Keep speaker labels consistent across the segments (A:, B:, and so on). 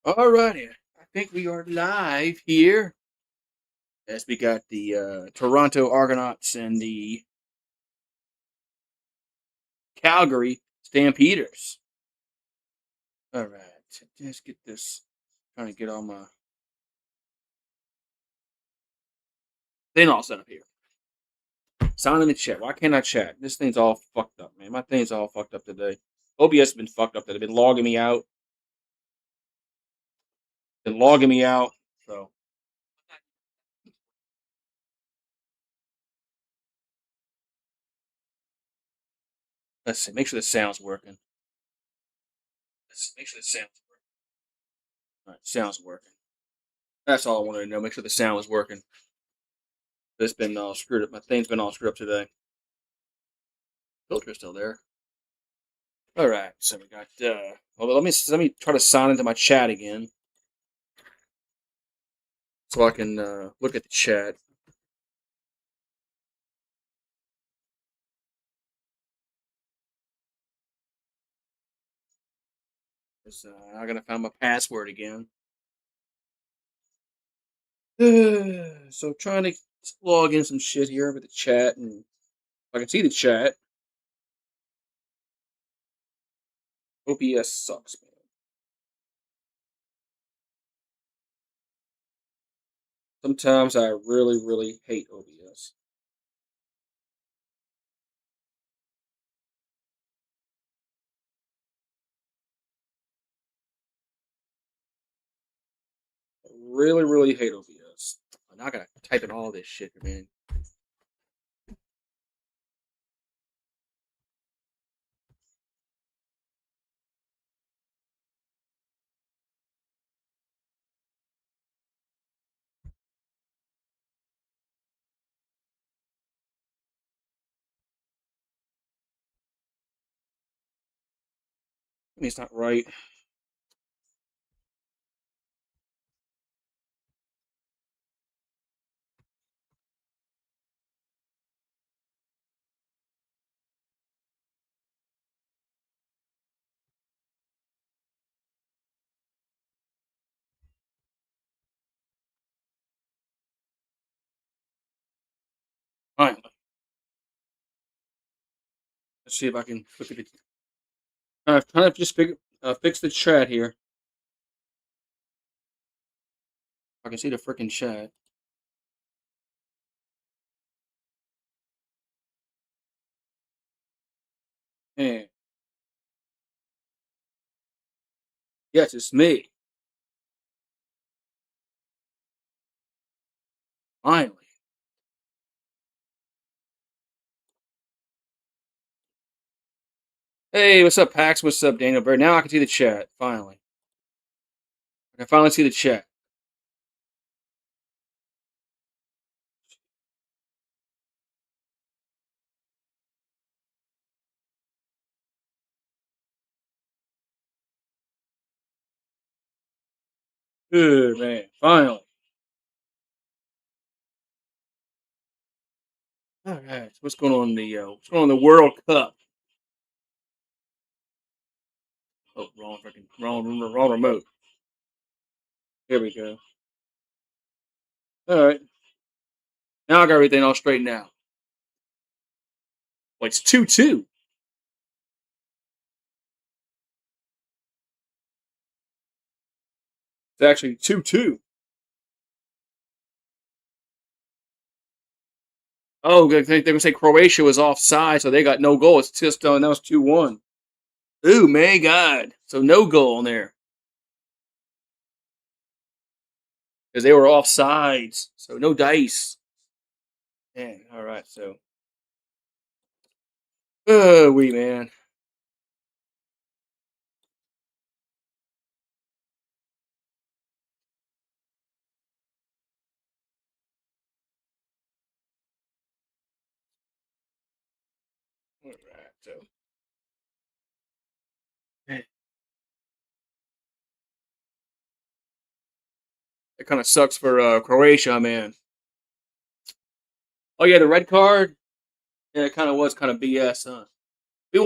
A: Alrighty, I think we are live here as we got the Toronto Argonauts and the Calgary Stampeders. All right, let's get this. Trying to get all my thing all set up here. Sound in the chat. Why can't I chat? This thing's all fucked up, man. My thing's all fucked up today. OBS has been fucked up today. Been logging me out. Been logging me out. So let's see. Make sure the sound's working. Let's make sure the sound's working. All right, sound's working. That's all I wanted to know. Make sure the sound was working. It's been all screwed up. My thing's been all screwed up today. Filter's still there. All right, so we got. Well, let me try to sign into my chat again, so I can look at the chat. I'm gonna find my password again. So trying to log in some shit here with the chat, and I can see the chat. OBS sucks, man. Sometimes I really, really hate OBS. I really, really hate OBS. Now I gotta type in all this shit, man. I mean, it's not right. Finally, let's see if I can look at it. Trying to just fix the chat here. I can see the freaking chat. And yes, it's me. Finally. Hey, what's up, Pax? What's up, Daniel Bird? Now I can see the chat. Finally. I can finally see the chat. Good, man. Finally. All right. What's going on in the World Cup? Oh, wrong remote. Here we go. All right. Now I got everything all straightened out. Well, it's 2-2. It's actually 2-2. Oh, they're going to say Croatia was offside, so they got no goal. It's just that was 2-1. Ooh, my God. So no goal in there. Because they were offsides. So no dice. Yeah, all right. So, wee man. All right. So, it kind of sucks for Croatia, man. Oh yeah, the red card. Yeah, it kind of was kind of BS, huh? We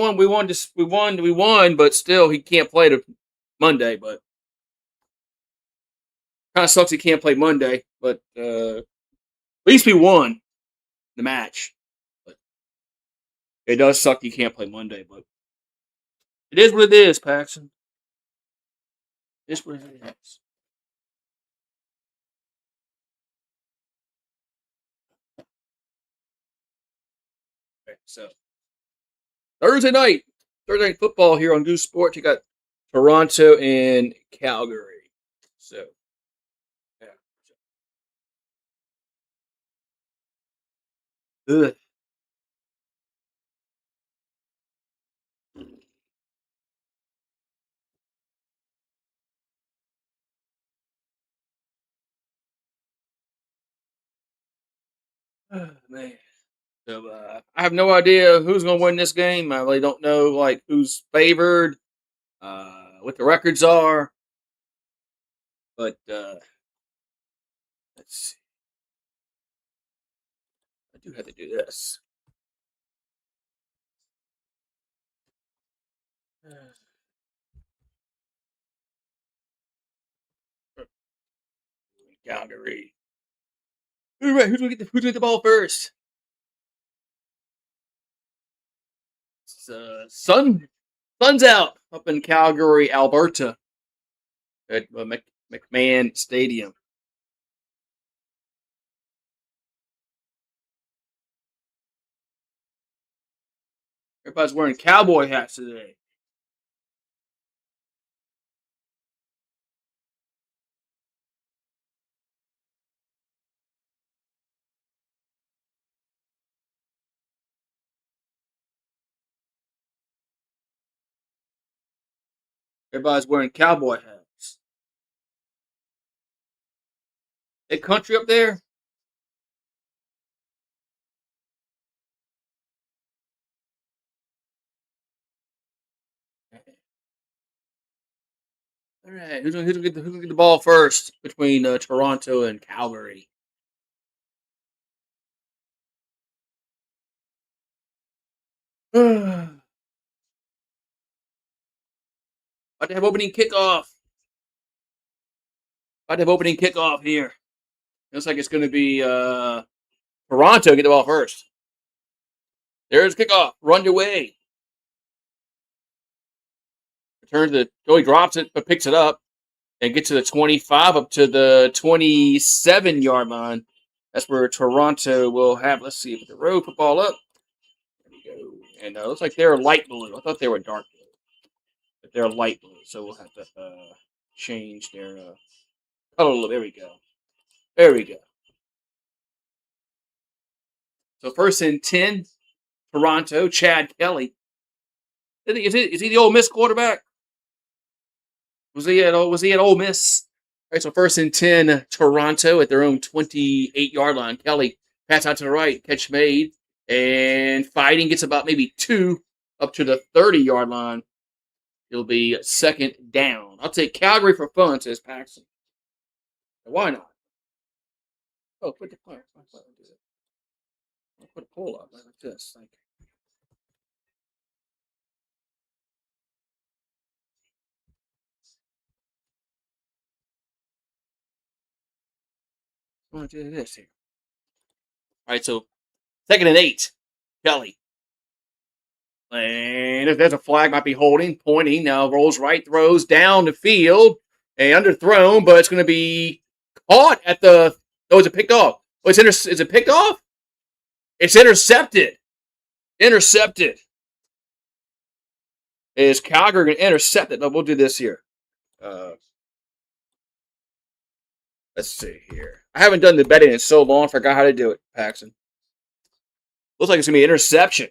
A: won, but still he can't play the Monday. But Kind of sucks he can't play Monday, but at least we won the match. But it does suck he can't play Monday, but it is what it is, Paxton. It's what it is. Okay, so Thursday night football here on Goose Sports. You got Toronto and Calgary. So yeah. Ugh. Man. So I have no idea who's going to win this game. I really don't know like who's favored, what the records are. But let's see. I do have to do this. Calgary. Who's going to get the ball first? It's, sun's out up in Calgary, Alberta, at McMahon Stadium. Everybody's wearing cowboy hats today. Everybody's wearing cowboy hats. Hey, country up there? All right, who's gonna get the ball first between Toronto and Calgary? About to have opening kickoff. About to have opening kickoff here. Looks like it's going to be Toronto get the ball first. There's kickoff. Run your way. Returns it. Joey drops it, but picks it up and gets to the 25 up to the 27-yard line. That's where Toronto will have. Let's see if the road football up. There we go. And it looks like they're light blue. I thought they were dark blue, but they're light blue. So we'll have to change their color a little. There we go. There we go. So first and 10, Toronto. Chad Kelly. Is he the Ole Miss quarterback? Was he at Ole Miss? All right, so first and 10, Toronto at their own 28-yard line. Kelly pass out to the right, catch made, and fighting gets about maybe 2 up to the 30-yard line. It'll be second down. I'll take Calgary for fun, says Paxton. Why not? Oh, put the player. I'll put a poll up like this. Like, I want to do this here. All right, so second and 8, Kelly. And if there's a flag, might be holding, pointing. Now rolls right, throws down the field, and underthrown, but it's going to be caught at the. Oh, is it picked off? Oh, is it picked off? It's intercepted. Intercepted. Is Calgary going to intercept it? No, we'll do this here. Let's see here. I haven't done the betting in so long. I forgot how to do it, Paxton. Looks like it's going to be an interception.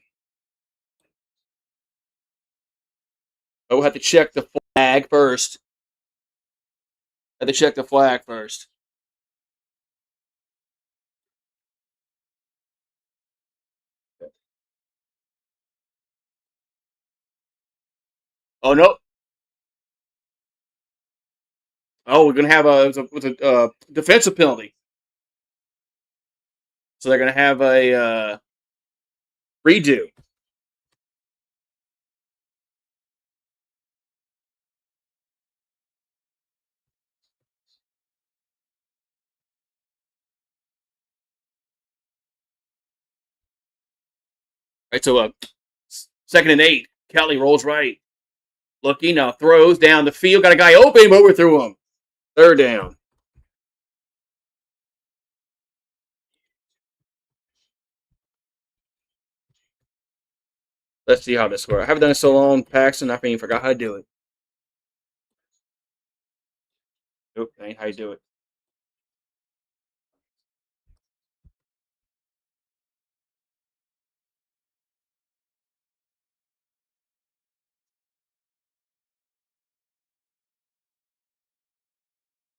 A: But we'll have to check the flag first. Have to check the flag first. Oh, no. Oh, we're going to have a defensive penalty. So they're going to have a redo. Right, so 2nd and 8. Kelly rolls right. Looking, now throws down the field. Got a guy open, but overthrew him. 3rd down. Let's see how this works. I haven't done it so long, Paxton. I even forgot how to do it. Nope, that ain't how you do it.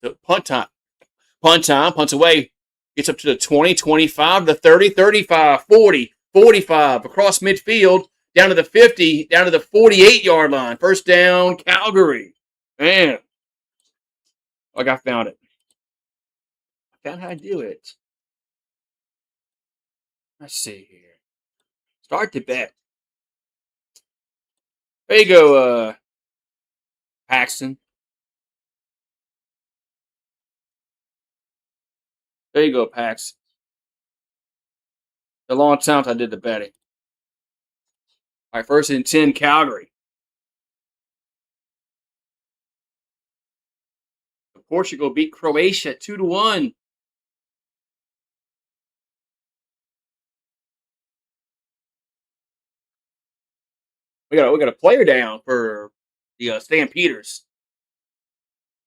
A: So punt time. Punts away. Gets up to the 20, 25, the 30, 35, 40, 45, across midfield, down to the 50, down to the 48-yard line. 1st down, Calgary. Man. Like I found it. I found how to do it. Let's see here. Start to bet. There you go, Paxton. There you go, Pax. A long time since I did the betting. All right, 1st and 10, Calgary. Portugal beat Croatia 2-1. We got a player down for the Stampeders.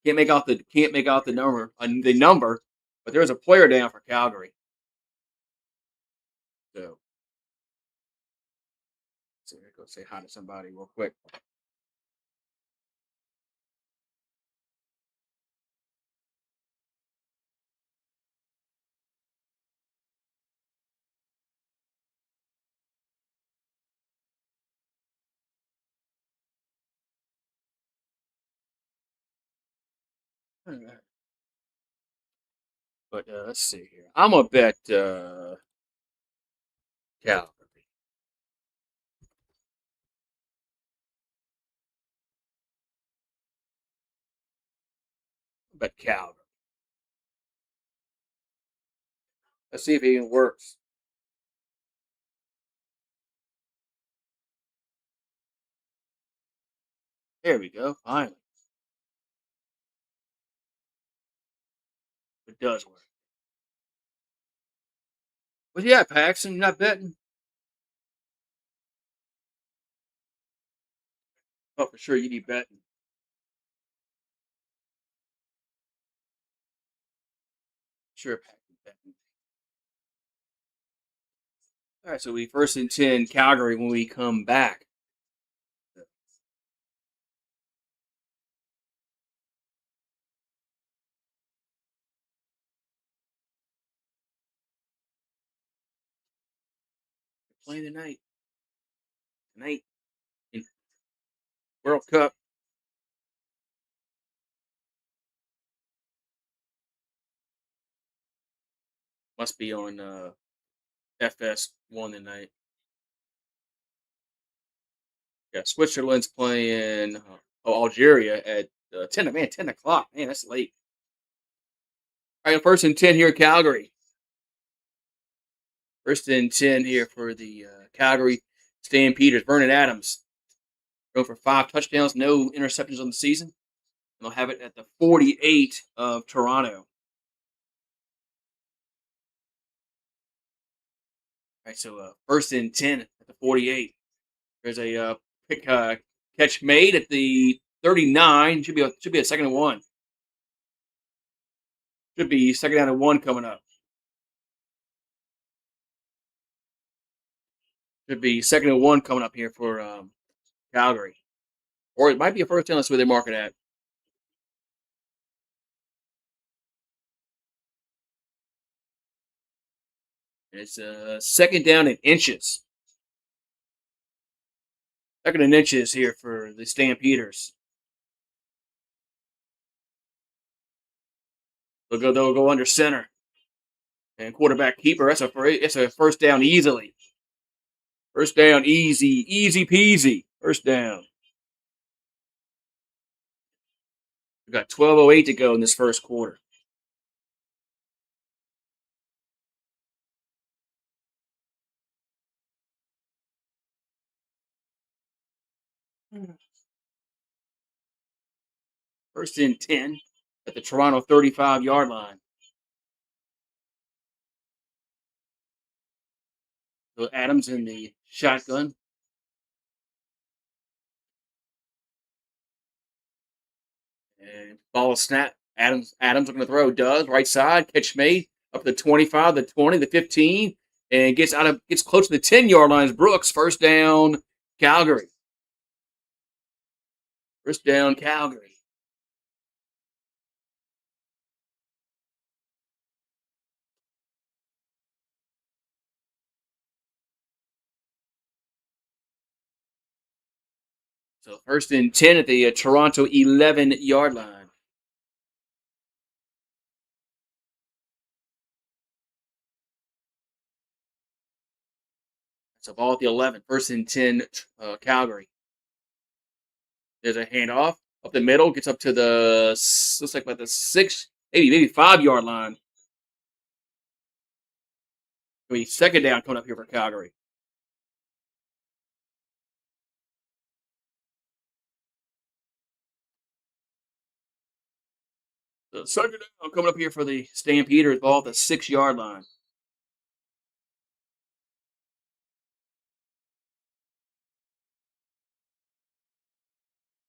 A: Can't make out the number, but there's a player down for Calgary. So, let's go say hi to somebody real quick. But let's see here. I'm gonna bet Calgary. Bet Calgary. Let's see if it even works. There we go. Finally, it does work. But yeah, Paxton, you're not betting. Oh, for sure, you be betting. Sure, Paxton betting. All right, so we 1st and 10, Calgary when we come back. Playing tonight. Tonight in World Cup. Must be on FS1 tonight. Yeah, Switzerland's playing Algeria at 10 o'clock. Man, that's late. All right, 1st and 10 here, Calgary. 1st and 10 here for the Calgary Stampeders. Vernon Adams going for 5 touchdowns, no interceptions on the season. And they'll have it at the 48 of Toronto. All right, so 1st and 10 at the 48. There's a catch made at the 39. Should be a 2nd and 1. Should be 2nd down and 1 coming up. Should be 2nd and 1 coming up here for Calgary. Or it might be a 1st down. That's where they mark it at. It's 2nd down and inches. 2nd and inches here for the Stampeders. They'll go under center. And quarterback keeper. It's a 1st down easily. 1st down easy peasy. 1st down. We've got 12:08 to go in this 1st quarter. First and 10 at the Toronto 35-yard line. So Adams in the shotgun. And ball snap. Adams looking to throw. Does. Right side. Catch made. Up to the 25, the 20, the 15. And gets close to the 10-yard line. Brooks. First down, Calgary. First down, Calgary. So first and 10 at the Toronto 11-yard line. So ball at the 11. First and 10, Calgary. There's a handoff up the middle. Gets up to the, looks like about the 6, maybe 5-yard line. I mean, second down coming up here for Calgary. The second down coming up here for the Stampeders. Ball at the 6-yard line.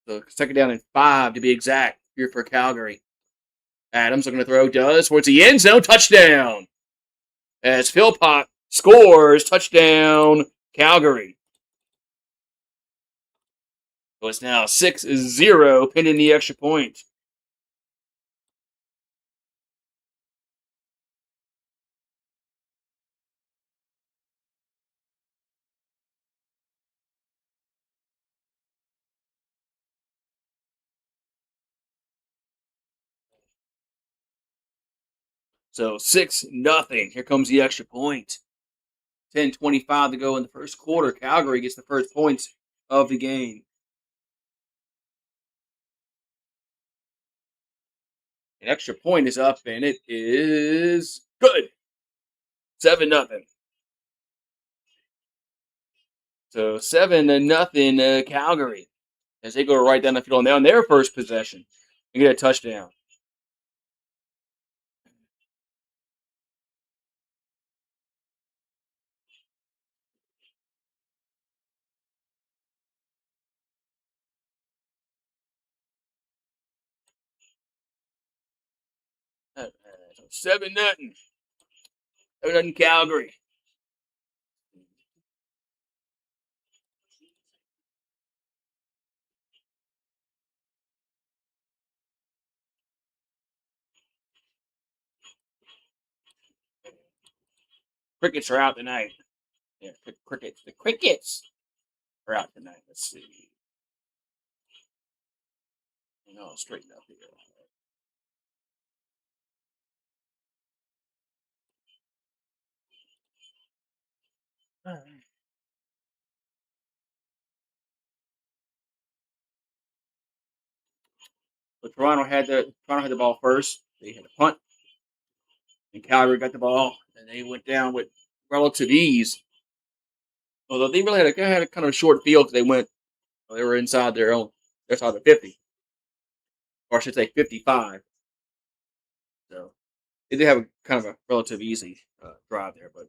A: So second down and 5 to be exact here for Calgary. Adams looking to throw. Does. Towards the end zone. Touchdown. As Philpott scores. Touchdown, Calgary. So it's now 6-0 pending the extra point. So 6-0. Here comes the extra point. 10:25 to go in the first quarter. Calgary gets the first points of the game. An extra point is up, and it is good. 7-0. So 7-0 Calgary as they go right down the field on their first possession and get a touchdown. So 7-0. 7-0 Calgary. Crickets are out tonight. Yeah, crickets. The crickets are out tonight. Let's see. No, straighten up here. All right. But Toronto had the ball first. They had a punt, and Calgary got the ball, and they went down with relative ease. Although they really had a kind of a short field because they were inside their side of the 50, or I should say 55. So they did have a kind of a relative easy drive there, but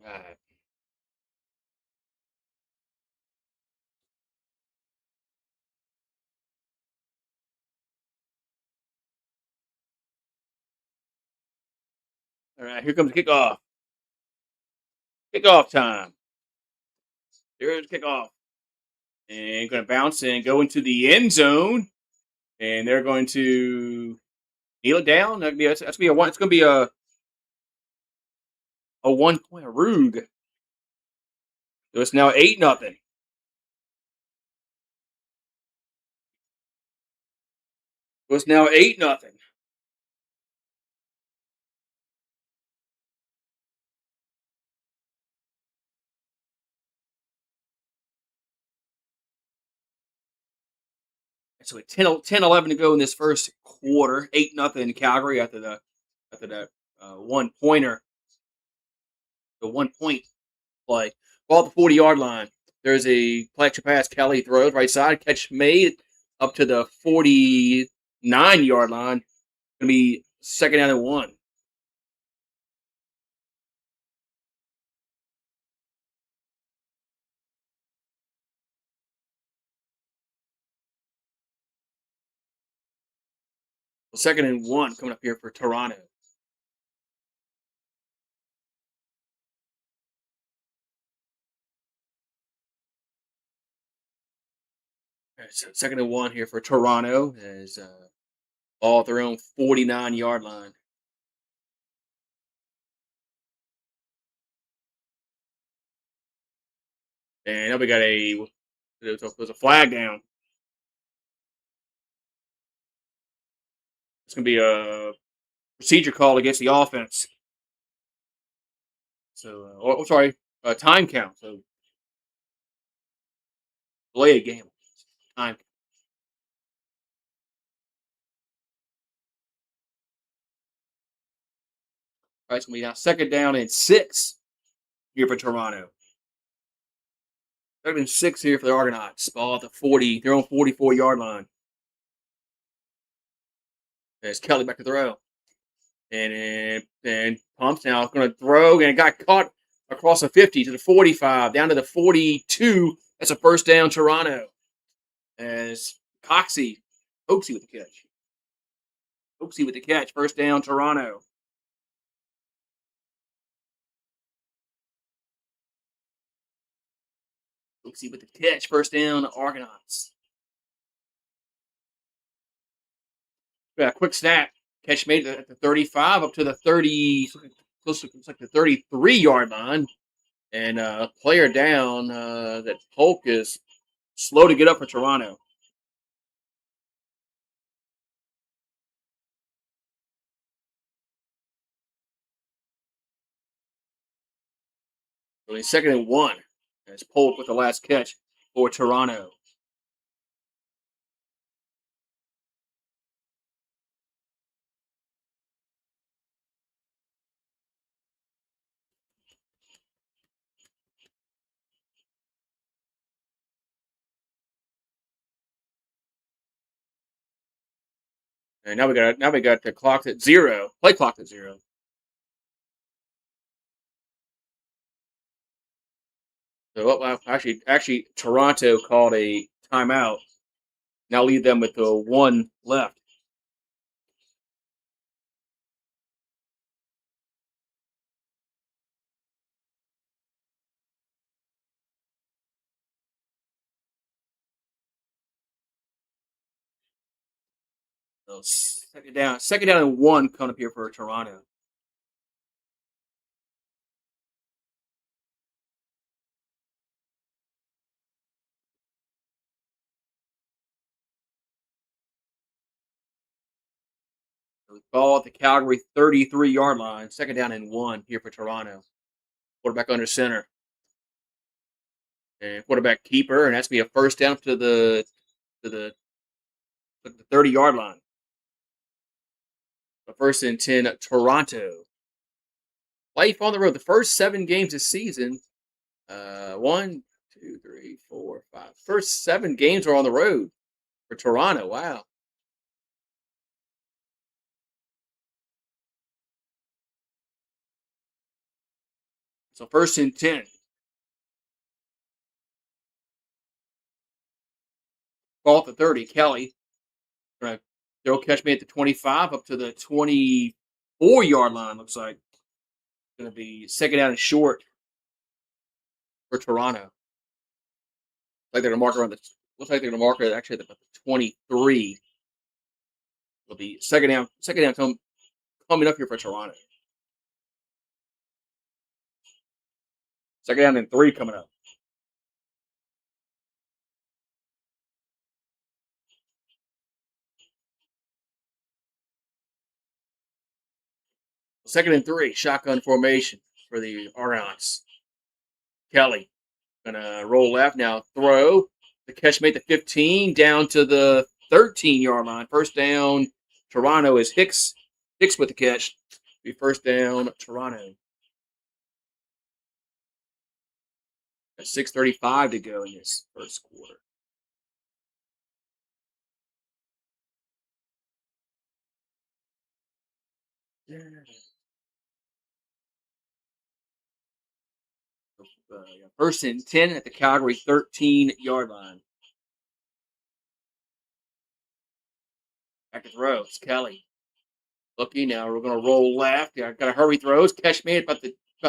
A: uh, all right, here comes the kickoff. Kickoff time. There's kickoff. And going to bounce and go into the end zone. And they're going to kneel it down. That's going to be a one. It's going to be a 1 point Rug. So it's now 8-0. So it's now 8-0. So with 10-11 to go in this first quarter, 8-0 Calgary after that one pointer, the 1 point play. Ball at the 40-yard line. There's a play action pass. Kelly throws right side. Catch made up to the 49-yard line. Going to be second down and 1. Second and 1 coming up here for Toronto. So second and 1 here for Toronto as ball at their own 49-yard line. And now we got there's a flag down. It's going to be a procedure call against the offense. So, sorry, time count. So, delay a game. Time. All right, it's going to be now second down and 6 here for Toronto. Second and 6 here for the Argonauts. Ball at the 40, their own 44-yard line. There's Kelly back to throw. And pumps now. Going to throw, and it got caught across the 50 to the 45, down to the 42. That's a first down, Toronto. As Oaksy with the catch. Oaksy with the catch. First down, Toronto. Oaksy with the catch. First down, Argonauts. Yeah, quick snap. Catch made at the 35 up to the 30, close to like the 33-yard line. And player down, that Polk is slow to get up for Toronto. So it's second and 1. As Polk with the last catch for Toronto. And now we got the clock at 0. Play clock at 0. So actually, Toronto called a timeout. Now leave them with the 1 left. So second down and 1 coming up here for Toronto. So ball at the Calgary 33-yard line. Second down and 1 here for Toronto. Quarterback under center. And quarterback keeper, and that's be a first down to the 30-yard line. The first and 10 Toronto. Life on the road. The first 7 games this season. 1, 2, 3, 4, 5. First 7 games are on the road for Toronto. Wow. So first and 10. Ball at the 30. Kelly. They'll catch me at the 25 up to the 24-yard line, looks like. Going to be second down and short for Toronto. Like they're going to mark around the. Looks like they're going to mark it actually at the 23. It'll be second down coming up here for Toronto. Second down and 3 coming up. 2nd and 3, shotgun formation for the Argonauts. Kelly gonna roll left now, throw. The catch made the 15 down to the 13-yard line. First down. Toronto is Hicks. Hicks with the catch. Be first down. Toronto. Got 6:35 to go in this first quarter. First and 10 at the Calgary 13-yard line. Back to throw. It's Kelly. Looking now. We're going to roll left. Yeah, got to hurry throws. Catch made about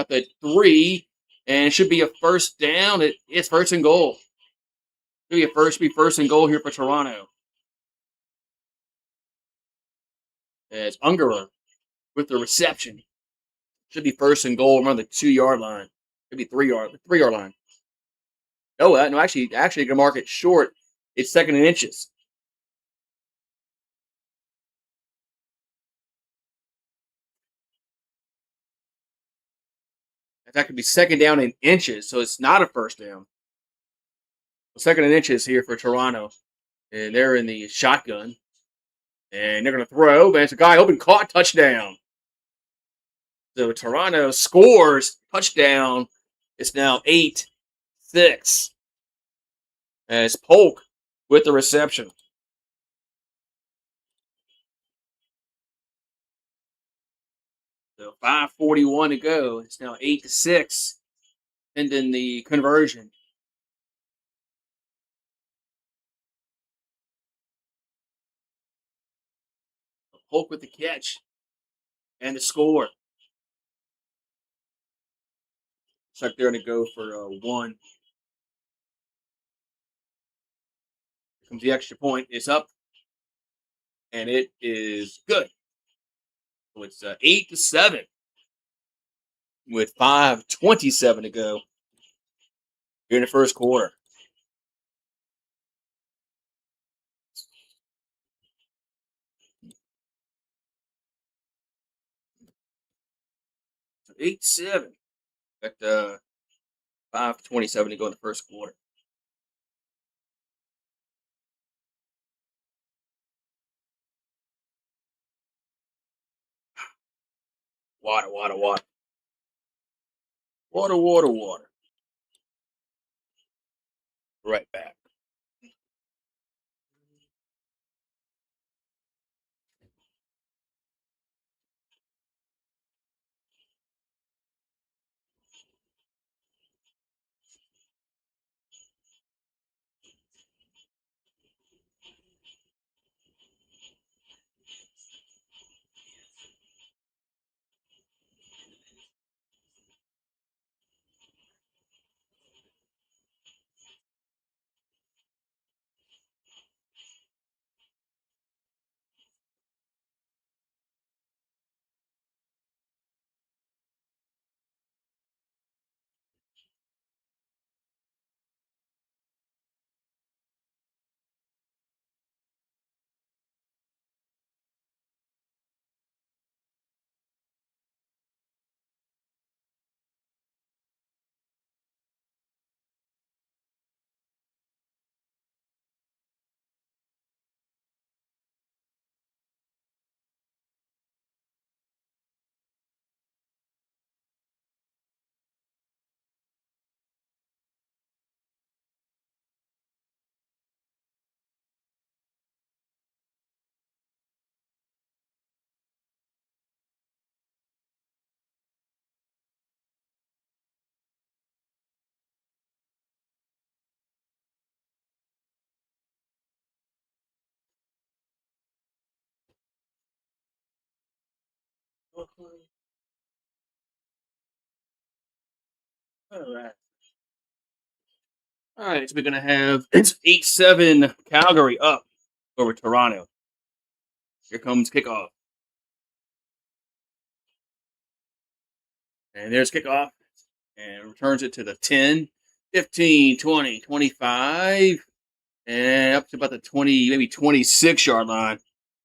A: the 3, and it should be a first down. It's first and goal. Should be first and goal here for Toronto. As Ungerer with the reception. Should be first and goal around the 2-yard line. Maybe 3-yard line. No, actually, gonna mark it short. It's 2nd and inches. That could be 2nd down in inches, so it's not a first down. 2nd and inches here for Toronto, and they're in the shotgun, and they're gonna throw. But it's a guy open, caught, touchdown. So Toronto scores touchdown. It's now 8-6. As Polk with the reception. So 5:41 to go. It's now 8-6. And then the conversion. Polk with the catch. And the score. Looks like they're going to go for 1. Here comes the extra point. It's up. And it is good. So it's 8-7. With 5:27 to go here in the first quarter. So 8-7. Got 5:27 to go in the first quarter. Water, water, water. Water, water, water. Right back. All right. All right, so we're gonna have it's 8-7 Calgary up over Toronto. Here comes kickoff. And there's kickoff. And returns it to the 10, 15, 20, 25, and up to about the 20, maybe 26-yard line.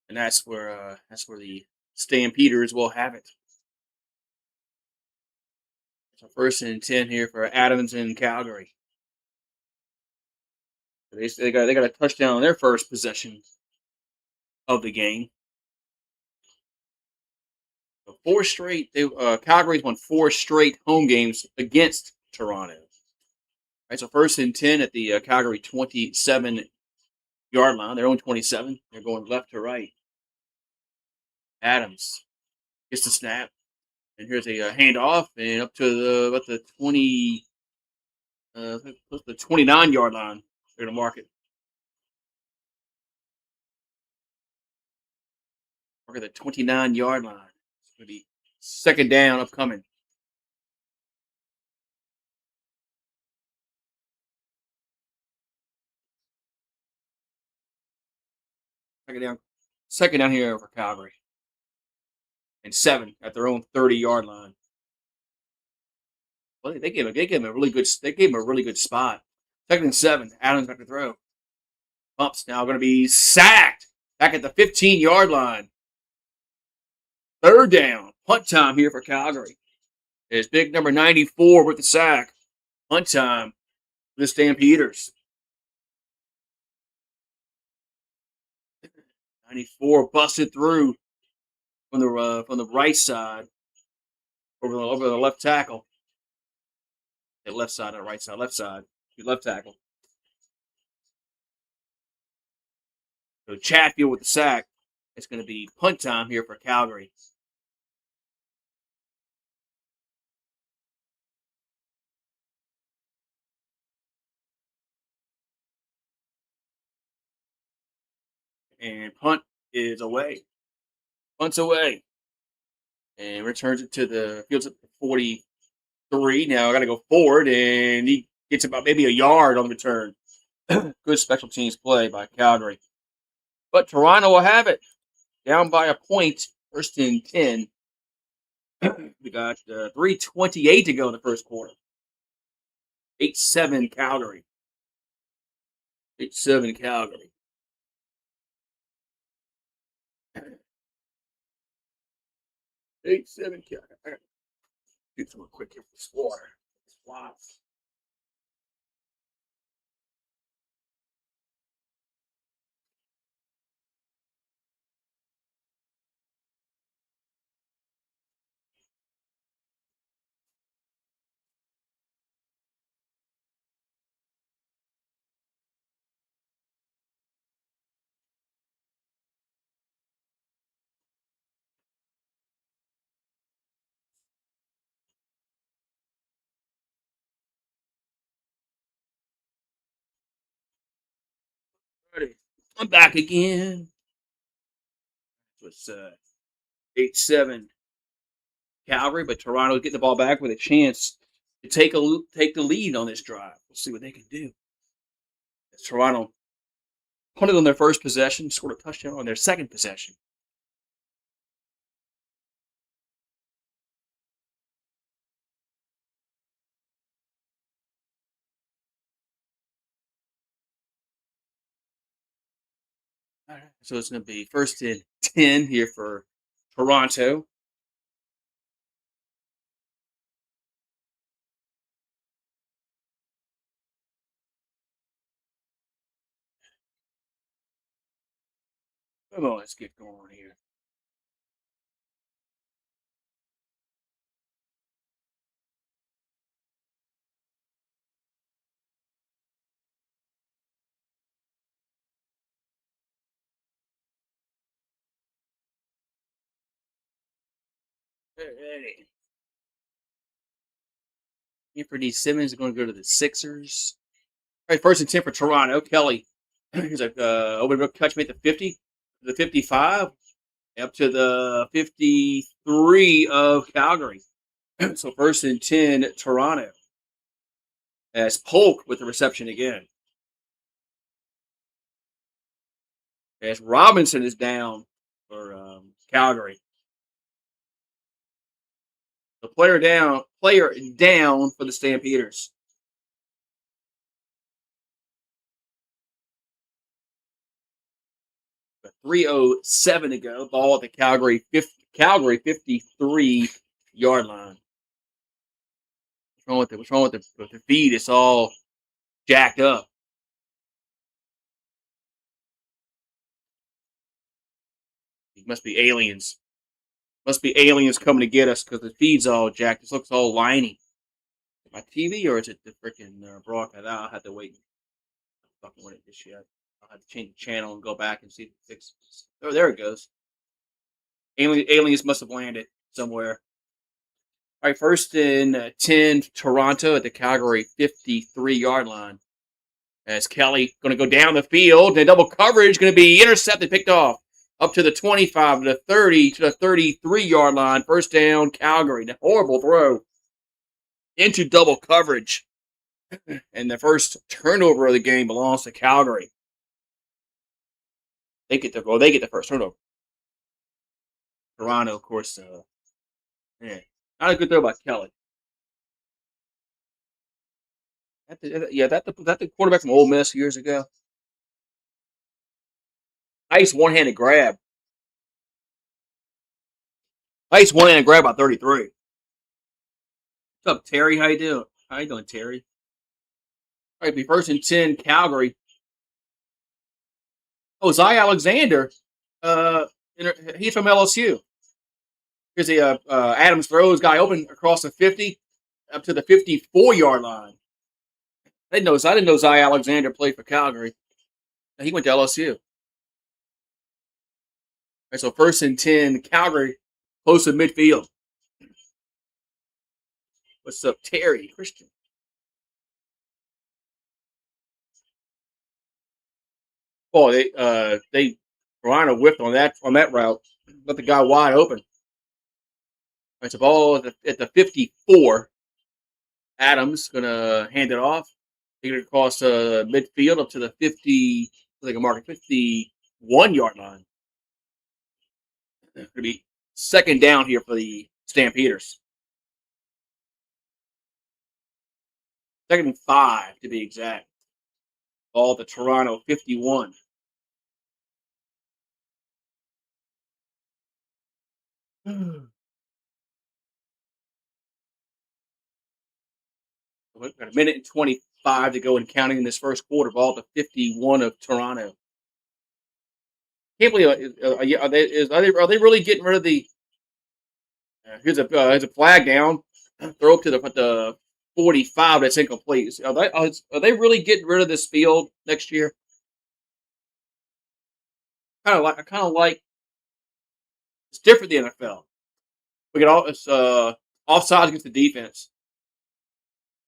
A: And that's where the Stampeders will have it. So 1st and 10 here for Adams in Calgary. They got a touchdown on their first possession of the game. So Calgary's won 4 straight home games against Toronto. All right, so 1st and 10 at the Calgary 27-yard line. Their own 27. They're going left to right. Adams gets the snap, and here's a handoff, and up to the 29-yard line. They're going to mark it. Mark at the 29-yard line. It's going to be 2nd down upcoming. Second down here for Calgary. And 7 at their own 30-yard line. Well, they gave him a really good spot. 2nd and 7. Adams back to throw. Pumps now going to be sacked back at the 15-yard line. 3rd down. Punt time here for Calgary. It's big number 94 with the sack. Punt time for the Stampeders. 94 busted through from the right side over the left tackle. The left side, not right side, left side. The left tackle. So Chatfield with the sack. It's going to be punt time here for Calgary. And punt is away. Punt's away. And returns it to the field's at 43. Now I got to go forward, and he gets about maybe a yard on the return. Good special teams play by Calgary. But Toronto will have it. Down by a point, 1st and 10. We got 3:28 to go in the first quarter. 8-7 Calgary. 8-7 Calgary. Eight, 7 Calgary. Do some quick here for this water. Wow. Ready. I'm back again. It's 8-7 Calgary, but Toronto getting the ball back with a chance to take the lead on this drive. We'll see what they can do. As Toronto punted on their first possession, scored a touchdown on their second possession. All right, so it's going to be 1st and 10 here for Toronto. Come on, let's get going here. Hey. Anthony Simmons is going to go to the Sixers. All right, 1st and 10 for Toronto. Kelly. Here's a open catch made the 50, the 55, up to the 53 of Calgary. So 1st and 10, Toronto. As Polk with the reception again. As Robinson is down for Calgary. The player down for the Stampeders. 3:07 to go. Ball at the Calgary 53-yard line. What's wrong with the feed? It's all jacked up. It must be aliens. Must be aliens coming to get us because the feed's all jacked. This looks all liney. My TV or is it the freaking broadcast? I'll have to wait. I'm fucking with it this yet. I'll have to change the channel and go back and see if it fixes. Oh, there it goes. Aliens must have landed somewhere. All right, first and 10, Toronto at the Calgary 53-yard line. As Kelly going to go down the field, and double coverage going to be intercepted, picked off up to the 25, to the 30, to the 33-yard line. First down, Calgary. A horrible throw into double coverage. And the first turnover of the game belongs to Calgary. They get the first turnover. Toronto, of course, not a good throw by Kelly. That the quarterback from Ole Miss years ago. Nice one-handed grab. Nice one-handed grab by 33. What's up, Terry? How you doing? How you doing, Terry? All right, be first and 10, Calgary. Oh, Zy Alexander. He's from LSU. Here's the Adams throws guy open across the 50 up to the 54-yard line. I didn't know Zy Alexander played for Calgary. He went to LSU. All right, so first and 10, Calgary, close to midfield. What's up, Terry Christian? Oh, they Toronto whipped on that route. Let the guy wide open. It's a ball at the 54. Adams gonna hand it off. Take it across midfield up to the 50. I think a mark 51-yard line. It's gonna be second down here for the Stampeders. Second and 5 to be exact. Ball the Toronto 51. We've got a minute and 25 to go and counting in this first quarter. Ball to 51 of Toronto. Can't believe are they really getting rid of the? Here's a flag down. Throw up to the 45. That's incomplete. Are they really getting rid of this field next year? I kind of like. It's different than the NFL. We get all it's offsides against the defense.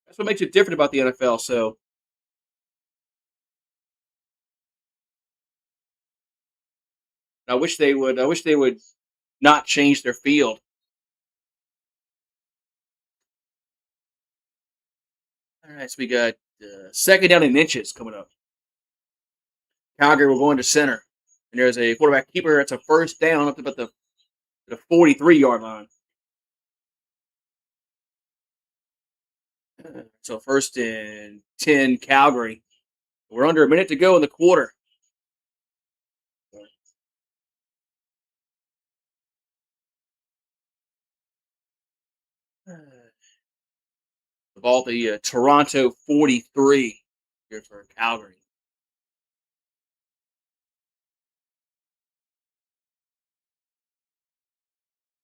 A: That's what makes it different about the NFL. So I wish they would not change their field. All right, so we got second down in inches coming up. Calgary will go into center, and there's a quarterback keeper. It's a first down up to about the 43-yard line. So first and 10, Calgary. We're under a minute to go in the quarter. The ball at the Toronto 43 here for Calgary.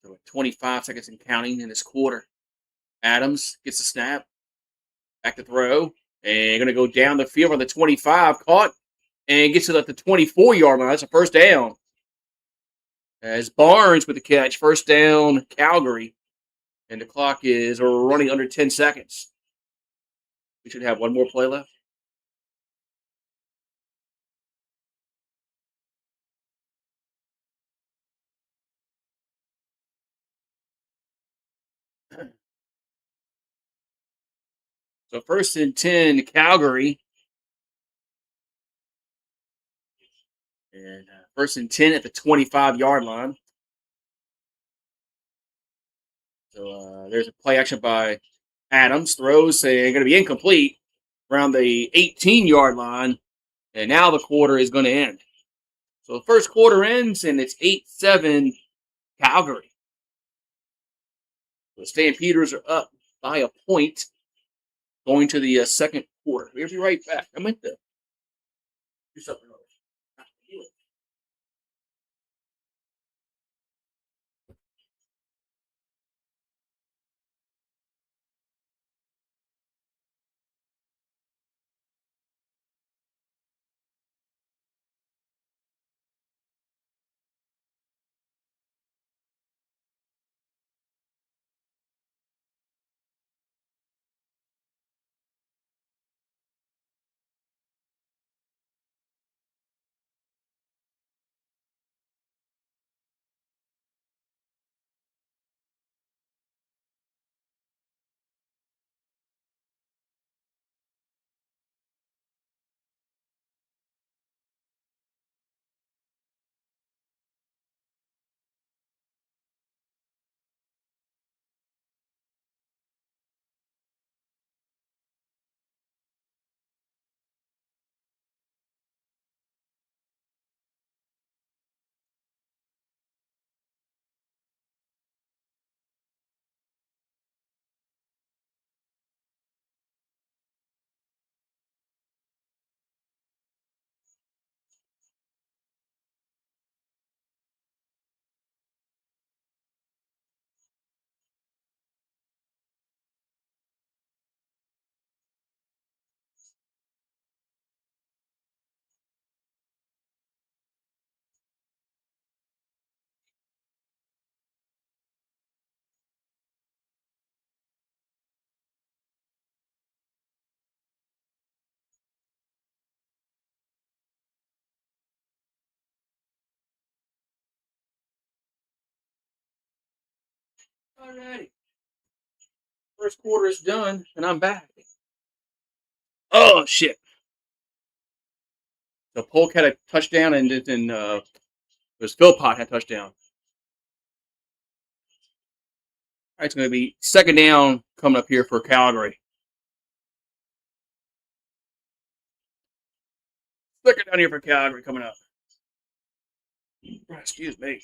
A: So 25 seconds and counting in this quarter. Adams gets the snap. Back to throw. And going to go down the field on the 25. Caught. And gets to the 24-yard line. That's a first down. As Barnes with the catch. First down, Calgary. And the clock is running under 10 seconds. We should have one more play left. So first and 10, Calgary. And first and 10 at the 25-yard line. So there's a play action by Adams. Throws and going to be incomplete around the 18-yard line. And now the quarter is going to end. So the first quarter ends, and it's 8-7 Calgary. The Stampeders are up by a point. Going to the second quarter. We'll be right back. I meant to do something else. Alrighty. First quarter is done, and I'm back. Oh, shit. The Polk had a touchdown, and then it was Philpott had a touchdown. All right, it's going to be second down coming up here for Calgary. Second down here for Calgary coming up. Excuse me.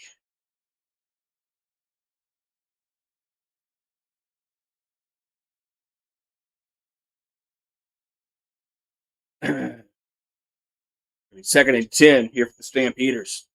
A: Second and 10 here for the Stampeders.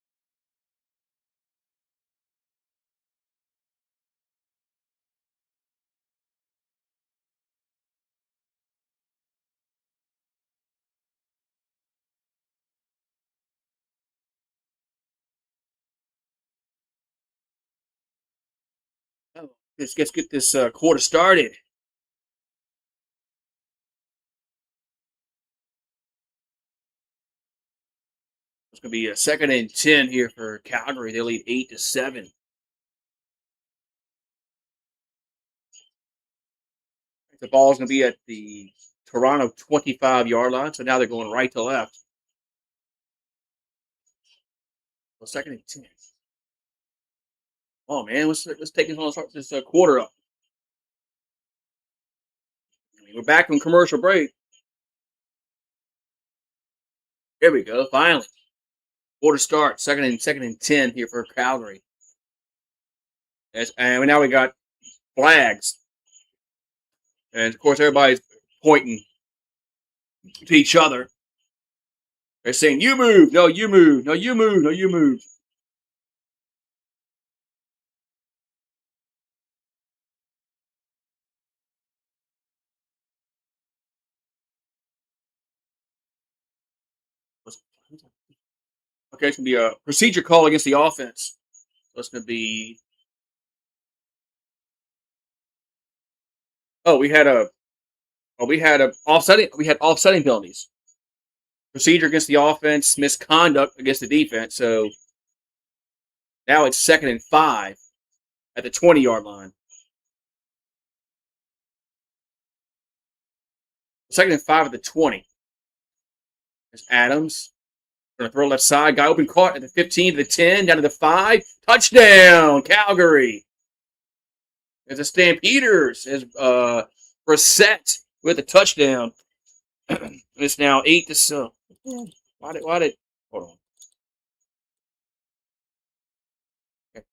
A: Oh, let's get this quarter started. It's going to be a second and 10 here for Calgary. They lead 8-7. The ball's going to be at the Toronto 25-yard line, so now they're going right to left. Well, second and 10. Oh, man, let's take this quarter up. We're back from commercial break. Here we go, finally. Quarter start, second and 10 here for Calgary. And now we got flags. And, of course, everybody's pointing to each other. They're saying, you move, no, you move, no, you move, no, you move. Okay, it's going to be a procedure call against the offense. So it's going to be... we had offsetting penalties. Procedure against the offense, misconduct against the defense. So now it's second and 5 at the 20-yard line. Second and 5 at the 20. There's Adams. Going to throw left side. Guy open, caught at the 15 to the 10, down to the 5. Touchdown, Calgary. There's the Stampeders. As Brissett with a touchdown. It's now 8-7. Why did hold on? Okay.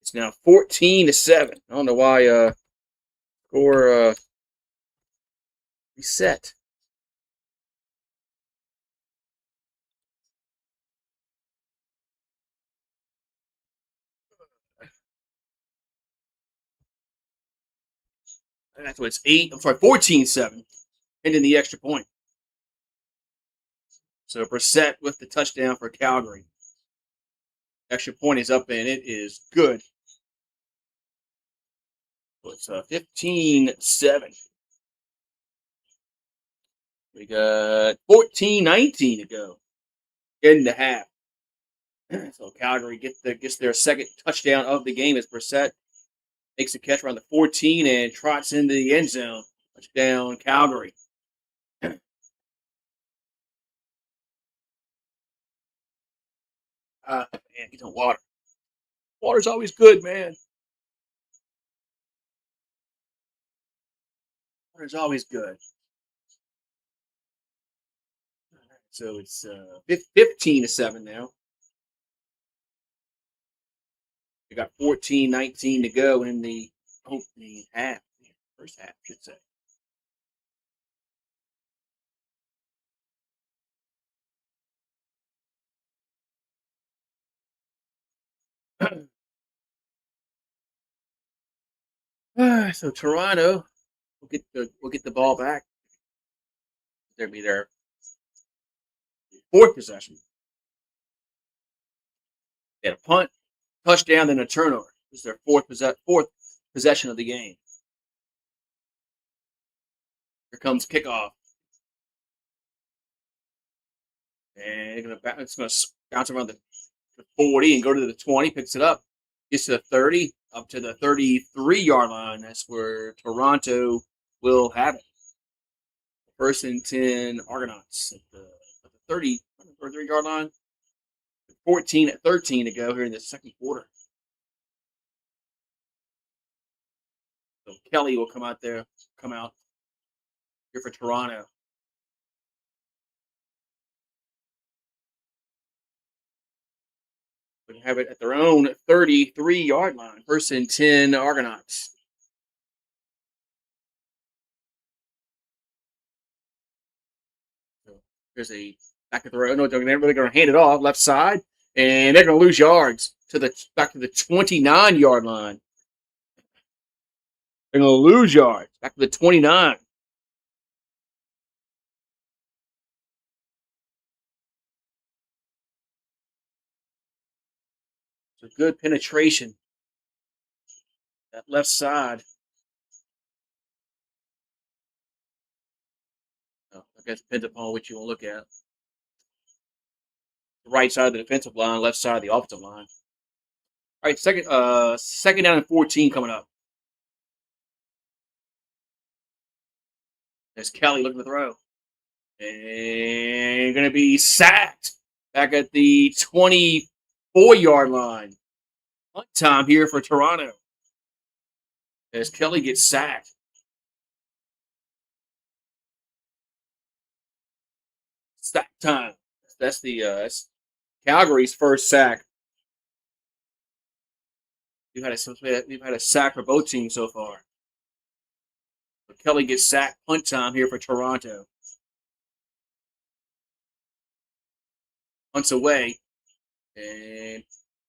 A: It's now 14-7. I don't know why score Reset. That's what it's 14-7. Ending the extra point. So Brissett with the touchdown for Calgary. Extra point is up and it is good. So it's 15-7. We got 14-19 to go. In the half. So Calgary gets their second touchdown of the game as Brissett makes a catch around the 14 and trots into the end zone. Touchdown, Calgary. Man, get some water. Water's always good, man. Water's always good. So it's 15-7 now. We got 14-19 to go in the opening half. First half, I should say. So Toronto will get the ball back. There'll be their fourth possession. They had a punt, touchdown, then a turnover. This is their fourth possession of the game. Here comes kickoff. And it's going to bounce around the 40 and go to the 20, picks it up, gets to the 30, up to the 33-yard line. That's where Toronto will have it. First and 10 Argonauts at the 33-yard line. 14-13 to go here in the second quarter. So Kelly will come out here for Toronto. We have it at their own 33-yard line. First and 10 Argonauts. So there's a back at the road. No, they're really going to hand it off left side, and they're going to lose yards back to the 29-yard line. They're going to lose yards back to the 29. So good penetration. That left side. I guess it depends upon what you want to look at. The right side of the defensive line, left side of the offensive line. All right, second down and 14 coming up. There's Kelly looking to throw. And going to be sacked back at the 24-yard line. Punt time here for Toronto. As Kelly gets sacked. Sack time. That's that's Calgary's first sack. We've had a sack for both teams so far. But Kelly gets sacked. Punt time here for Toronto. Punts away and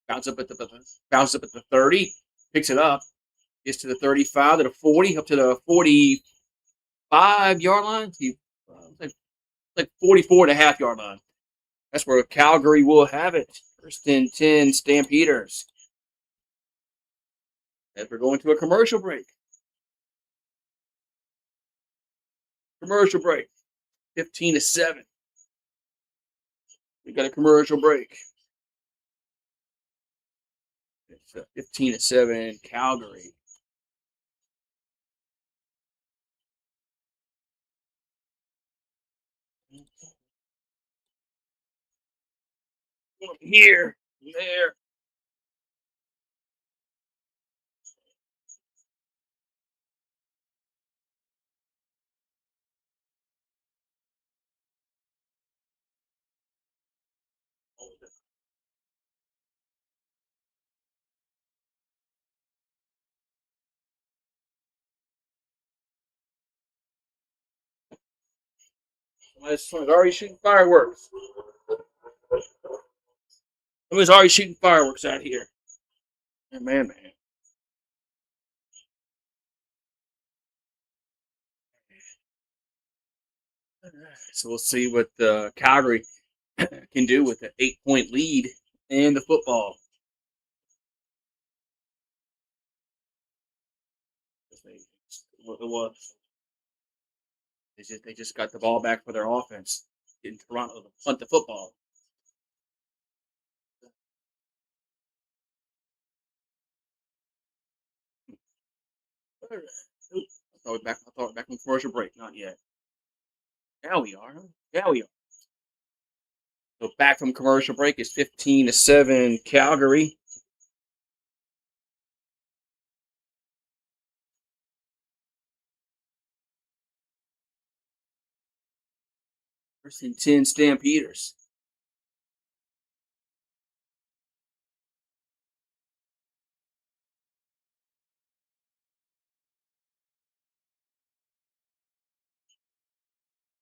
A: bounces up at the 30. Picks it up. Gets to the 35, to the 40, up to the 45-yard line. Like 44.5-yard line. That's where Calgary will have it. First and 10 Stampeders. As we're going to a commercial break. Commercial break. 15-7. We got a commercial break. It's 15-7 Calgary. Here, there. Someone's already shooting fireworks. Someone's already shooting fireworks out here. Man. So we'll see what Calgary can do with an 8-point lead in the football. It was. They just got the ball back for their offense in Toronto to punt the football. I thought we're back from commercial break. Not yet. Now we are. Now we are. So back from commercial break is 15-7 Calgary. First and 10 Stampeders.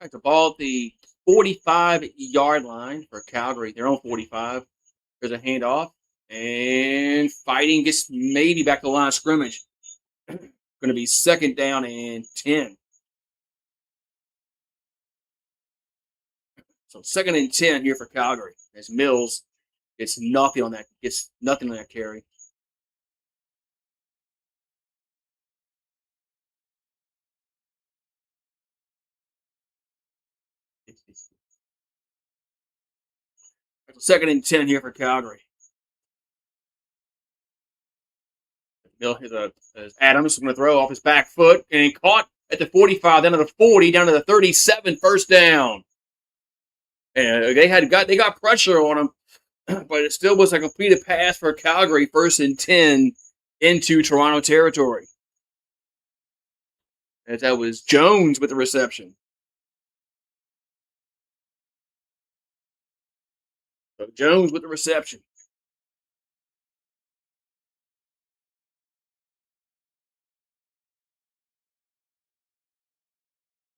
A: Right, the ball at the 45-yard line for Calgary. Their own 45. There's a handoff. And fighting gets maybe back to the line of scrimmage. Going to be second down and 10. So second and 10 here for Calgary. As Mills gets nothing on that carry. So second and 10 here for Calgary. Adams is going to throw off his back foot and caught at the 45, down to the 40, down to the 37, first down. And they got pressure on him, but it still was a completed pass for Calgary, first and 10 into Toronto territory. As that was Jones with the reception. So Jones with the reception.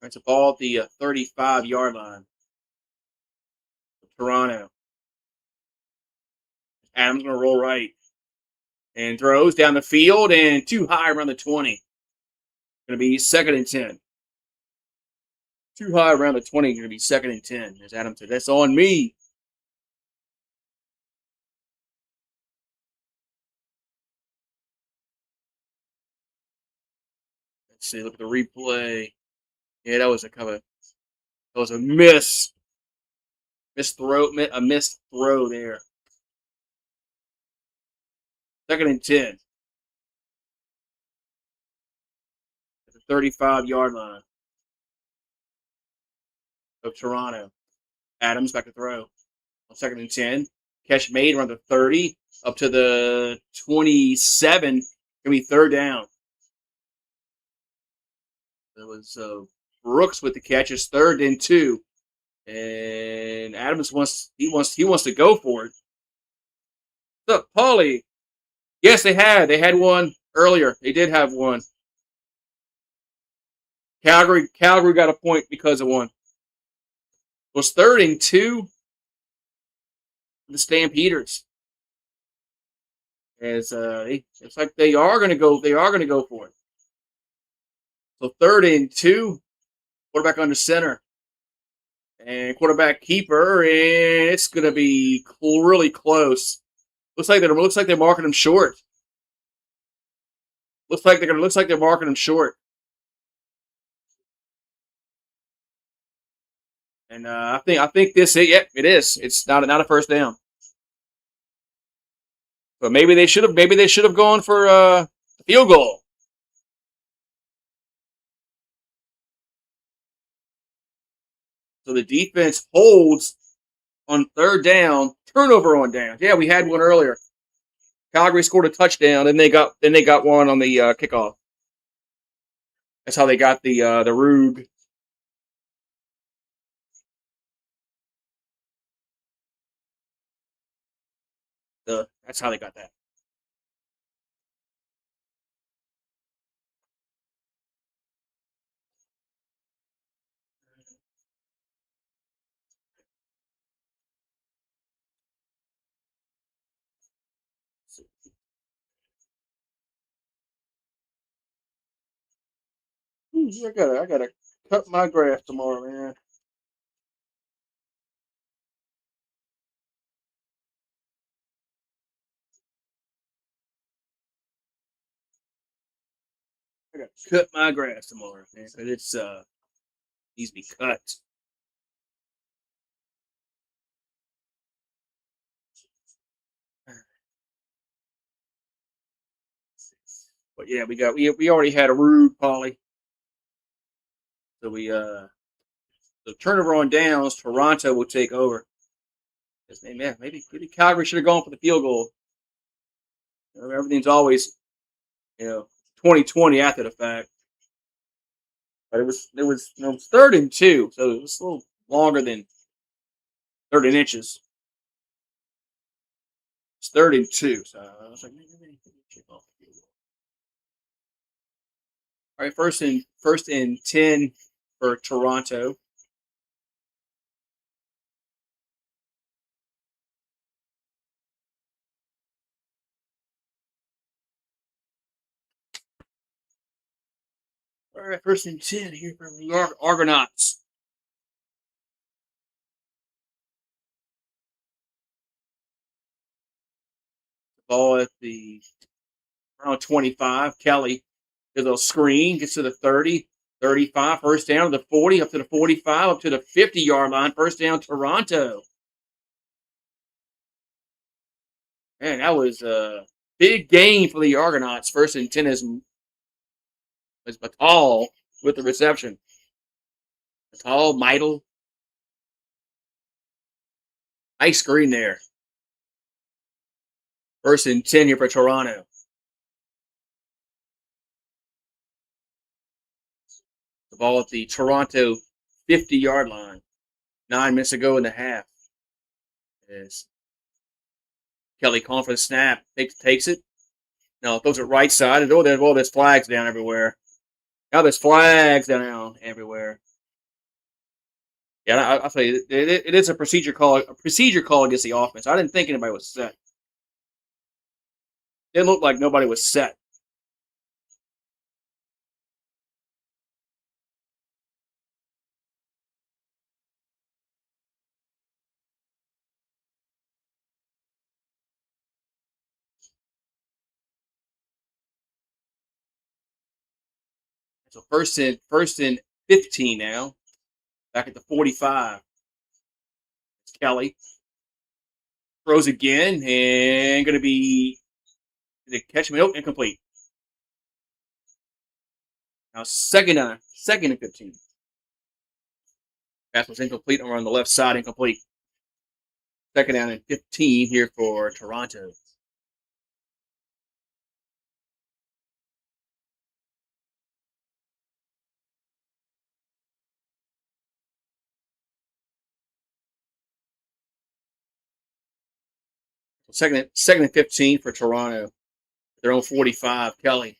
A: It's a ball at the 35-yard line. Toronto. Adams going to roll right. And throws down the field and too high around the 20. Going to be second and 10. Too high around the 20. Going to be second and 10. As Adams said, that's on me. Let's see. Look at the replay. Yeah, that was a miss. A missed throw there. Second and 10. At the 35-yard line of Toronto. Adams back to throw. On second and 10. Catch made around the 30 up to the 27. Going to be third down. It was Brooks with the catch. It's third and 2. And Adams wants to go for it. Look, Paulie. Yes, they had. They had one earlier. They did have one. Calgary got a point because of one. It was third and 2. The Stampeders. As it's like they are going to go for it. So third and 2. Quarterback under center. And quarterback keeper, and it's going to be really close. Looks like they're marking him short. Looks like they're marking him short. And I think this it is. It's not a first down. But maybe they should have gone for a field goal. So the defense holds on third down, turnover on down. Yeah, we had one earlier. Calgary scored a touchdown, and they got one on the kickoff. That's how they got the Rug. That's how they got that. I gotta cut my grass tomorrow, man. I gotta cut my grass tomorrow, man. But it's needs to be cut. But yeah, we already had a rude Polly. So the turnover on downs, Toronto will take over. Man, maybe Calgary should have gone for the field goal. Everything's always 2020 after the fact. But it was 3rd and 2, so it was a little longer than 30 inches. It's 3rd and 2, so I was like, maybe kick off the field goal. All right, first and 10 for Toronto. All right, 1st and 10 here for the Argonauts. Ball at the around 25. Kelly does a screen, gets to the 30, 35, first down to the 40, up to the 45, up to the 50-yard line, first down Toronto. Man, that was a big game for the Argonauts. 1st and 10 is Batal with the reception. Batal, Meidel. Nice screen there. 1st and 10 here for Toronto. The ball at the Toronto 50-yard line. 9 minutes to go in the half. As Kelly calling for the snap. Takes it. No, throws it right side. And there's flags down everywhere. Now there's flags down everywhere. Yeah, I'll tell you, it is a procedure call against the offense. I didn't think anybody was set. It looked like nobody was set. So first and 15 now. Back at the 45. It's Kelly. Throws again and going to be the catch. Nope, incomplete. Now second and 15. Pass was incomplete over on the left side, incomplete. 2nd down and 15 here for Toronto. Second and 15 for Toronto. Their own 45. Kelly.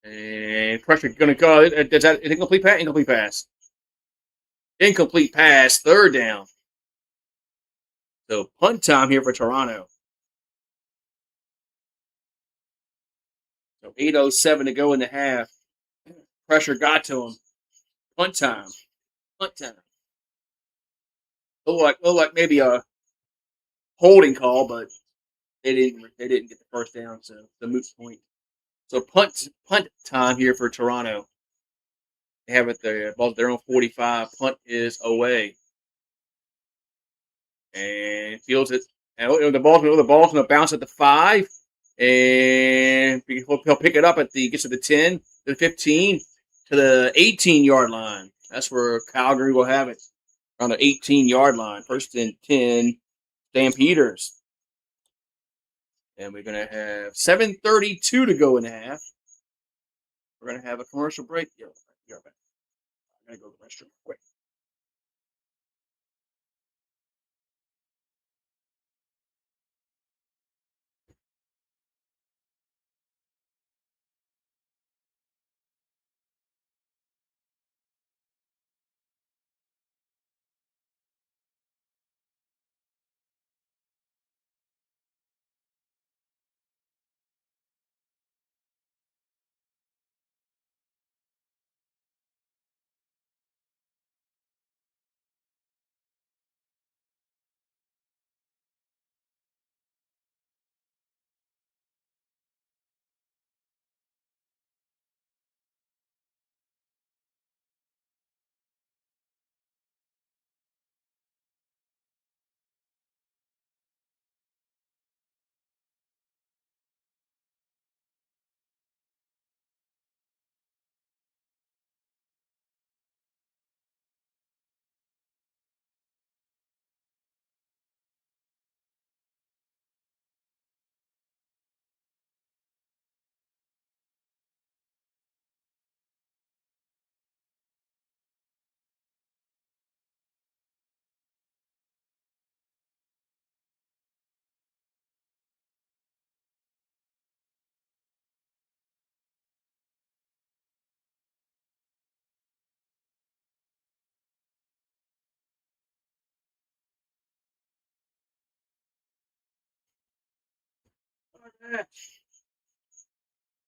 A: And pressure going to go. Is that an incomplete pass? Incomplete pass. Incomplete pass. 3rd down. So punt time here for Toronto. So 8:07 to go in the half. Pressure got to him. Punt time. Punt time. Looked like maybe a holding call, but they didn't get the first down, so the moot point. So punt time here for Toronto. They have it there. Ball their own 45. Punt is away. And fields it. And the ball's going to bounce at the 5. And he'll pick it up gets to the 10, to the 15, to the 18-yard line. That's where Calgary will have it. On the 18-yard line. 1st and 10, Stampeders. And we're going to have 7:32 to go in the half. We're going to have a commercial break. Yeah, I'm going to go to the restroom quick.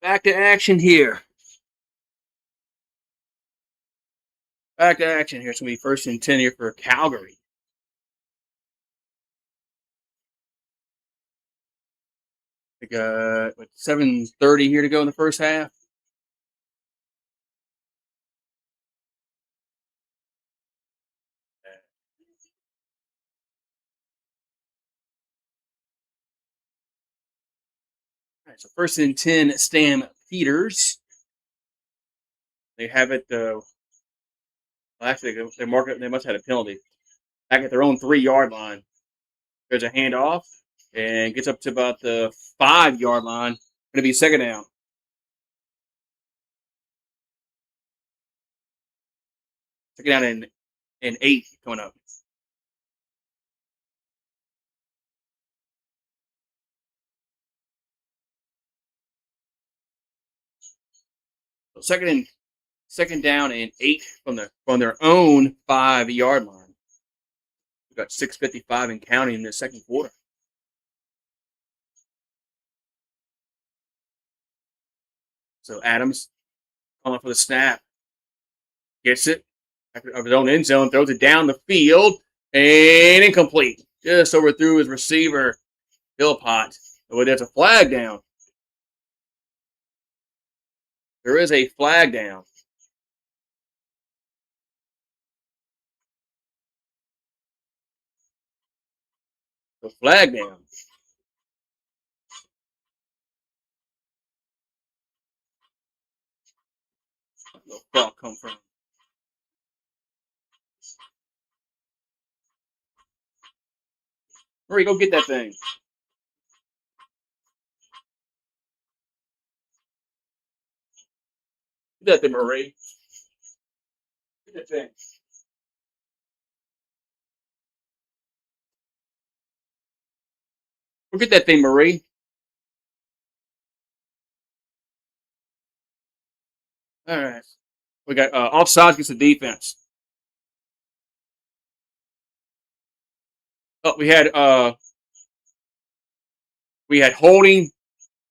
A: Back to action here. Back to action here. It's going to be 1st and 10 here for Calgary. We got 7:30 here to go in the first half. All right, so 1st and 10, Stampeders. They have it. Well, actually, they mark it. They must have had a penalty. Back at their own 3-yard line. There's a handoff and gets up to about the 5-yard line. Going to be 2nd down. 2nd down and 8 coming up. So second down and 8 from their own 5-yard line. We've got 6:55 and counting in the second quarter. So Adams calling for the snap. Gets it. Of his own end zone, throws it down the field, and incomplete. Just overthrew his receiver, Philpott. But there's a flag down. There is a flag down. The flag down. Where the ball come from? Hurry, go get that thing. Get that thing, Marie. Get that thing. Go get that thing, Marie. All right. We got offsides against the defense. Oh, we had holding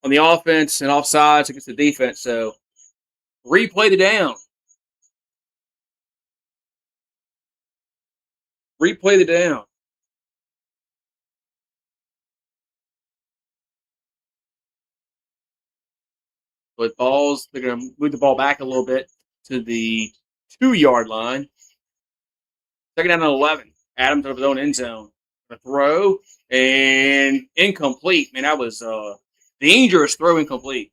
A: on the offense and offsides against the defense. So replay the down. Replay the down. With balls, they're going to move the ball back a little bit to the 2-yard line. 2nd down and 11. Adams over his own end zone. A throw and incomplete. Man, that was a dangerous throw, incomplete.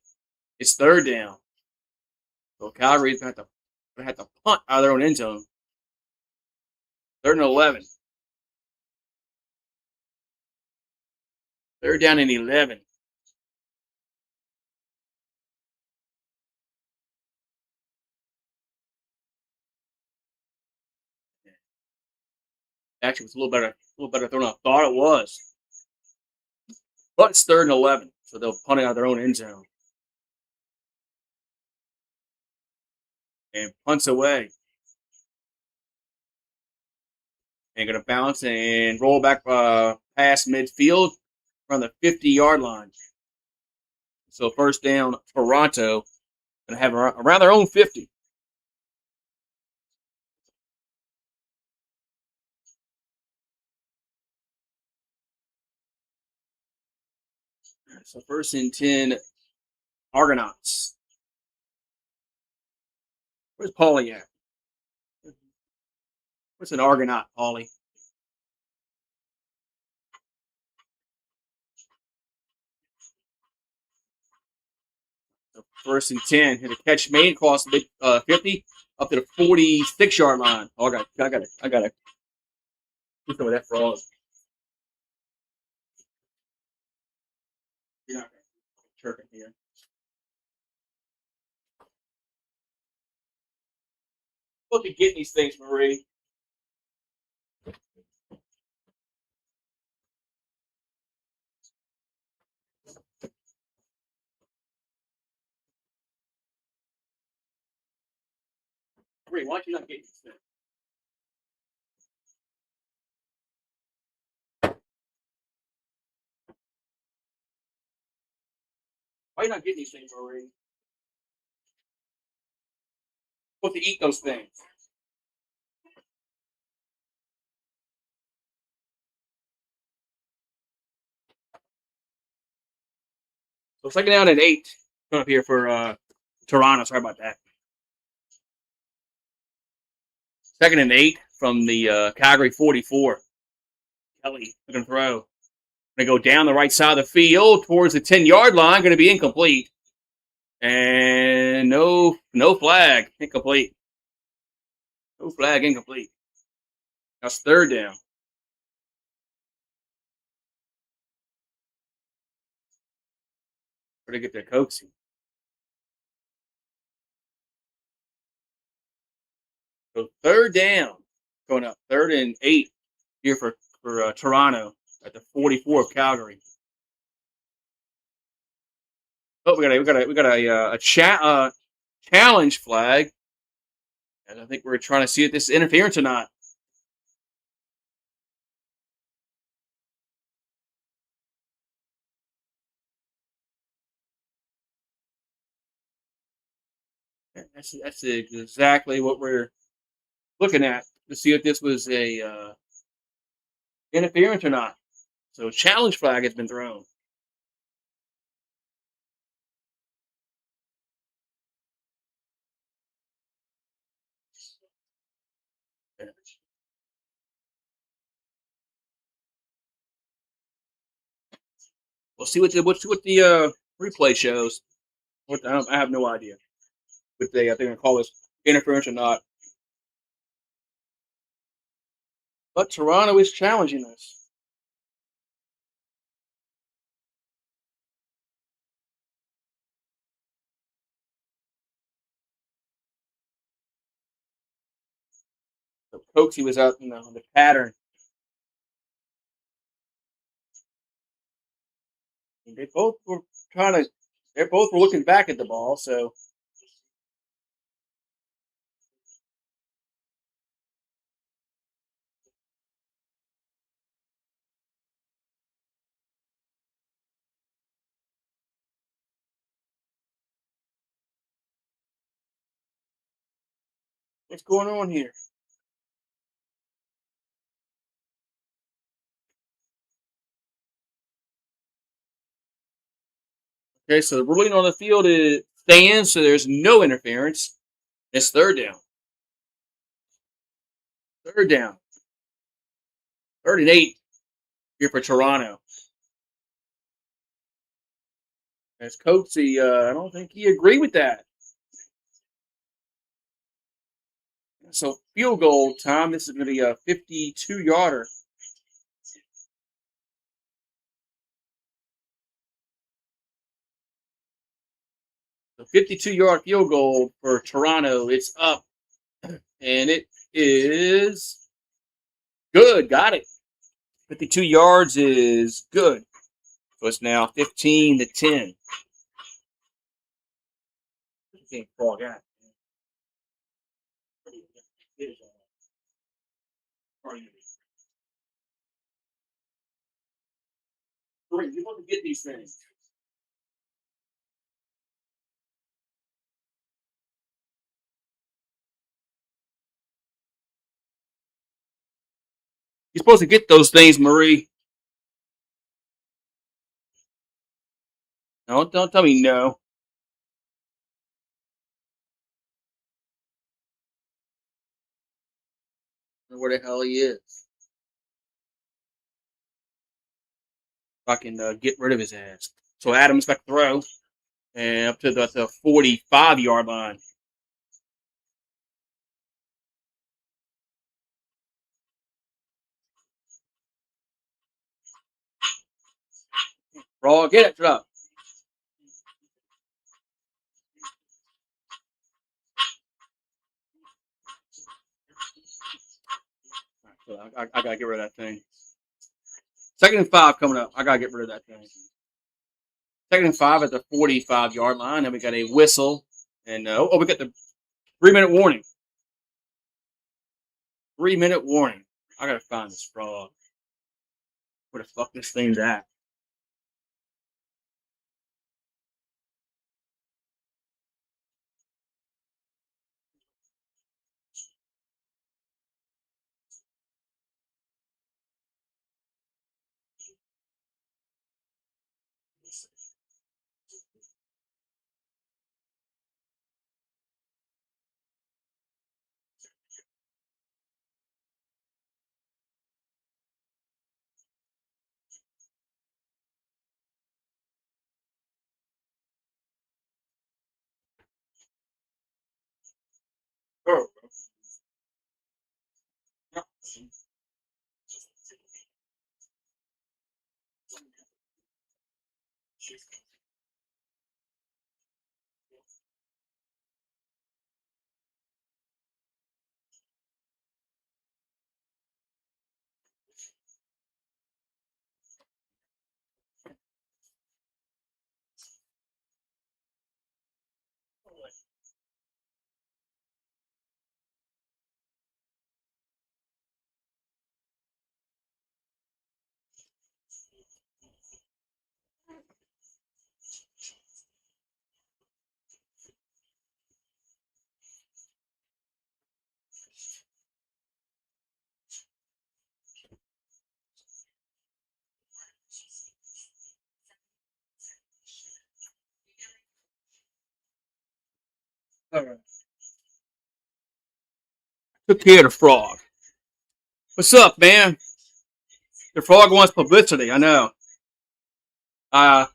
A: It's 3rd down. So Calgary's going to have to punt out of their own end zone. 3rd and 11. 3rd down and 11. Actually, it was a little better throw than I thought it was. But it's 3rd and 11, so they'll punt it out of their own end zone. And punts away. And going to bounce and roll back past midfield around the 50-yard line. So 1st down, Toronto, going to have around their own 50. So 1st and 10, Argonauts. Where's Paulie at? What's an Argonaut, Paulie? So 1st and 10. Hit a catch made across the 50 up to the 46-yard line. Oh, I got it. Do some of that frog. You're not chirping here. Look at getting these things, Marie. Marie, why don't you not get these things? Why are you not getting these things already? What to eat those things? So second down and 8 coming up here for Toronto. Sorry about that. Second and 8 from the Calgary 44. Kelly going to throw. Going to go down the right side of the field towards the 10-yard line. Going to be incomplete. And no flag. Incomplete. No flag. Incomplete. That's third down. Where to get their coaxing. So third down. Going up. Third and 8 here for Toronto at the 44 of Calgary. Oh, we got a challenge flag, and I think we're trying to see if this is interference or not. That's exactly what we're looking at to see if this was a interference or not. So challenge flag has been thrown. We'll see what the replay shows. I have no idea. But I think they're gonna call this interference or not. But Toronto is challenging this. So Coaxey was out in the pattern. They both were they both were looking back at the ball, so what's going on here? Okay, so the ruling on the field is stands, so there's no interference. It's third down. Third down. Third and 8 here for Toronto. As Coatsy, I don't think he agreed with that. So field goal time. This is going to be a 52-yarder. So 52-yard field goal for Toronto. It's up, and it is good. Got it. 52 yards is good. So it's now 15-10. Can't fall out. Great, you want to get these things. You're supposed to get those things, Marie. No, don't tell me no. Where the hell he is. If I can get rid of his ass. So Adams back to throw. And up to the 45-yard line. Raw, get it up. So I got to get rid of that thing. Second and 5 coming up. I got to get rid of that thing. Second and 5 at the 45-yard line. And we got a whistle. And we got the 3-minute warning. 3-minute warning. I got to find this frog. Where the fuck this thing's at? All right. Took care of the frog. What's up, man? The frog wants publicity. I know. I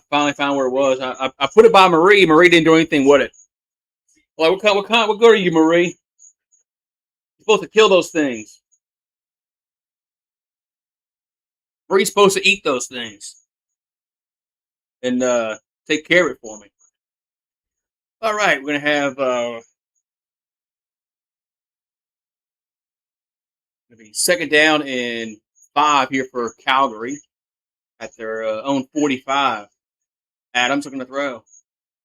A: finally found where it was. I put it by Marie. Marie didn't do anything with it. Like, what good are you, Marie? You're supposed to kill those things. Marie's supposed to eat those things and take care of it for me. All right, we're gonna have maybe second down and 5 here for Calgary at their own 45. Adams looking to throw,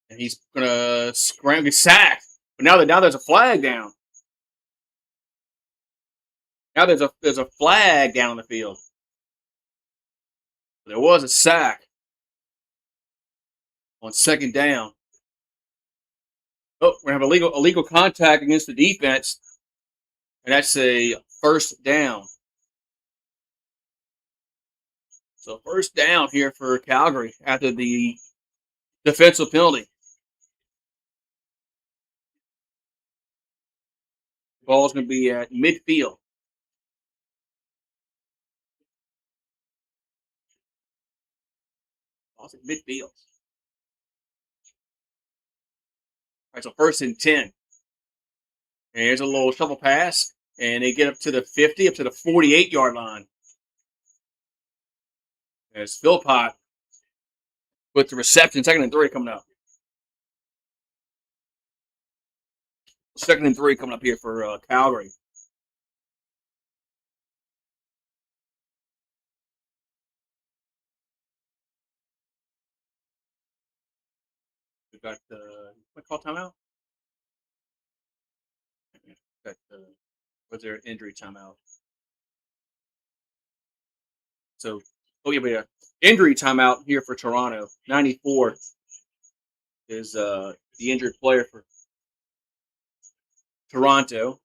A: and he's gonna scramble, get sacked. But now there's a flag down. Now there's a flag down on the field. There was a sack on second down. Oh, we're gonna have illegal contact against the defense, and that's a first down. So first down here for Calgary after the defensive penalty. Ball's going to be at midfield. Ball's at midfield. All right, so first and 10. And here's a little shovel pass, and they get up to the 50, up to the 48-yard line. There's Philpott with the reception. Second and 3 coming up. Second and 3 coming up here for Calgary. We've got what call timeout? Got what's their injury timeout? So, oh yeah, we have injury timeout here for Toronto. 94 is the injured player for Toronto.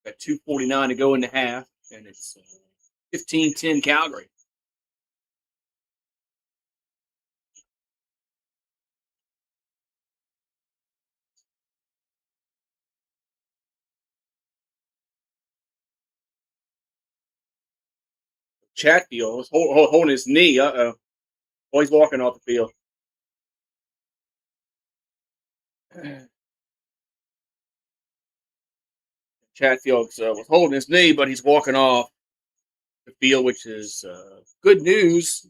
A: Got 2:49 to go in the half, and it's 15-10 Calgary. Chatfield was holding his knee. Uh-oh. Oh, he's walking off the field. Chatfield was holding his knee, but he's walking off the field, which is good news.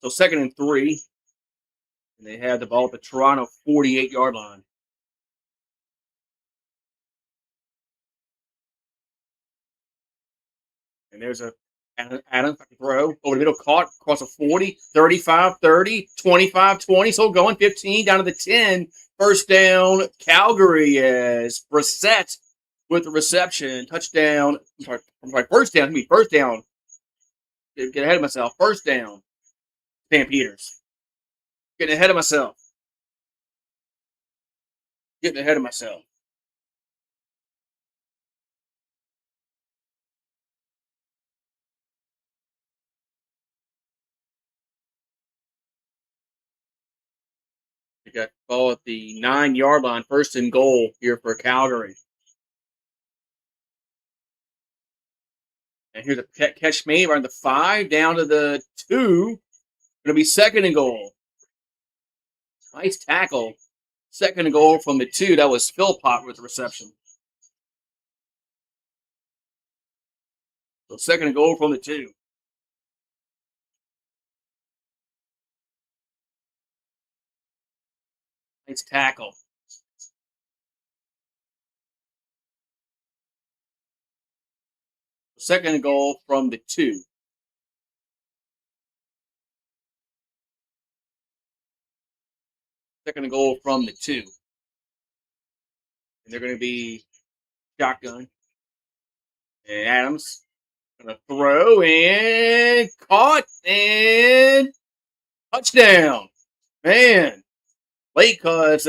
A: So second and 3, and they had the ball at the Toronto 48-yard line. And there's a Adams throw over the middle, caught across a 40, 35, 30, 25, 20. So going 15 down to the 10. First down, Calgary as Brissett with the reception. Touchdown. I'm sorry, first down. First down. Get ahead of myself. First down, Stampeders. Getting ahead of myself. Getting ahead of myself. We got ball at the 9-yard line. First and goal here for Calgary. And here's a catch made around the 5, down to the 2. Going to be second and goal. Nice tackle. Second and goal from the 2. That was Philpott with the reception. So second and goal from the 2. Nice tackle. Second and goal from the 2. Second and goal from the 2. And they're going to be shotgun. And Adams going to throw and caught and touchdown. Man, late cause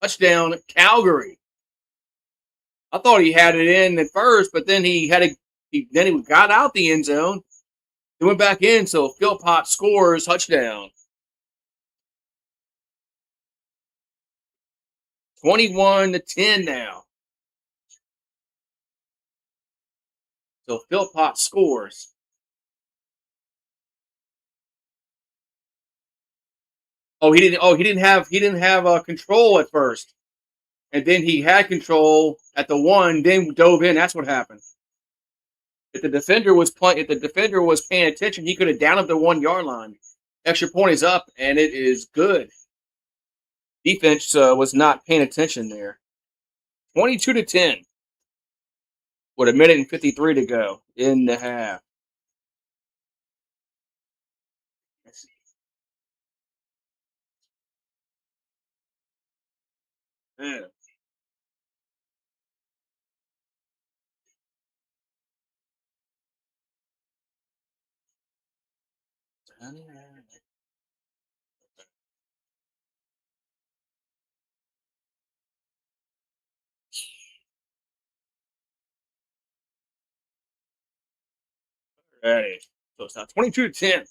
A: touchdown Calgary. I thought he had it in at first, but then he got out the end zone. He went back in, so Philpott scores touchdown. 21-10 now. So Philpott scores. He didn't have control at first, and then he had control at the 1, then dove in. That's what happened. If the defender was paying attention, he could have downed up the 1-yard line. Extra point is up, and it is good. Defense was not paying attention there. 22-10. With a minute and 53 to go in the half. Yeah. Ready. So it's now 22-10.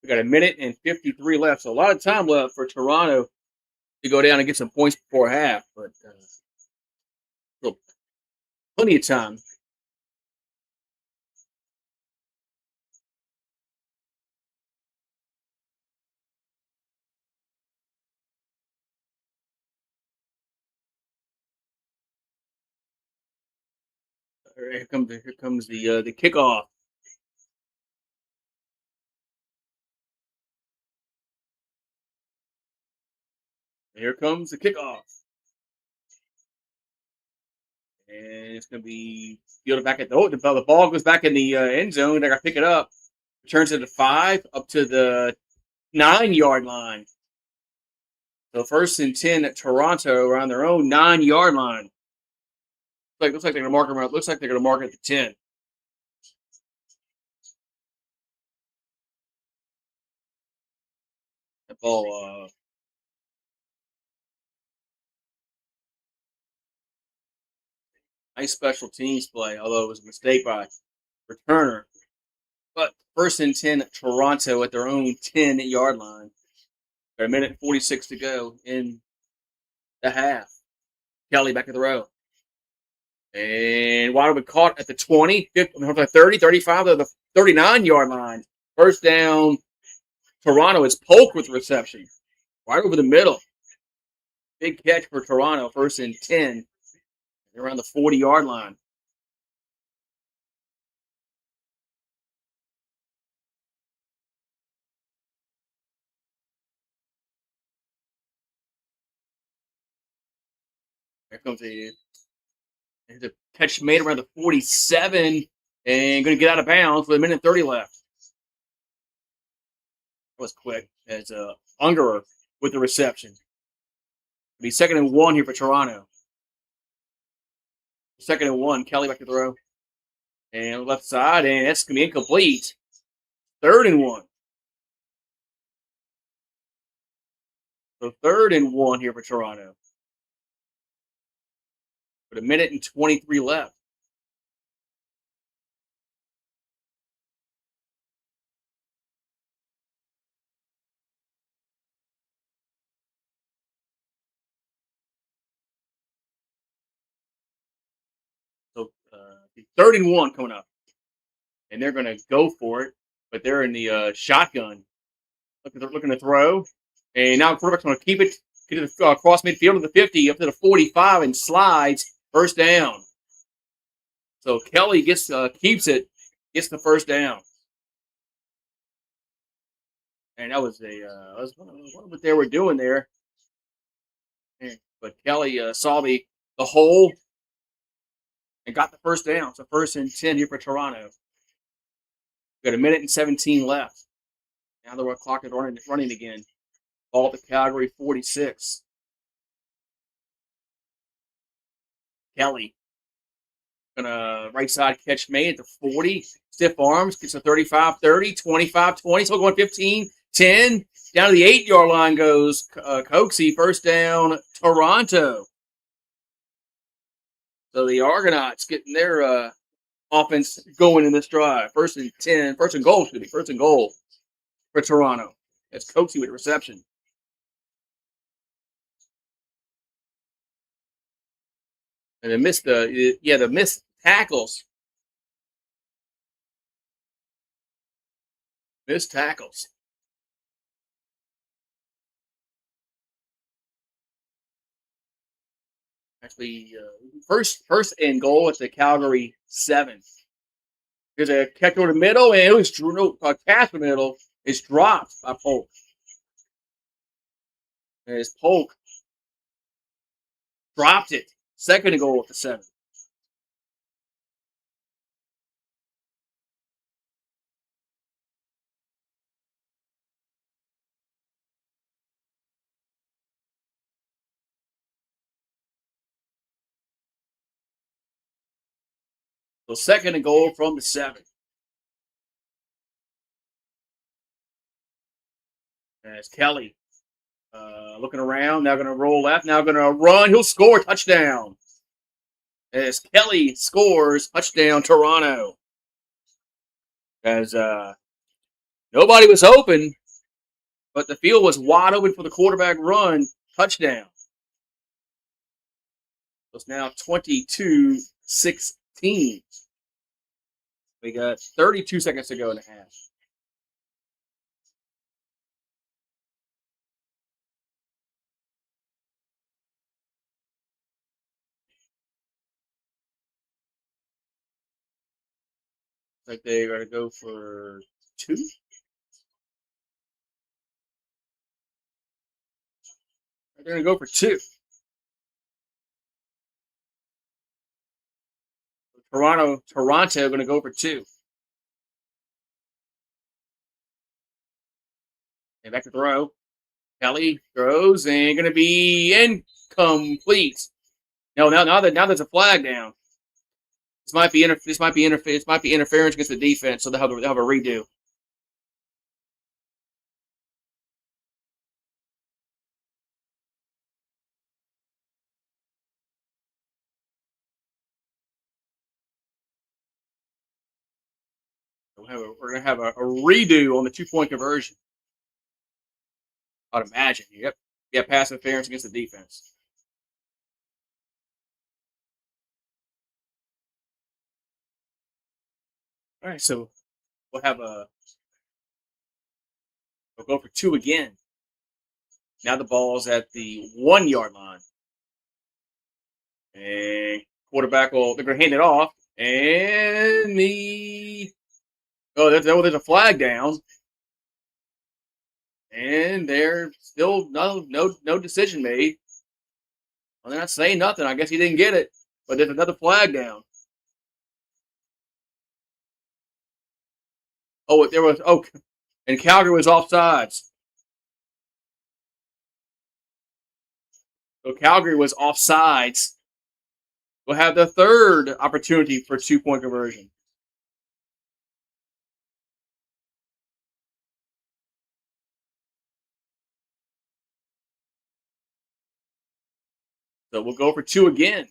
A: We got a minute and 53 left, so a lot of time left for Toronto to go down and get some points before half, but plenty of time. Here comes the kickoff. Here comes the kickoff. And it's going to be fielded back at the ball goes back in the end zone. They're going to pick it up. Returns it to 5, up to the 9-yard line. So 1st and 10 at Toronto around their own 9-yard line. Looks like they're going to mark them. Looks like they're going to mark it at the 10. That ball. Nice special teams play, although it was a mistake by returner. But 1st and 10 at Toronto at their own 10-yard line. Got a minute and 46 to go in the half. Kelly back at the row. And wide open caught at the 20, 30, 35, to the 39-yard line. First down, Toronto is Polk with the reception. Right over the middle. Big catch for Toronto, 1st and 10. Around the 40-yard line. Here comes a catch made around the 47 and going to get out of bounds with a minute and 30 left. That was quick as Ungerer with the reception. It'll be 2nd and 1 here for Toronto. 2nd and 1, Kelly back to throw. And left side, and that's going to be incomplete. 3rd and 1. So 3rd and 1 here for Toronto. With a minute and 23 left. 3rd-and-1 coming up. And they're going to go for it, but they're in the shotgun. Looking to throw. And now quarterback's going to keep it, get it across midfield to the 50, up to the 45, and slides. First down. So Kelly keeps it, gets the first down. And that was what they were doing there. But Kelly saw the hole and got the first down. So 1st-and-10 here for Toronto. Got a minute and 17 left. Now the clock is running again. Ball to Calgary 46. Kelly. Gonna right side catch made at the 40. Stiff arms. Gets a 35-30, 25-20. Still going 15-10. Down to the 8-yard line goes Coxie. First down, Toronto. So the Argonauts getting their offense going in this drive. 1st-and-10. First and goal for Toronto. That's Coxie with the reception. And they missed the missed tackles. Missed tackles. Actually, first and goal at the Calgary 7. There's a catch over the middle, and it was pass in the middle. It's dropped by Polk. As Polk dropped it. 2nd and goal at the 7. So 2nd and goal from the 7. As Kelly looking around, now going to roll left, now going to run. He'll score, touchdown. As Kelly scores, touchdown, Toronto. As nobody was open, but the field was wide open for the quarterback run, touchdown. So it's now 22-16. We got 32 seconds to go in the half. Like they're going to go for 2. They're going to go for 2. Toronto going to go for 2. And back to throw. Kelly throws and going to be incomplete. No, now there's a flag down. This might be interference against the defense, so they'll have a redo. We're gonna have a redo on the 2-point conversion. I'd imagine. Yep. Yeah, pass interference against the defense. All right, so we'll go for 2 again. Now the ball's at the 1-yard line. And quarterback they're going to hand it off. And there's a flag down. And there's still no decision made. Well, they're not saying nothing. I guess he didn't get it. But there's another flag down. And Calgary was offsides. So Calgary was offsides. We'll have the 3rd opportunity for 2-point conversion. So we'll go for 2 again.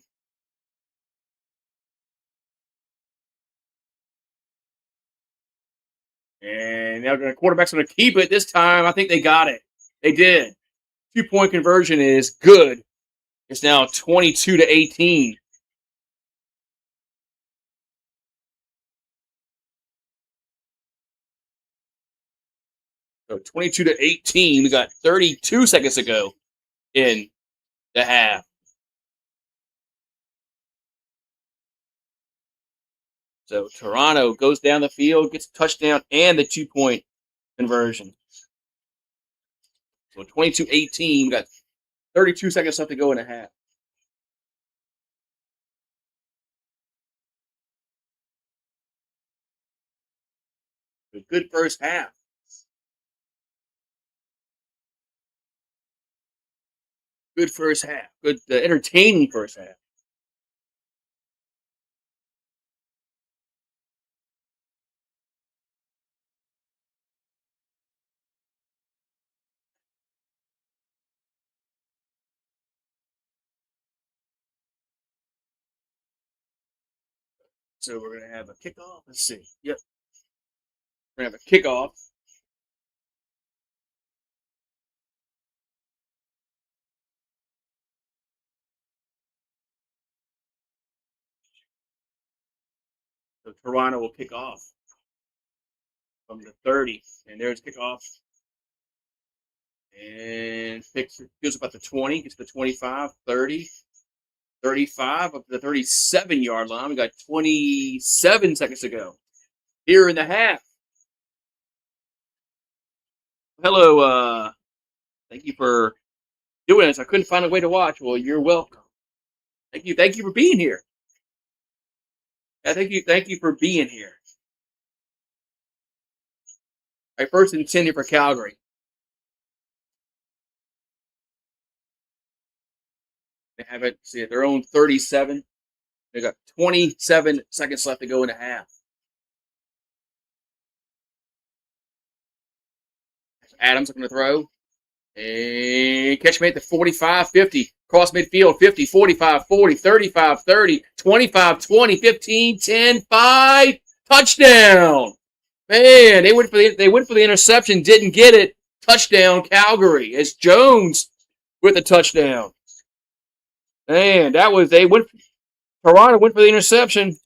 A: And now the quarterback's going to keep it this time. I think they got it. They did. 2-point conversion is good. It's now 22-18. So 22-18. We got 32 seconds to go in the half. So Toronto goes down the field, gets a touchdown and the 2-point conversion. So 22-18. We got 32 seconds left to go in the half. A good first half. Good first half. Good, entertaining first half. So we're going to have a kickoff. Let's see. Yep. We're going to have a kickoff. So Toronto will kick off from the 30. And there's kickoff. And goes about the 20, gets to the 25, 30, 35, up to the 37-yard line. We got 27 seconds to go here in the half. Hello, thank you for doing this. I couldn't find a way to watch. Well, you're welcome. Thank you for being here. Yeah, thank you for being here. All right, first and 10 for Calgary. They have it, see, at their own 37. They got 27 seconds left to go in the half. Adams looking to throw. And catch me at the 45, 50. Cross midfield, 50, 45, 40, 35, 30, 25, 20, 15, 10, 5. Touchdown. Man, they went for the interception, didn't get it. Touchdown, Calgary. It's Jones with the touchdown. Man, Toronto went for the interception,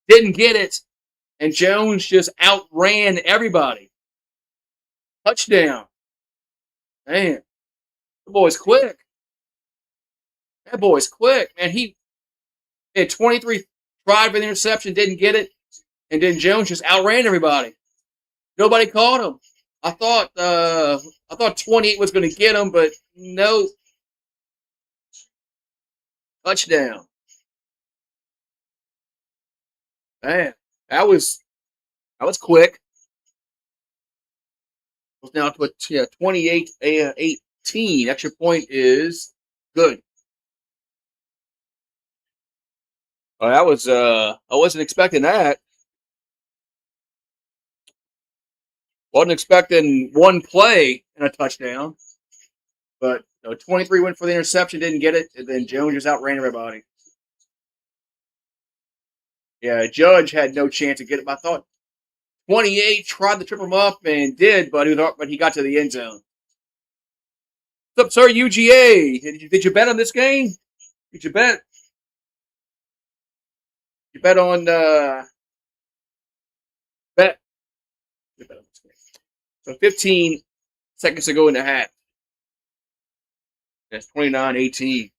A: didn't get it, and Jones just outran everybody. Touchdown. Man, the boy's quick. That boy's quick. Man, he had 23 tried for the interception, didn't get it, and then Jones just outran everybody. Nobody caught him. I thought 28 was going to get him, but no. Touchdown. Man, that was quick. It's now to a 28-18. Extra point is good. Well, that was I wasn't expecting that. Wasn't expecting one play and a touchdown. But 23 went for the interception, didn't get it, and then Jones just outran everybody. Yeah, Judge had no chance to get it. I thought 28 tried to trip him up and did, but he got to the end zone. What's up, sir? UGA. Did you bet on this game? Did you bet? You bet on bet. You bet on this game. So 15 seconds to go in the half. That's 29-18.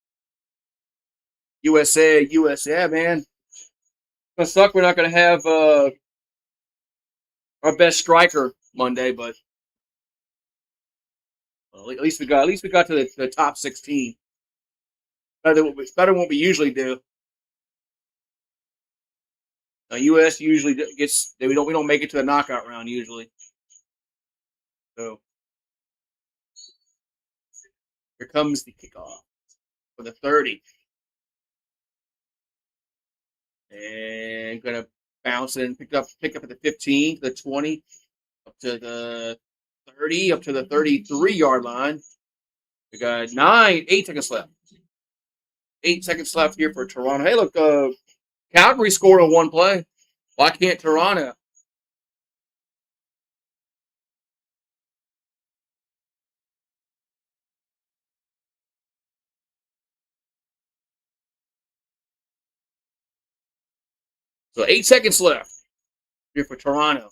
A: USA, man. It's gonna suck. We're not gonna have our best striker Monday, but well, at least we got to the top 16. Better than what we usually do. US usually gets we don't make it to the knockout round usually. So here comes the kickoff for the 30. And gonna bounce it and pick up at the 15, to the 20, up to the 30, up to the 33-yard line. We got 8 seconds left. 8 seconds left here for Toronto. Hey, look, Calgary scored on one play. Why can't Toronto? So 8 seconds left here for Toronto.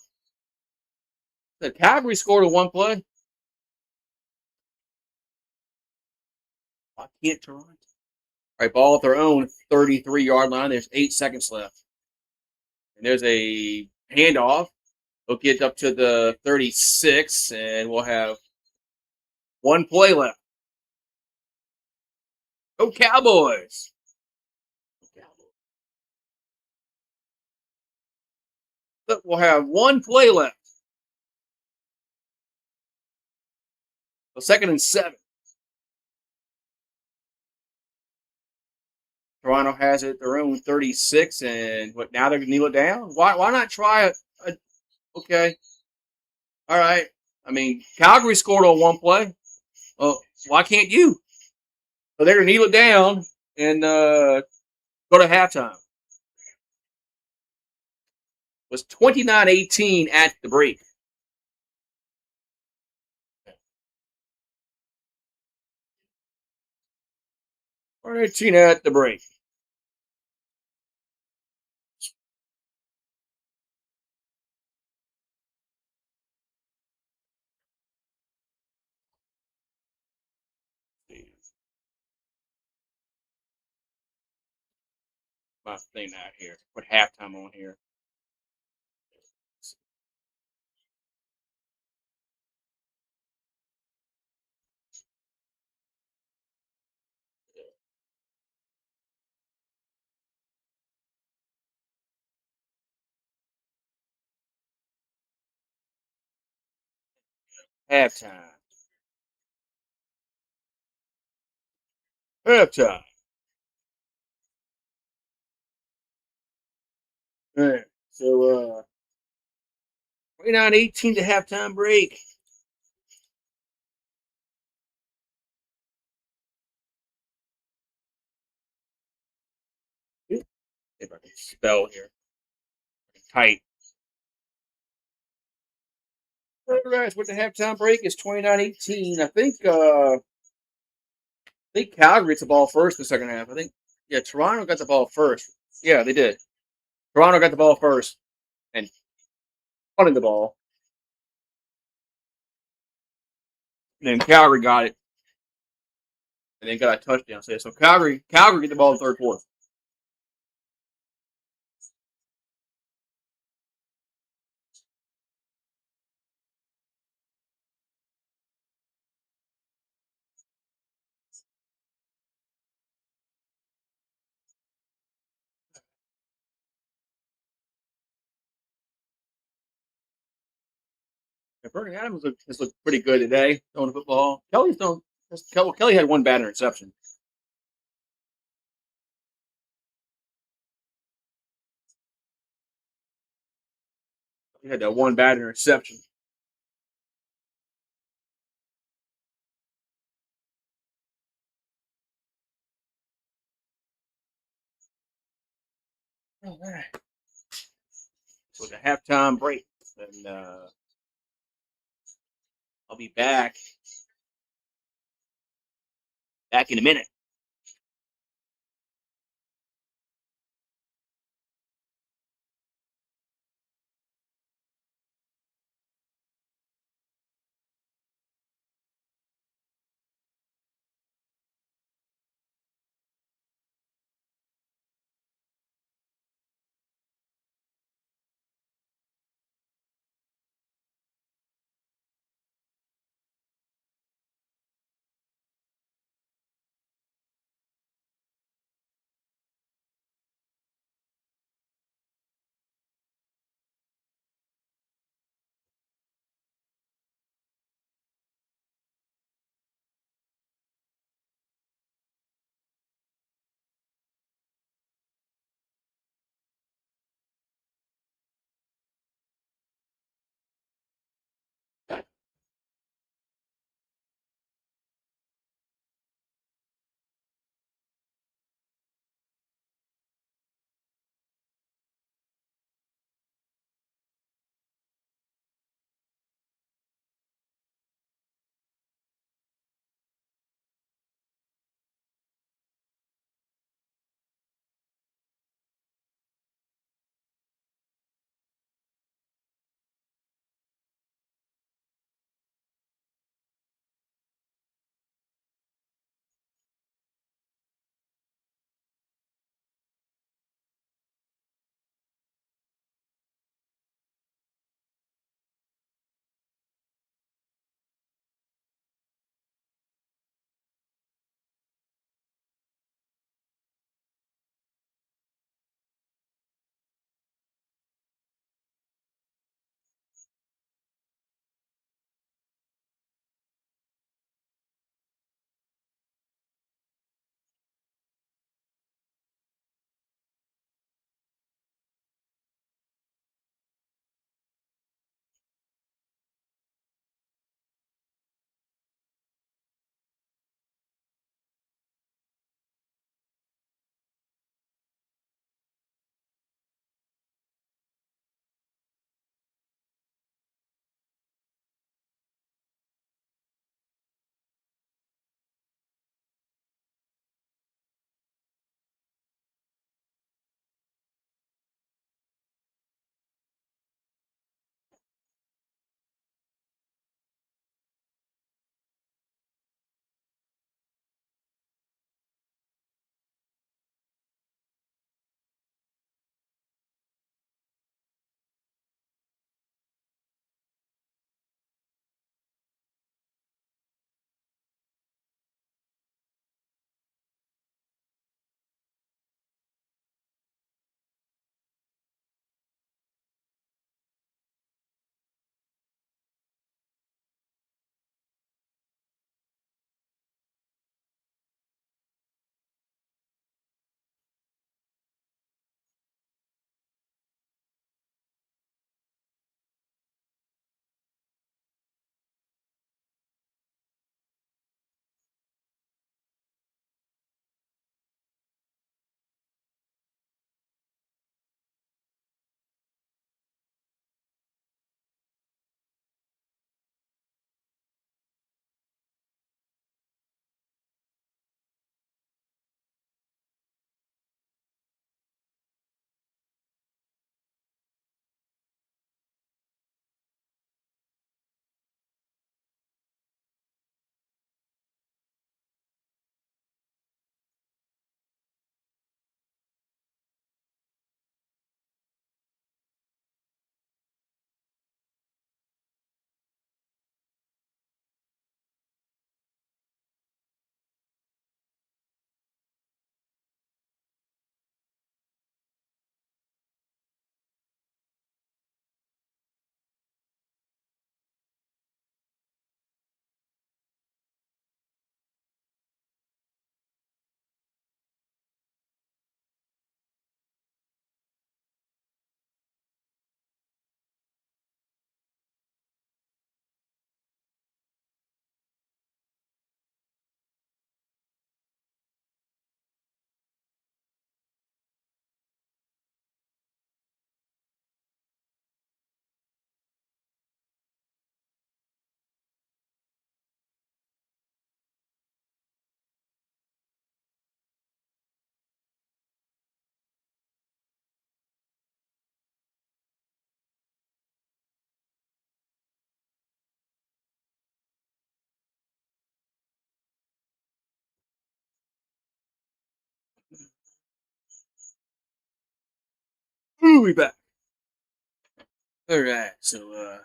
A: The Calgary scored a one play. Why can't Toronto? All right, ball at their own 33-yard line. There's 8 seconds left. And there's a handoff. We'll get up to the 36, and we'll have one play left. Go Cowboys! Look, we'll have one play left. So 2nd and 7. Toronto has it their own 36, and what? Now they're gonna kneel it down. Why not try a okay? All right. I mean, Calgary scored on one play. Well, why can't you? So they're gonna kneel it down and go to halftime. It was 29-18 at the break. 18 at the break. My thing out here. Put halftime on here. Halftime. Halftime. All right. So 29-18 to halftime break. If I can spell here. Tight. All right, with the halftime break is 29-18. I think Calgary gets the ball first in the second half. Toronto got the ball first. Yeah, they did. Toronto got the ball first and punted the ball. And then Calgary got it and then got a touchdown. So Calgary get the ball in the third quarter. And Bernie Adams has looked pretty good today throwing the football. Kelly had one bad interception. He had that one bad interception. All right. So the halftime break, and I'll be back in a minute. We back. All right, so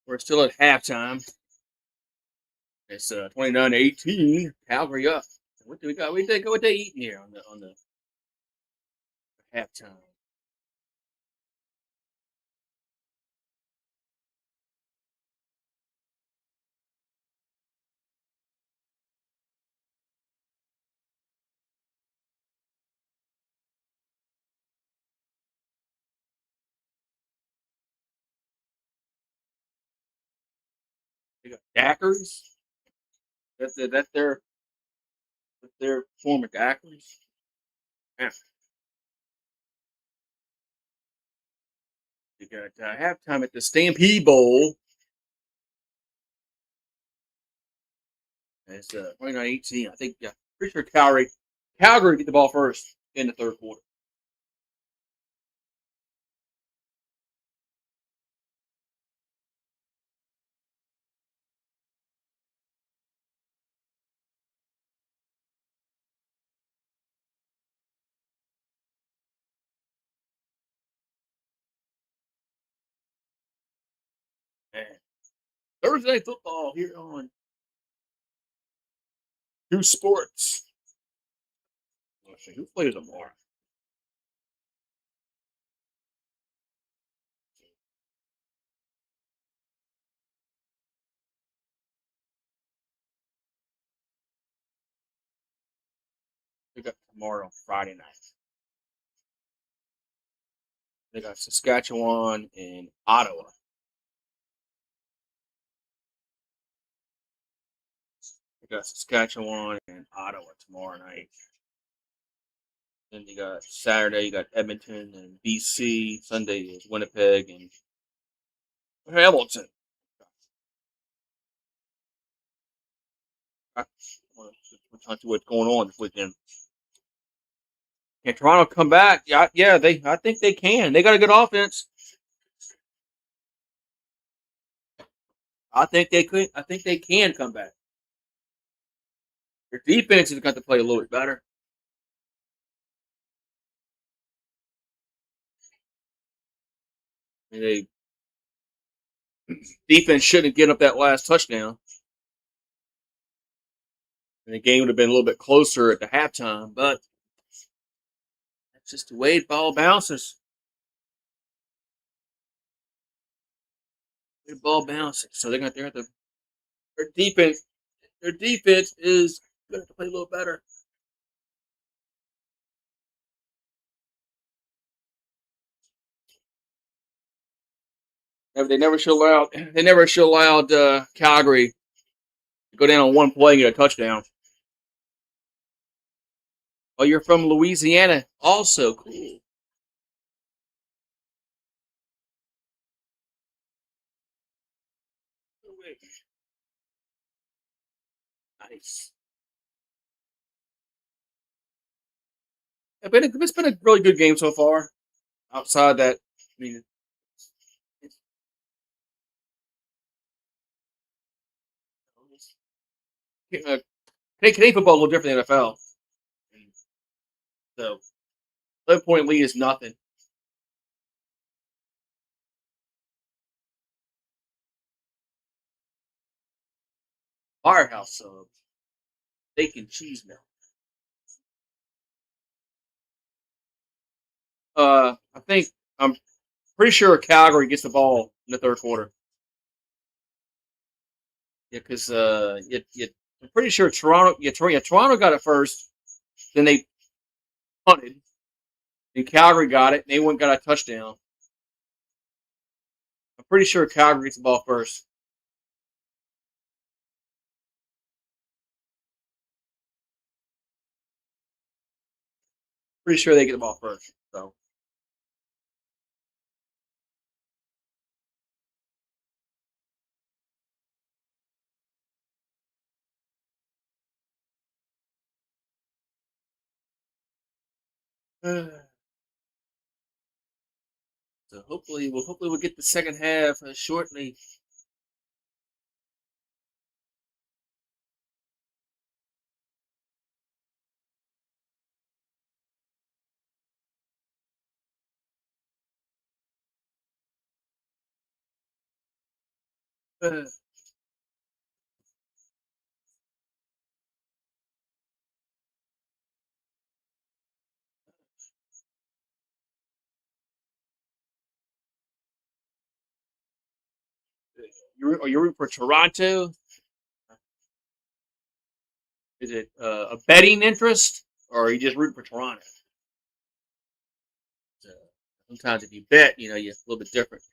A: we're still at halftime. It's 29-18. Calgary up. What do we got? What they eating here on the halftime? They got daiquiris. That's their form of daiquiris. Yeah. You got halftime at the Stampede Bowl. It's 29-18. I think, yeah, pretty sure Calgary get the ball first in the third quarter. And Thursday football here on Goose Sports. Let's see who plays tomorrow. They got tomorrow, Friday night. They got Saskatchewan and Ottawa. They got Saskatchewan and Ottawa tomorrow night. Then you got Saturday, you got Edmonton and BC. Sunday is Winnipeg and Hamilton. We're talking what's going on this weekend. Can Toronto come back? Yeah. I think they can. They got a good offense. I think they could. I think they can come back. Their defense has got to play a little bit better. I mean, defense shouldn't get up that last touchdown. And the game would have been a little bit closer at the halftime, but that's just the way the ball bounces. The ball bounces. So they're going to have to. Their defense. Their defense is going to play a little better. They never should allow. They never should allowed Calgary to go down on one play and get a touchdown. Oh, you're from Louisiana, also cool. Nice. It's been a really good game so far. Outside that, I mean, Canadian football is a little different than NFL. So 11-point lead is nothing. Firehouse sub, steak and cheese milk. I think I'm pretty sure Calgary gets the ball in the third quarter. Yeah, because I'm pretty sure Toronto got it first. Then they punted. Then Calgary got it. And they went and got a touchdown. I'm pretty sure Calgary gets the ball first. Pretty sure they get the ball first. So. So hopefully we'll get the second half shortly. Uh, are you rooting for Toronto? Is it a betting interest, or are you just rooting for Toronto? Uh, Sometimes if you bet, you're a little bit different.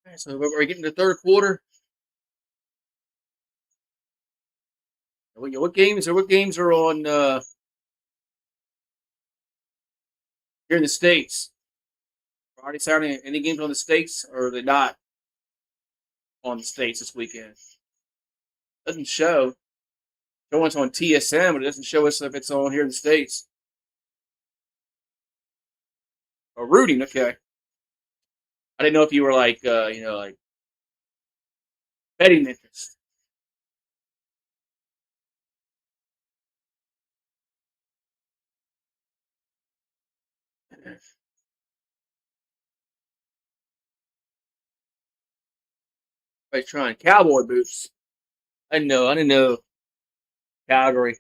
A: All right, so we're getting to the third quarter. What games are on here in the states? Friday, Saturday. Any games on the states, or are they not on the states this weekend? Doesn't show. No one's on TSM, but it doesn't show us if it's on here in the states. Oh, rooting. Okay, I didn't know if you were like like betting interest. Like trying cowboy boots. I didn't know Calgary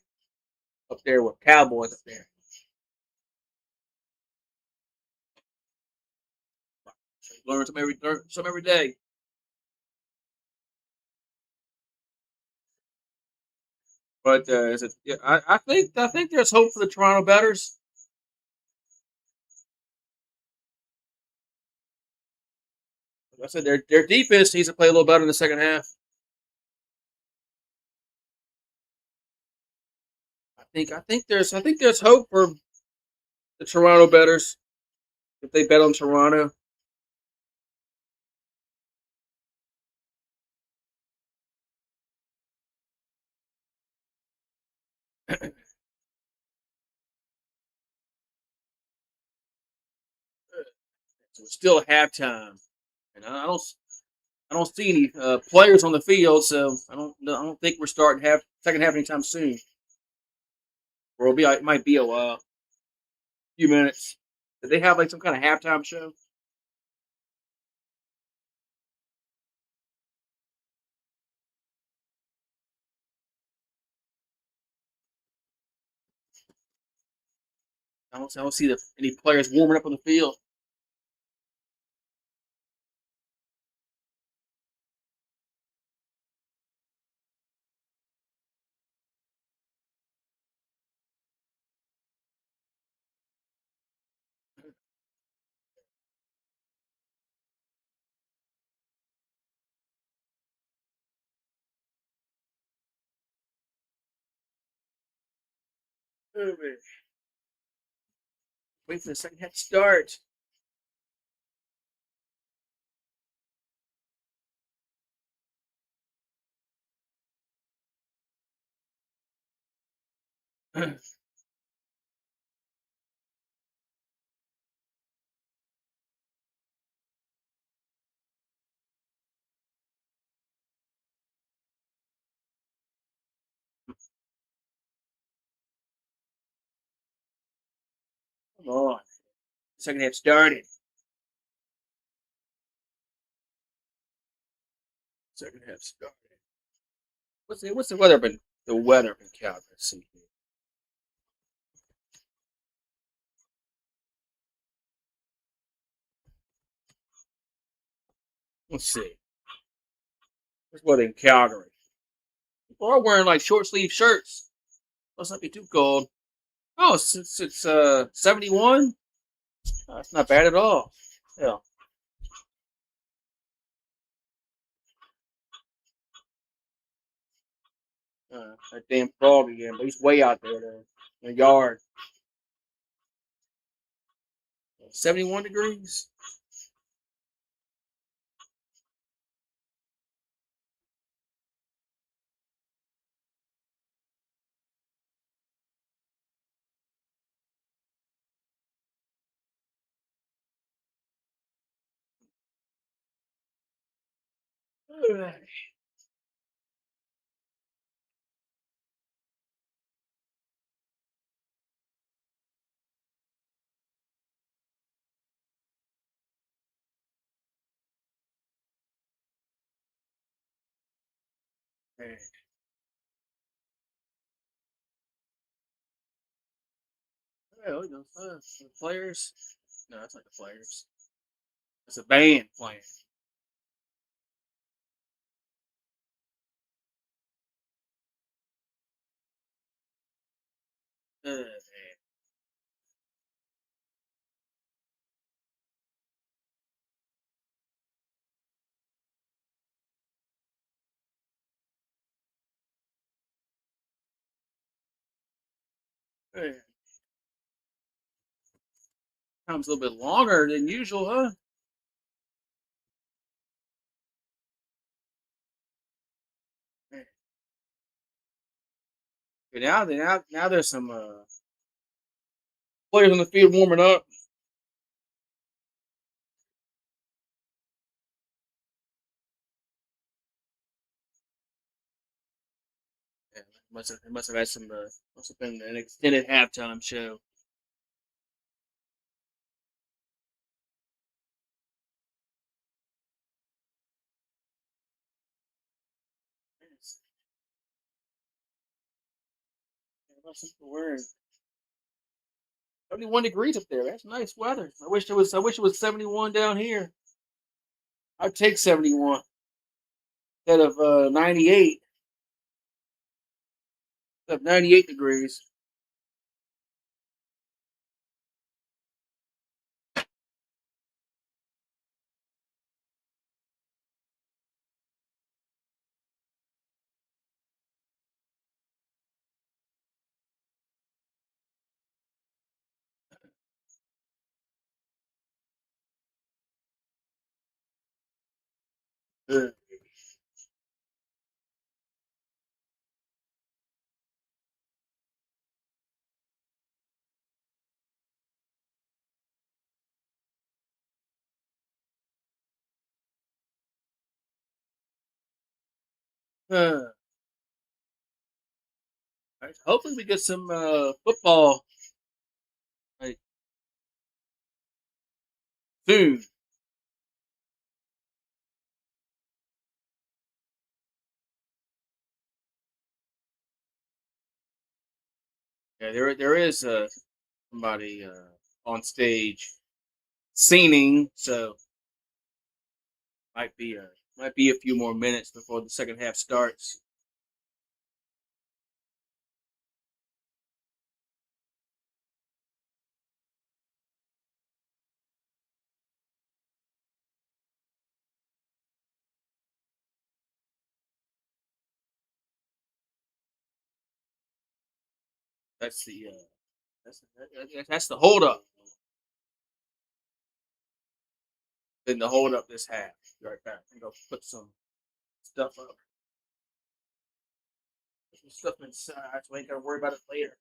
A: up there with Cowboys up there. Learn some every day. But is it? Yeah, I think there's hope for the Toronto Betters. Like I said their defense needs to play a little better in the second half. I think there's hope for the Toronto Betters if they bet on Toronto. So it's still halftime, and I don't see any players on the field, so I don't think we're starting second half anytime soon. Or it might be a few minutes. Did they have like some kind of halftime show? I don't see any players warming up on the field. Oh, man. Wait for the second half to start. Come on, second half started. Second half started. What's the weather been? The weather in Calgary. Let's see here. Let's see. What's weather in Calgary? People are wearing like short sleeve shirts. Must not be too cold. Oh, it's 71. That's not bad at all. Yeah. That damn frog again, but he's way out there though. In the yard. 71 degrees. Hey. Well, the players. No, that's not the players. It's a band playing. Man. Hey. Time's a little bit longer than usual, huh? Hey. Okay, now there's some players on the field warming up. Yeah, must have had some must have been an extended halftime show. Yes. Yeah, we're 71 degrees up there. That's nice weather. I wish it was 71 down here. I'd take 71 instead of 98. Instead of 98 degrees. Uh, uh, right. Hopefully we get some football like soon. Yeah, there is somebody on stage singing, so might be a might be a few more minutes before the second half starts. That's the that's the hold up. Then the hold up this half. Be right back. I'm gonna put some stuff up. Put some stuff inside so I ain't gotta worry about it later.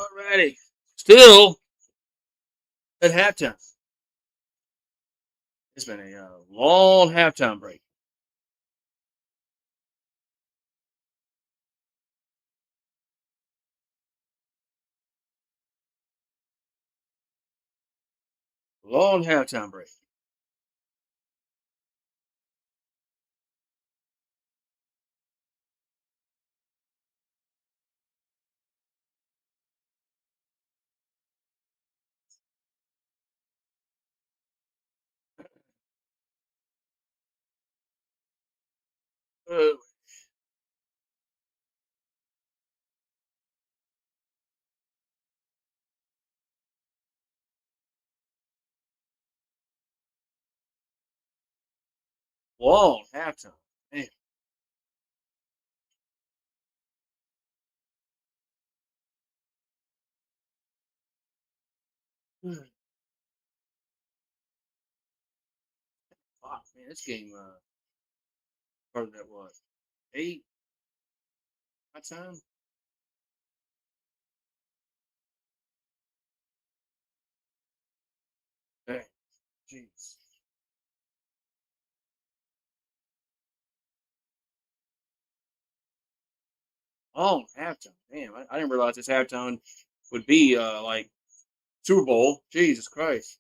A: Alrighty. Still at halftime. It's been a long halftime break. Long halftime break. Uh, long halftime. Man. Fuck, man, this game started at what? 8 my time? Hey, jeez. Long halftime. Damn, I didn't realize this halftime would be like Super Bowl. Jesus Christ.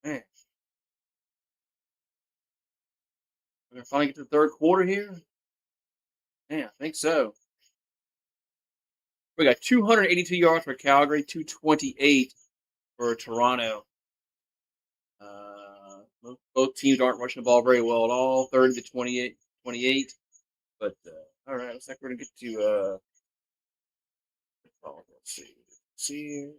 A: Man, we're gonna finally get to the third quarter here? Yeah, I think so. We got 282 yards for Calgary, 228 for Toronto. Both teams aren't rushing the ball very well at all. 30 to 28. But all right, looks like we're gonna get to let's see. See.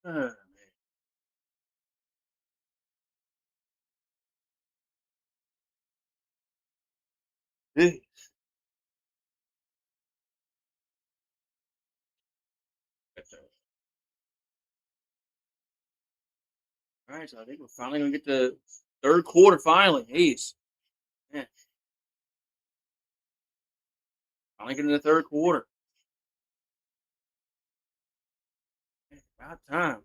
A: Man. Hey. All right, so I think we're finally gonna get the third quarter. Finally, jeez, man, finally getting the third quarter. Man, about time.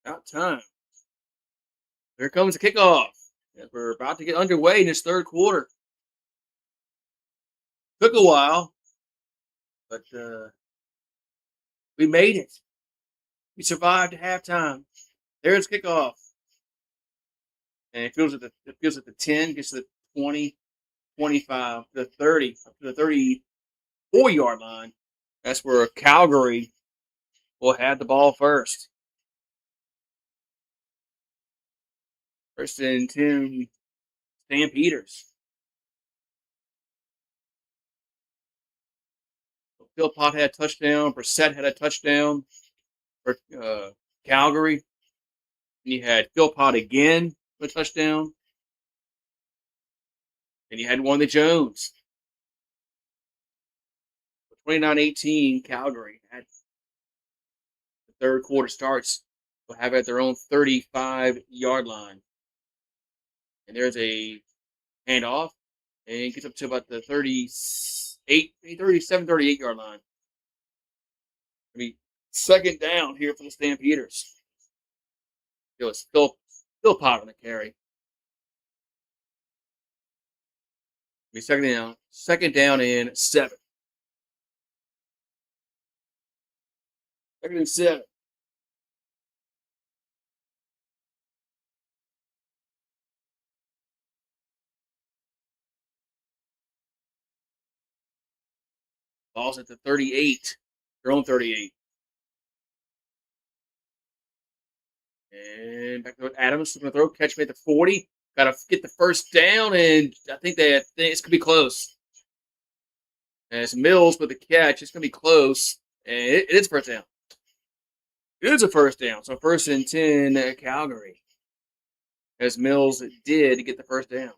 A: About time. Here comes the kickoff. As we're about to get underway in this third quarter. Took a while, but we made it. We survived halftime. There's kickoff, and it feels at the 10, gets to the 20, 25, the 30, up to the 34-yard line. That's where Calgary will have the ball first. First and 10, Stampeders. Philpott had a touchdown. Brissett had a touchdown for Calgary. And you had Philpott again with a touchdown. And you had one of the Jones. 29-18, Calgary at the third quarter starts. Will have it at their own 35-yard line. And there's a handoff. And it gets up to about the 37, 38-yard line. I mean, second down here for the Stampeders. It was Philpott on the carry. Be second down. Second down in 7. Second and 7. Ball's at the 38. Their own 38. And back to Adams. Going to throw. Catch me at the 40. Got to get the first down, and I think it's going to be close. And it's Mills with the catch. It's going to be close. And it is first down. It is a first down. So 1st and 10 Calgary. As Mills did get the first down.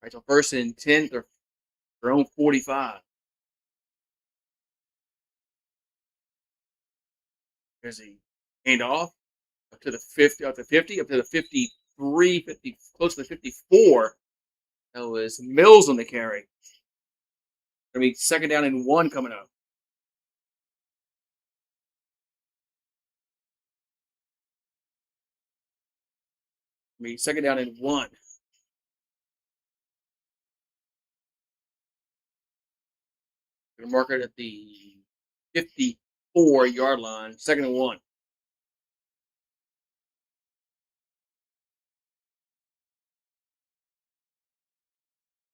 A: Right, so 1st and 10, their own 45. There's a handoff up to the 50, up to 50, up to the 53, 50, close to the 54. That was Mills on the carry. I mean, 2nd down and 1 coming up. I mean, 2nd down and 1. Going to mark it at the 54-yard line. 2nd and 1.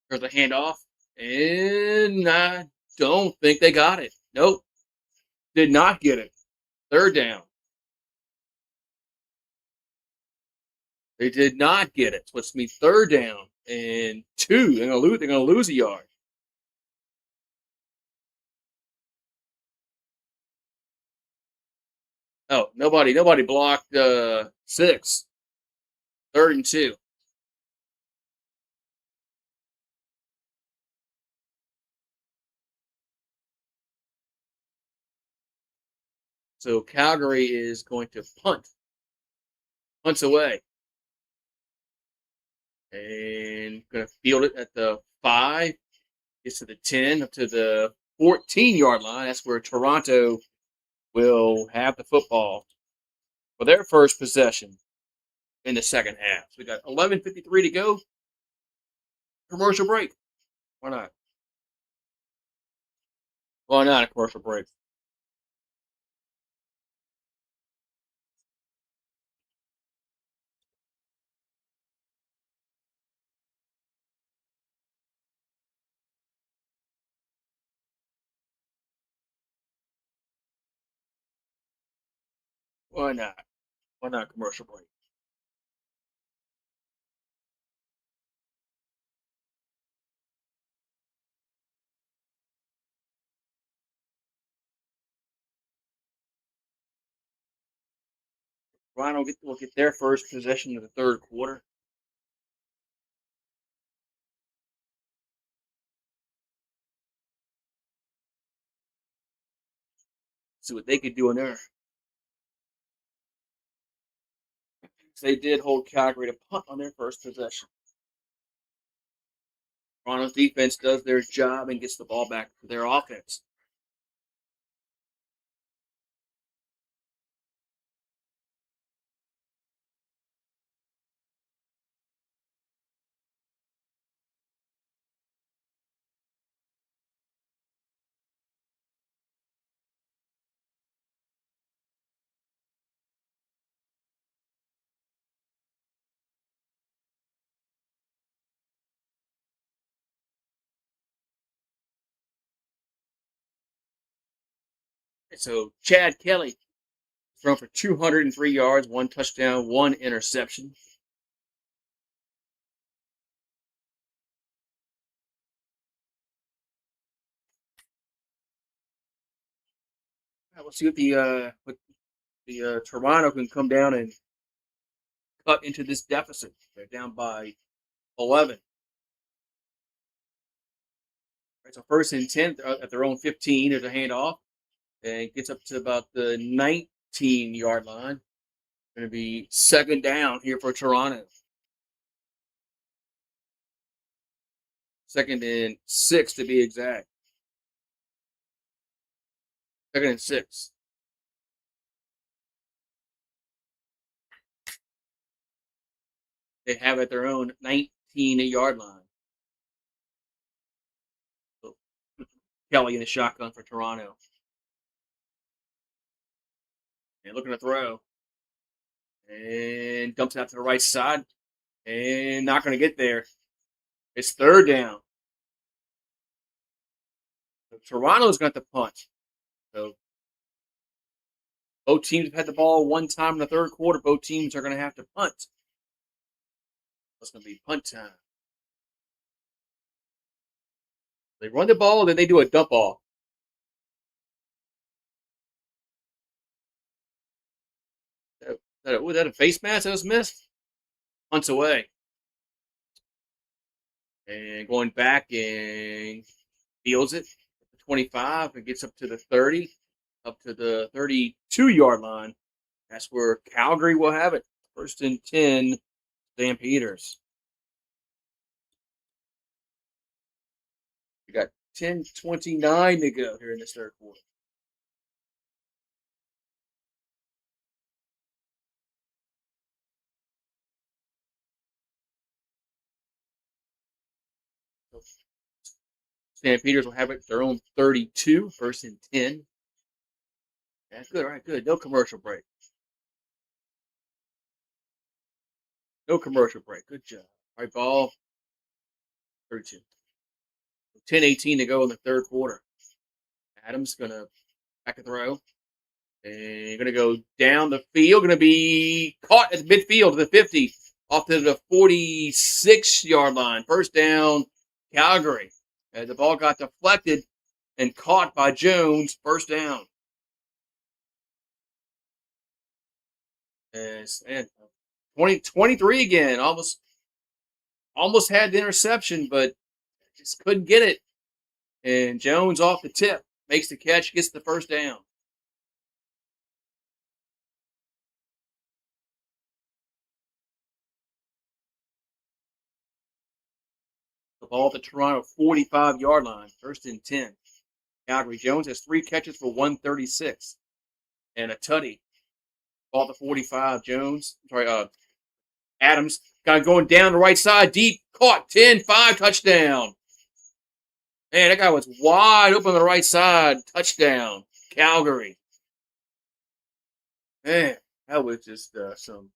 A: There's a handoff, and I don't think they got it. Nope, did not get it. 3rd down. They did not get it. So it's me 3rd down and 2. They're gonna lose a yard. Oh, nobody blocked 6. 3rd and 2. So Calgary is going to punt. Punts away. And going to field it at the 5. Gets to the 10, up to the 14-yard line. That's where Toronto will have the football for their first possession in the second half. So we got 11:53 to go. Commercial break. Why not? Why not a commercial break? Why not? Why not commercial break? Toronto will get their first possession of the 3rd quarter. See what they could do in there. They did hold Calgary to punt on their first possession. Toronto's defense does their job and gets the ball back to their offense. So Chad Kelly thrown for 203 yards, 1 touchdown, 1 interception. We'll see what the Toronto can come down and cut into this deficit. They're down by 11. Right, so 1st and 10 at their own 15. There's a handoff. And it gets up to about the 19-yard line. Going to be 2nd down here for Toronto. 2nd and 6 to be exact. 2nd and 6. They have at their own 19-yard line. So Kelly in the shotgun for Toronto. And looking to throw. And dumps it out to the right side. And not going to get there. It's 3rd down. So Toronto's got the punt. So both teams have had the ball one time in the 3rd quarter. Both teams are going to have to punt. It's going to be punt time. They run the ball, then they do a dump off. Was that a face mask that was missed? Punts away. And going back and feels it. 25 and gets up to the 30, up to the 32-yard line. That's where Calgary will have it. First and 10, Stampeders. We got 10:29 to go here in this third quarter. Stampeders will have it their own 32, first and 10. That's good. All right, good. No commercial break. No commercial break. Good job. All right, ball 32. 10:18 to go in the third quarter. Adams going to back a throw. And going to go down the field. Going to be caught at the midfield to the 50. Off to the 46-yard line. First down, Calgary. As the ball got deflected and caught by Jones. First down. And 23 again. Almost had the interception, but just couldn't get it. And Jones off the tip. Makes the catch, gets the first down. The ball at the Toronto 45-yard line. First and 10. Calgary. Jones has 3 catches for 136. And a tutty. Ball at the 45. Adams got going down the right side. Deep. Caught. 10-5. Touchdown. Man, that guy was wide open on the right side. Touchdown. Calgary. Man, that was just some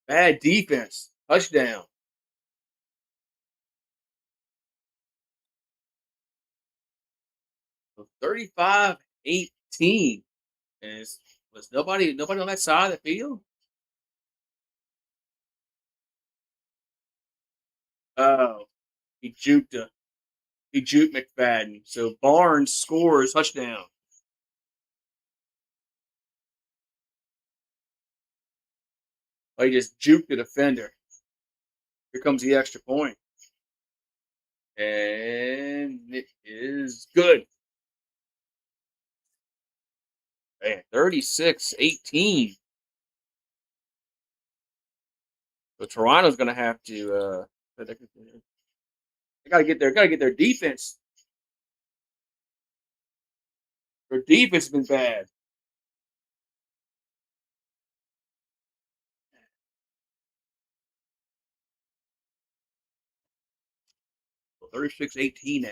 A: bad defense. Touchdown. So 35-18. And was nobody on that side of the field? Oh, he juked McFadden. So Barnes scores touchdown. Oh, he just juked the defender. Here comes the extra point. And it is good. Man, 36-18. So Toronto's going to have to. They got to get their defense. Their defense has been bad. So 36-18 now.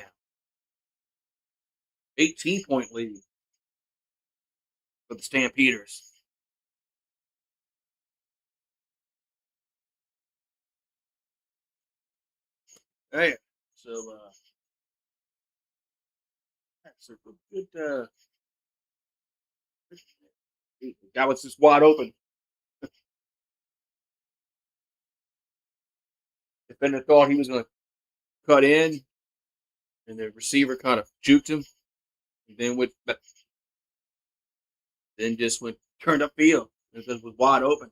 A: 18-point lead for the Stampeders. Hey, so that's a good. That was just wide open. Defender thought he was going to cut in, and the receiver kind of juked him, and then just went turned up field. It was wide open.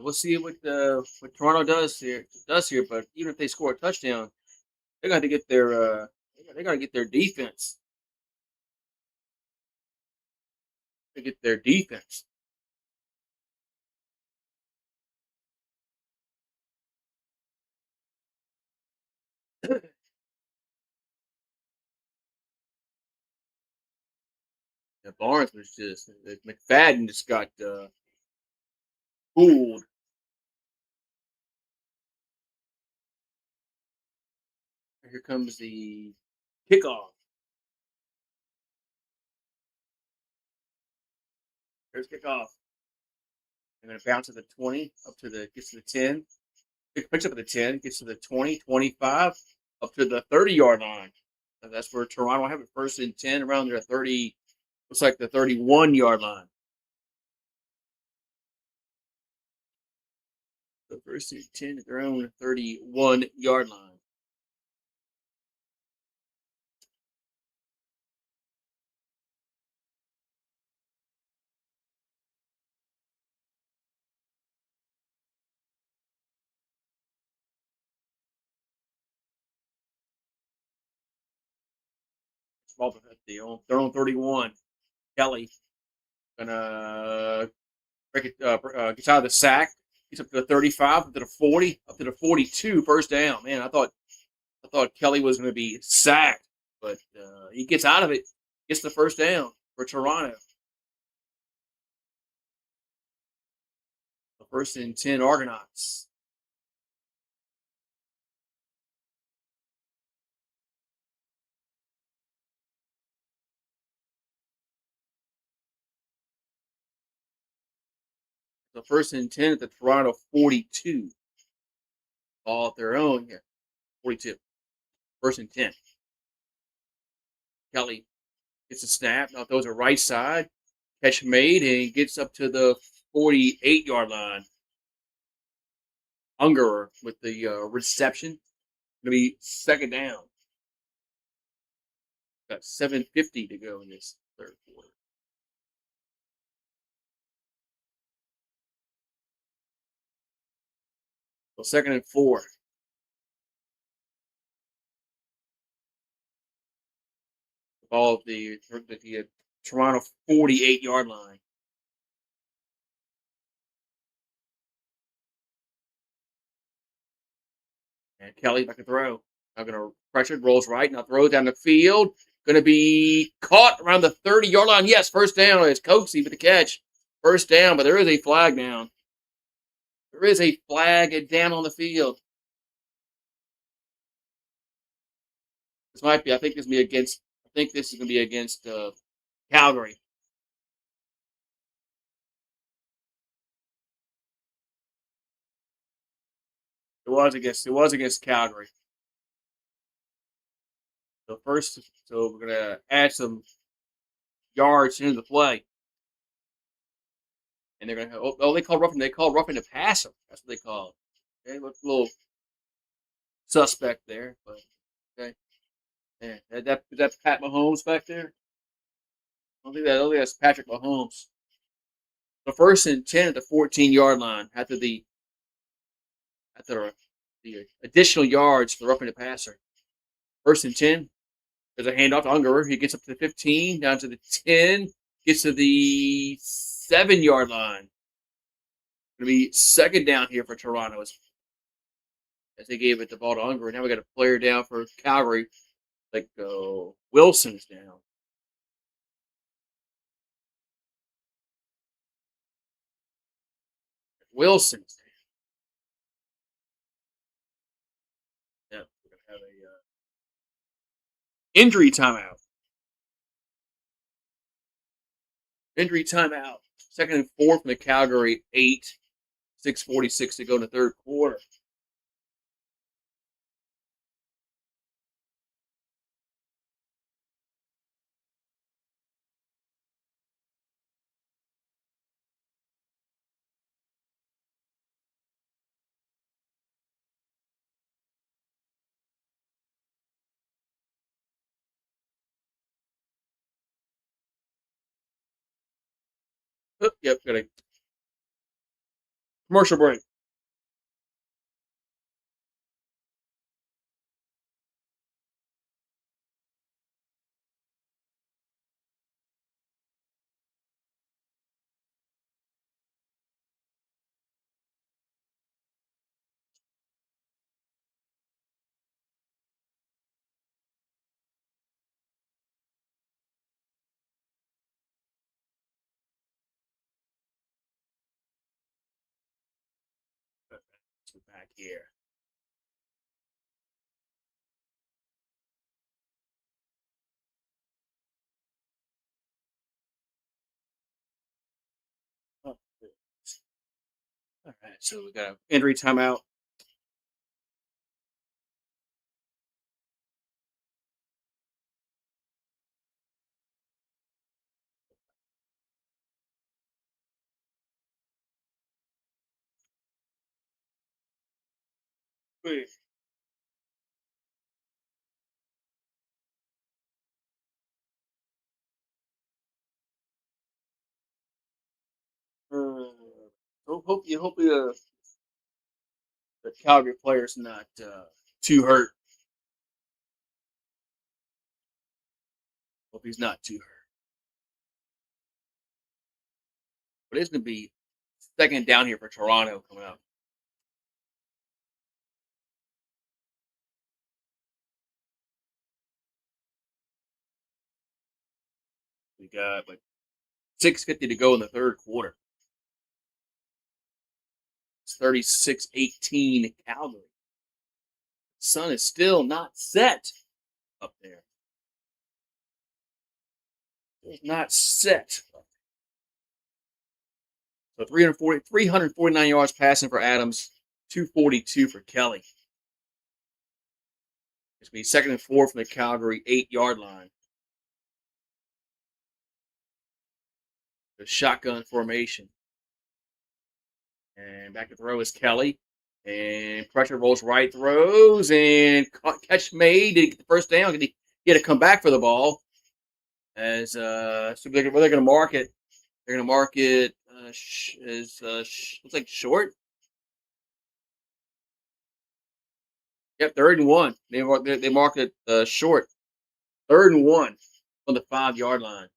A: So we'll see what Toronto does here. But even if they score a touchdown, they got to get their defense. To get their defense. Barnes was just McFadden just got fooled. Here comes the kickoff. Here's kickoff. I'm going to bounce to the 20, gets to the 10. It picks up at the 10, gets to the 20, 25, up to the 30-yard line. And that's where Toronto have it first and 10 around their 30, looks like the 31-yard line. So first and 10 at their own 31-yard line. Ball at their own 31. Kelly gonna break it, gets out of the sack, gets up to the 35, up to the 40, up to the 42, first down. Man, I thought Kelly was going to be sacked, but he gets out of it, gets the first down for Toronto. The first and 10 Argonauts. The first and 10 at the Toronto 42. All at their own here. 42. First and 10. Kelly gets a snap. Now throws a right side. Catch made and gets up to the 48-yard line. Ungerer with the reception. Going to be second down. Got 7:50 to go in this third quarter. So second and 4. Ball at the Toronto 48-yard line. And Kelly back to throw. Now going to pressure, rolls right, now throws down the field. Going to be caught around the 30-yard line. Yes, first down. It's Coaksey with the catch. First down, but there is a flag down. There is a flag down on the field. This might be, I think this is going to be against Calgary. It was against Calgary. So we're gonna add some yards into the play, and they're gonna they call roughing the passer. That's what they call it. Okay, looks a little suspect there, but okay. Yeah, that's Pat Mahomes back there. I don't think that's Patrick Mahomes. The first and 10 at the 14-yard line after the additional yards for roughing the passer. First and 10. There's a handoff to Ungerer. He gets up to the 15, down to the 10, gets to the 7-yard line. Going to be second down here for Toronto as they gave it the ball to Ungerer. Now we got a player down for Calgary. Like Wilson's down. Wilson's down. Yeah, we're going to have a injury timeout. Injury timeout. Second and 4 from the Calgary 8. 6:46 to go in the third quarter. Oh, yep, got a commercial break. Back here. All right, so we got an injury timeout. Wait. Uh, hope the Calgary player's not too hurt. Hope he's not too hurt. But it's going to be second down here for Toronto coming up. We got like 6:50 to go in the third quarter. It's 36-18 Calgary. Sun is still not set up there. It's not set. So 349 yards passing for Adams, 242 for Kelly. It's going to be second and 4 from the Calgary 8-yard line. The shotgun formation. And back to throw is Kelly. And pressure rolls right, throws, and catch made. Did he get the first down? Did he get to come back for the ball? As so they're going to mark it. They're going to mark it as looks like short. Yep, 3rd and 1. They marked it short. 3rd and 1 on the 5-yard line.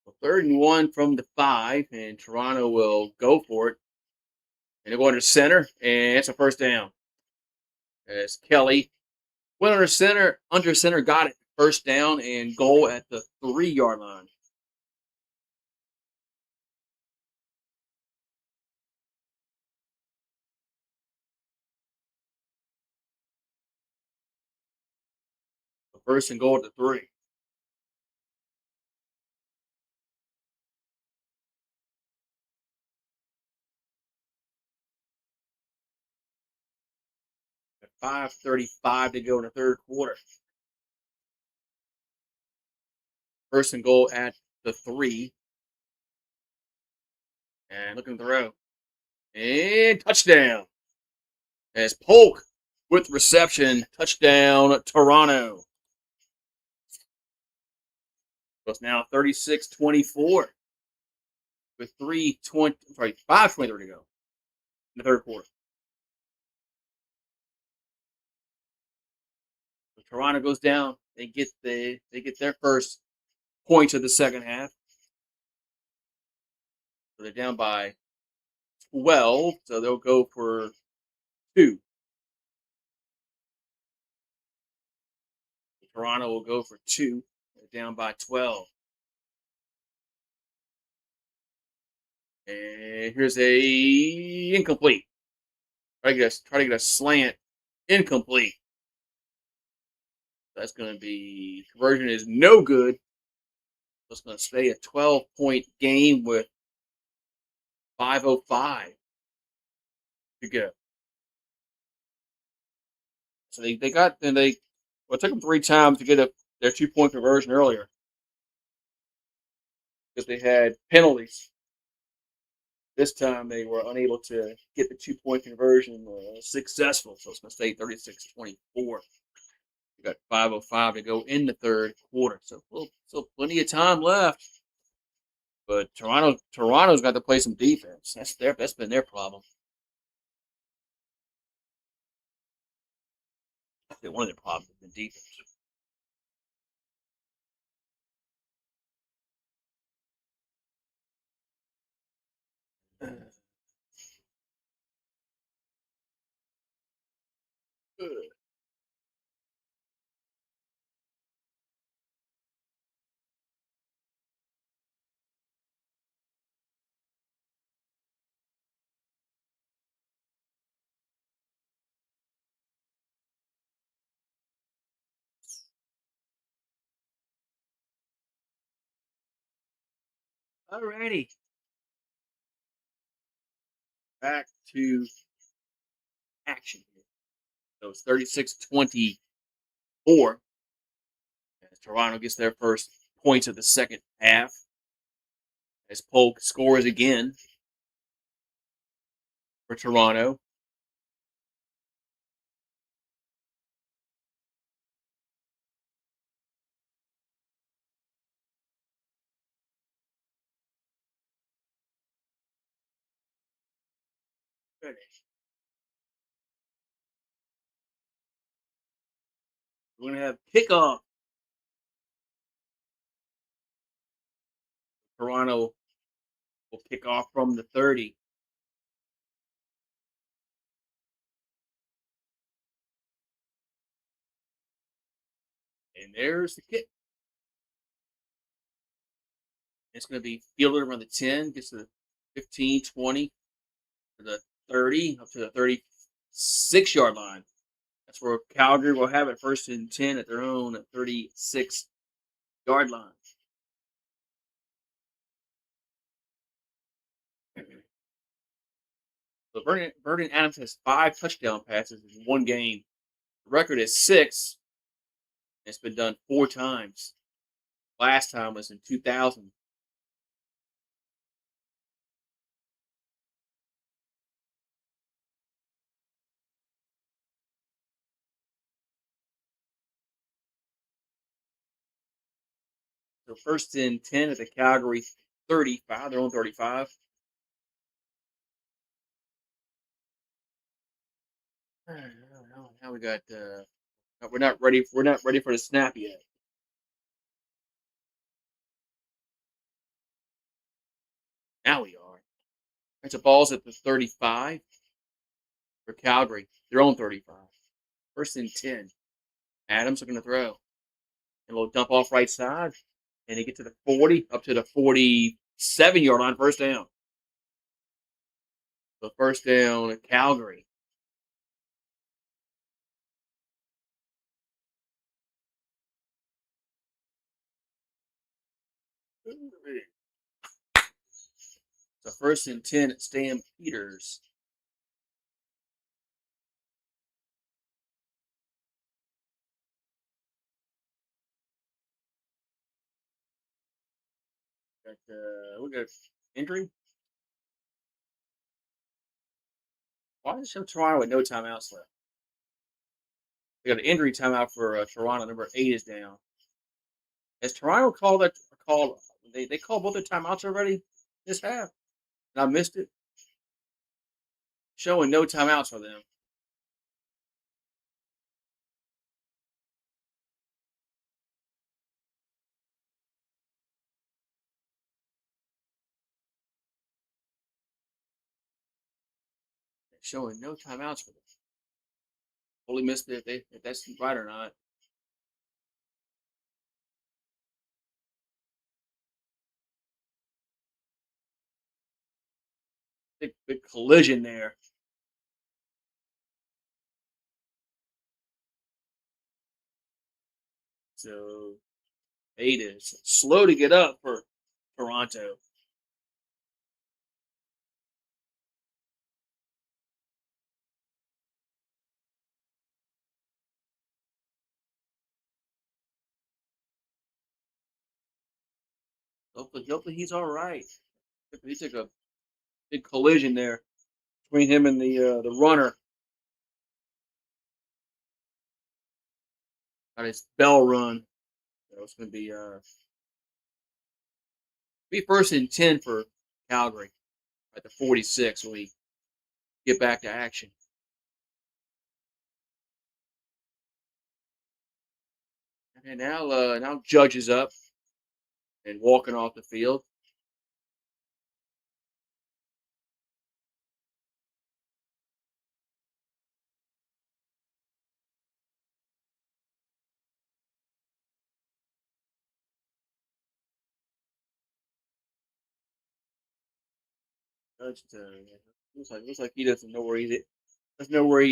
A: So 3rd and 1 from the 5, and Toronto will go for it. And they'll go under center, and it's a first down. As Kelly went under center, got it. First down and goal at the 3-yard line. So first and goal at the 3. At 5:35 to go in the third quarter. First and goal at the 3. And looking to throw. And touchdown. As Polk with reception. Touchdown, Toronto. So it's now 36-24 with 5:23 to go in the third quarter. So Toronto goes down. They get their first points of the second half. So they're down by 12, so they'll go for 2. Toronto will go for 2. They're down by 12. And here's a incomplete. Try to get a slant. Incomplete. That's going to be conversion is no good. So it's going to stay a 12-point game with 5:05 to go. So they got then they well, it took them 3 times to get their 2-point conversion earlier because they had penalties. This time they were unable to get the 2-point conversion successful. So it's going to stay 36-24. We got 5:05 to go in the third quarter. So still plenty of time left. But Toronto's got to play some defense. That's been their problem. One of their problems has been defense. Alrighty. Back to action here. So it's 36-24 as Toronto gets their first points of the second half. As Polk scores again for Toronto. We're going to have kickoff. Toronto will kick off from the 30. And there's the kick. It's going to be fielded around the 10, gets to the 15, 20, to the 30, up to the 36-yard line. That's where Calgary will have it first and 10 at their own 36-yard line. So Vernon Adams has 5 touchdown passes in one game. The record is 6. It's been done 4 times. Last time was in 2000. So first and 10 at the Calgary 35, their own 35. Now we got. We're not ready. We're not ready for the snap yet. Now we are. It's a ball's at the 35 for Calgary, their own 35. First and 10. Adams looking to throw. And a little dump off right side. And they get to the 40, up to the 47-yard line, first down. So first down at Calgary. So first and 10 at Stampeders. We got injury. Why does it show Toronto with no timeouts left? We got an injury timeout for Toronto. Number 8 is down. Has Toronto called that? Called they called both their timeouts already this half, and I missed it. Showing no timeouts for them. Showing no timeouts for them. Totally missed it if that's right or not. Big collision there. So 8 is slow to get up for Toronto. Hopefully he's all right. He took a big collision there between him and the runner. On his bell run. So it's going to be first and 10 for Calgary at the 46 when we get back to action. And now Judge is up and walking off the field. Judge looks like he doesn't know where he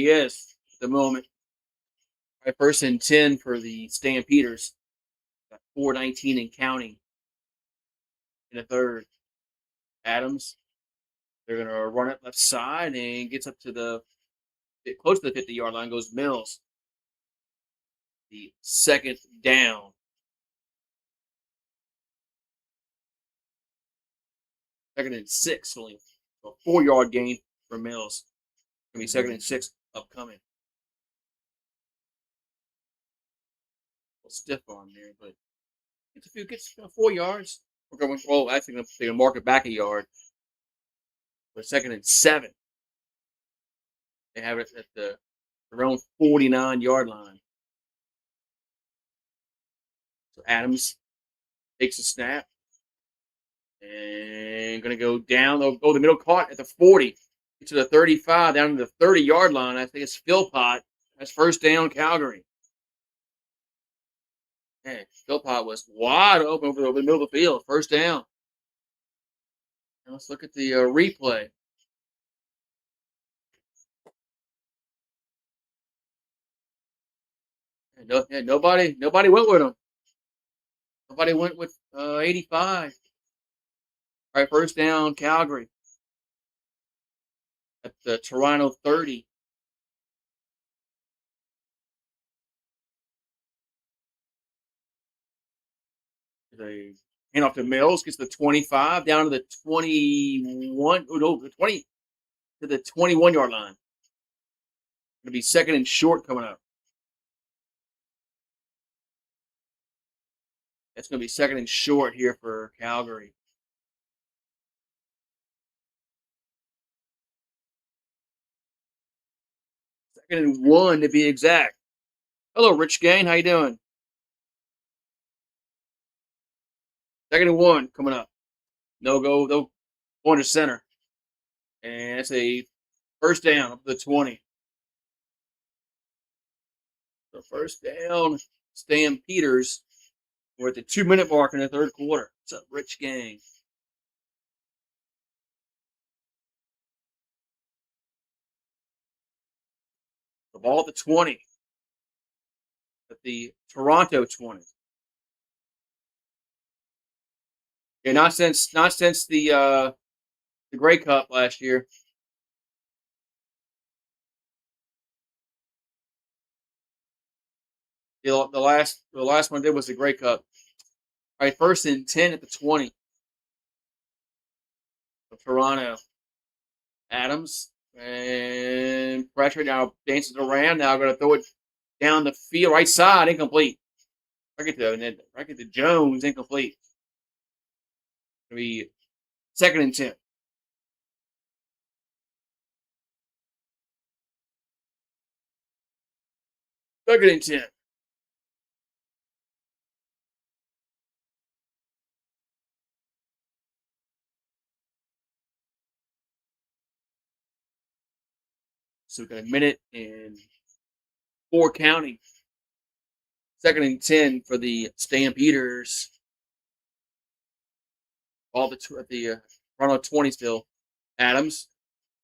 A: is at the moment. All right, first and 10 for the Stampeders. Got 4:19 and counting in the third. Adams. They're going to run it left side and gets up to close to the 50-yard line goes Mills. The second down. Second and 6, only a 4-yard gain for Mills. Going to be second and 6 upcoming. A little stiff arm there, but gets 4 yards. We're going, actually, they're going to mark it back a yard. But second and 7. They have it at their own 49-yard line. So Adams takes a snap and going to go down. The middle caught at the 40 to the 35, down to the 30-yard line. I think it's Philpott. That's first down, Calgary. Man, Philpott was wide open over the middle of the field. First down. Now let's look at the replay. Nobody went with him. Nobody went with 85. All right, first down, Calgary. At the Toronto 30. They hand off to Mills, gets the 25, down to the 21. Oh, no, the 20 to the 21-yard line. Going to be second and short coming up. That's going to be second and short here for Calgary. Second and 1 to be exact. Hello, Rich Gang. How you doing? Second and 1 coming up. No going to center. And it's a first down up to the 20. So first down, Stampeders. We're at the 2-minute mark in the third quarter. What's up, Rich Gang? The ball at the 20. At the Toronto 20. Yeah, not since the Grey Cup last year. The last one I did was the Grey Cup. All right, first and 10 at the 20 of Toronto. Adams and pressure now dances around. Now going to throw it down the field, right side, incomplete. Right at the Jones, incomplete. Going to be second and 10. Second and 10. So we've got a minute and 4 counting. Second and 10 for the Stampeders. All at the Toronto 20 still. Adams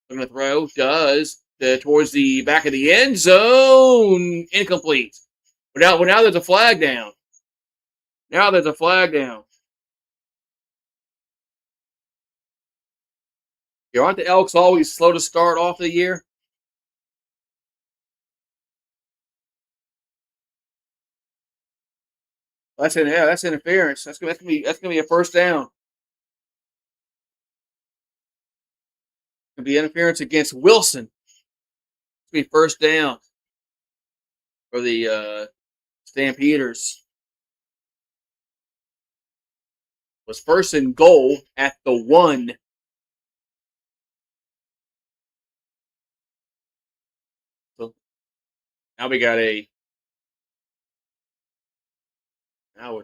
A: looking to throw. Does. Towards the back of the end zone. Incomplete. But now there's a flag down. Now there's a flag down. Yeah, aren't the Elks always slow to start off the year? That's interference. That's gonna be a first down. Gonna be interference against Wilson. It's gonna be first down for the Stampeders. Was first and goal at the 1. So now we got now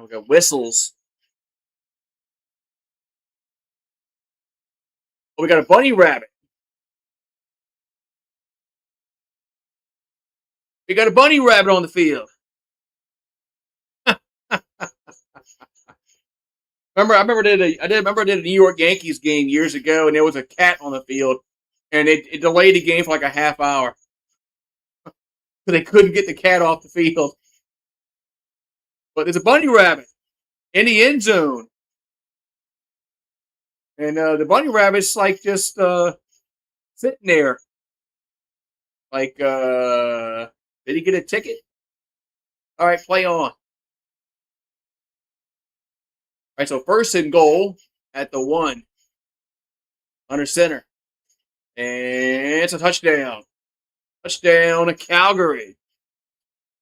A: we got whistles. Oh, we got a bunny rabbit. We got a bunny rabbit on the field. I remember I did a New York Yankees game years ago, and there was a cat on the field, and it delayed the game for like a half hour. So they couldn't get the cat off the field. But there's a bunny rabbit in the end zone. And the bunny rabbit's like just sitting there. Like, did he get a ticket? All right, play on. All right, so first and goal at the 1. Under center. And it's a touchdown. Touchdown to Calgary.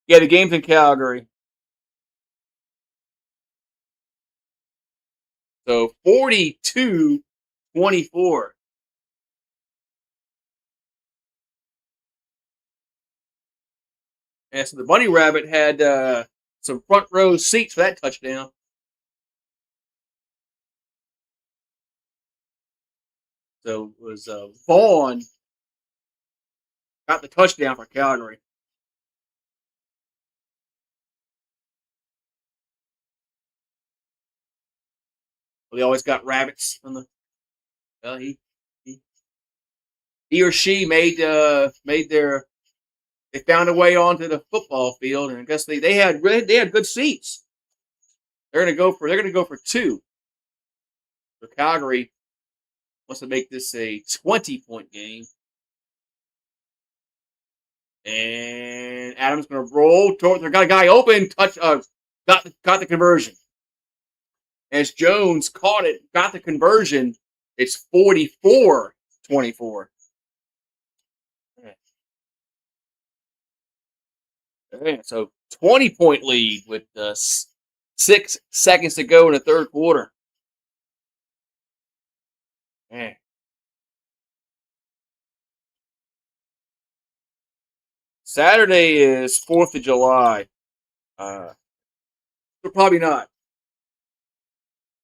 A: Yeah, the game's in Calgary. So 42-24. And so the Bunny Rabbit had some front row seats for that touchdown. So it was Vaughn got the touchdown for Calgary. They always got rabbits on the. Well, he he or she made their. They found a way onto the football field, and I guess they had good seats. They're gonna go for 2. So Calgary wants to make this a 20-point game. And Adams going to roll. They got a guy open. Got the conversion. As Jones caught it, got the conversion. It's 44-24. Yeah, so 20-point lead with 6 seconds to go in the third quarter. Man. Saturday is 4th of July. But probably not.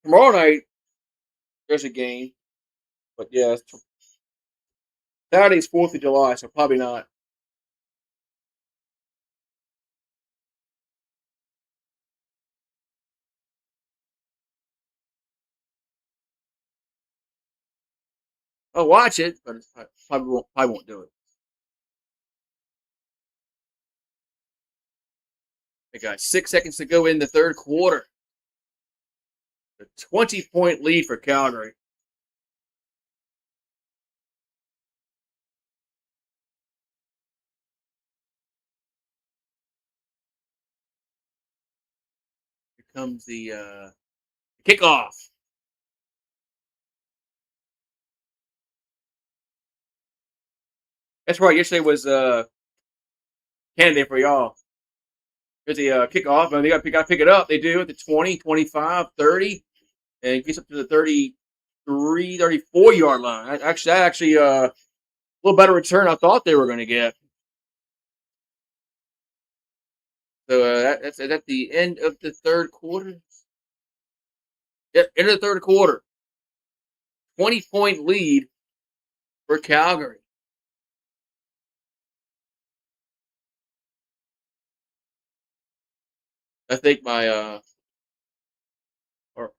A: Tomorrow night, there's a game. But yeah, Saturday's 4th of July, so probably not. I'll watch it, but I probably won't do it. They got 6 seconds to go in the third quarter. A 20-point lead for Calgary. Here comes the kickoff. That's right. Yesterday was Canada for y'all. There's the kickoff, and they got to pick it up. They do at the 20, 25, 30, and it gets up to the 33, 34-yard line. That actually a little better return I thought they were going to get. So that's at the end of the third quarter. Yep, end of the third quarter. 20-point lead for Calgary. I think my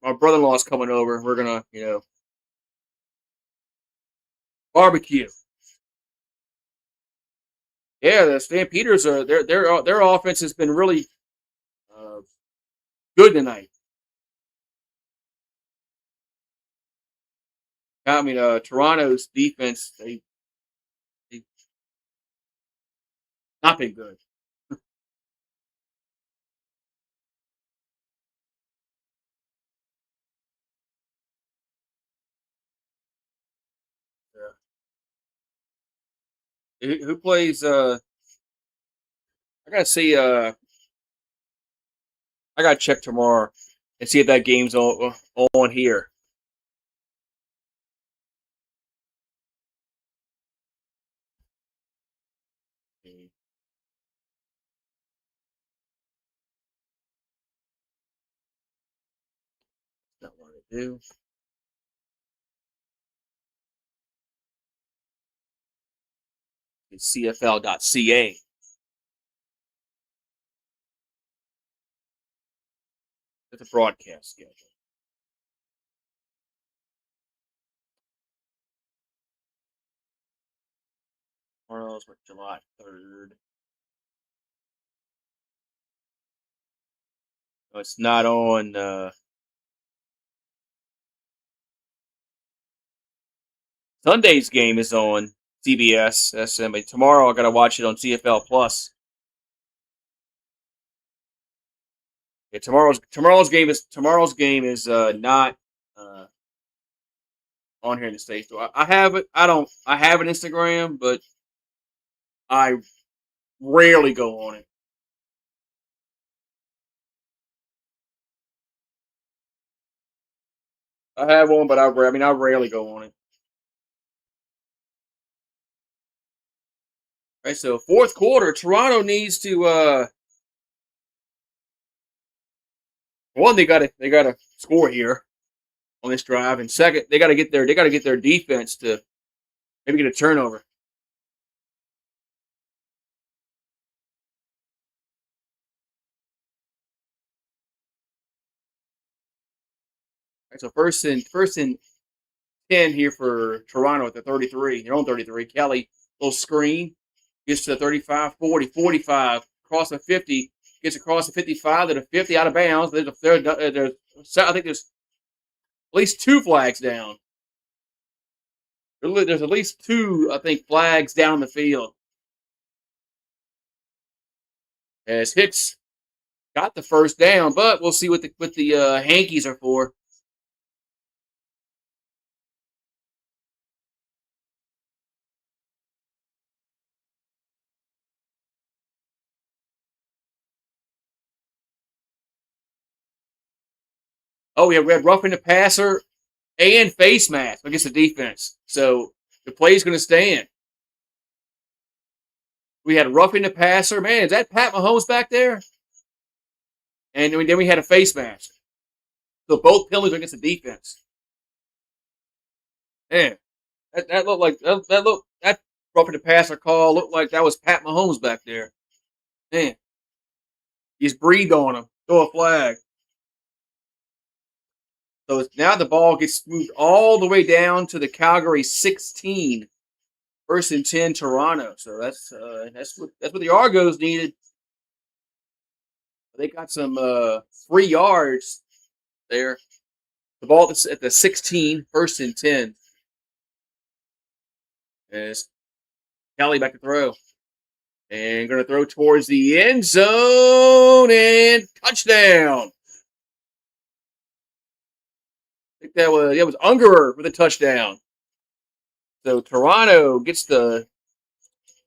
A: brother-in-law is coming over. We're gonna barbecue. Yeah, the Stampeders are their offense has been really uh, good tonight. I mean, Toronto's defense they not been good. Who plays? I gotta see. I gotta check tomorrow and see if that game's on here. Not what to do. It's CFL.ca. It's a broadcast schedule. Tomorrow's July 3rd. No, it's not on. Sunday's game is on CBS. But tomorrow I got to watch it on CFL Plus. Yeah, tomorrow's game is not on here in the States. So I have it. I have an Instagram, but I rarely go on it. I have one, but I rarely go on it. Right, so fourth quarter, Toronto needs to one, they gotta score here on this drive, and second, they gotta get their defense to maybe get a turnover. Right, so first and 10 here for Toronto at the 33. Their own 33. Kelly, little screen, gets to the 35, 40, 45, across the 50, gets across the 55 to the 50, out of bounds. I think there's at least two flags down. There's at least two, I think, flags down the field. As Hicks got the first down, but we'll see what the hankies are for. Oh, yeah, we had roughing the passer and face mask against the defense. So the play's going to stand. We had roughing the passer. Man, is that Pat Mahomes back there? And then we had a face mask. So both penalties are against the defense. Man, that looked like that roughing the passer call looked like that was Pat Mahomes back there. Man, he's breathed on him. Throw a flag. So now the ball gets moved all the way down to the Calgary 16, first and 10 Toronto. So that's what the Argos needed. They got some 3 yards there. The ball at the 16, first and 10. As Kelly back to throw. And going to throw towards the end zone and touchdown. I think that was Ungerer with a touchdown. So Toronto gets the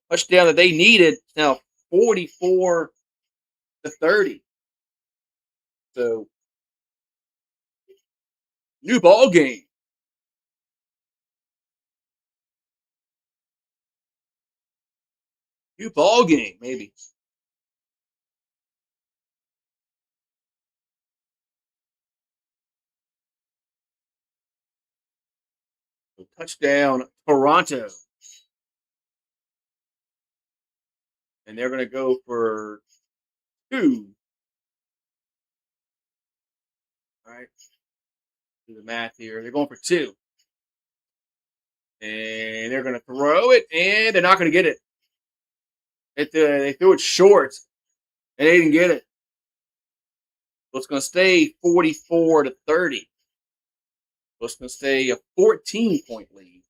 A: touchdown that they needed. Now 44-30. So new ball game. New ball game, maybe. So touchdown Toronto. And they're going to go for 2. All right. Do the math here. They're going for 2. And they're going to throw it, and they're not going to get it. They threw it short, and they didn't get it. So it's going to stay 44-30. So it's going to stay a 14-point lead.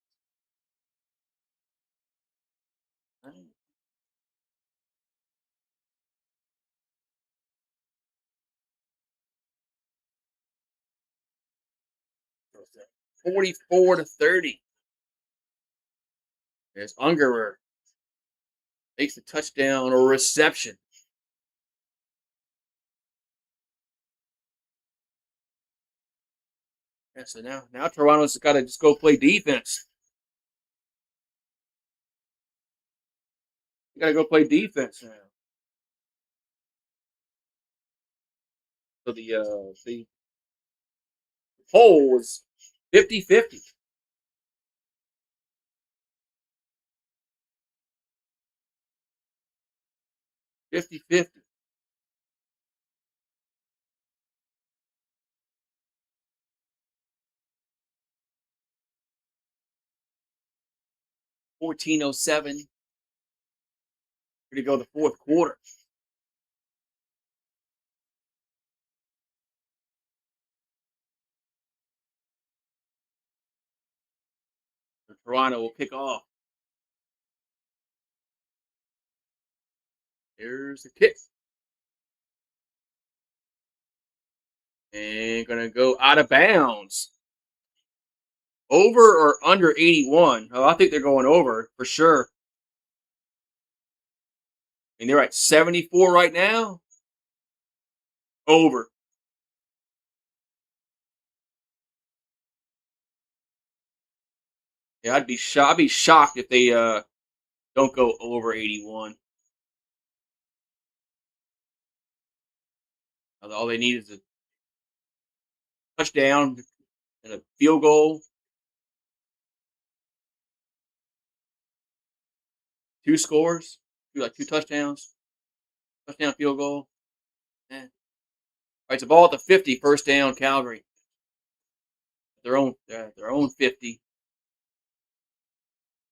A: 44-30. There's Ungerer. Makes the touchdown or reception. Yeah, so now Toronto's got to just go play defense. You got to go play defense now. So the poll was 50-50. 50-50. $14.07. Ready to go the fourth quarter. Toronto will kick off. Here's the kick. And gonna go out of bounds. Over or under 81? Oh, I think they're going over for sure. And they're at 74 right now. Over. Yeah, I'd be shocked if they don't go over 81. All they need is a touchdown and a field goal. 2 scores. Like 2 touchdowns. Touchdown, field goal. Eh. All right, it's a ball at the 50. First down, Calgary. Their own 50.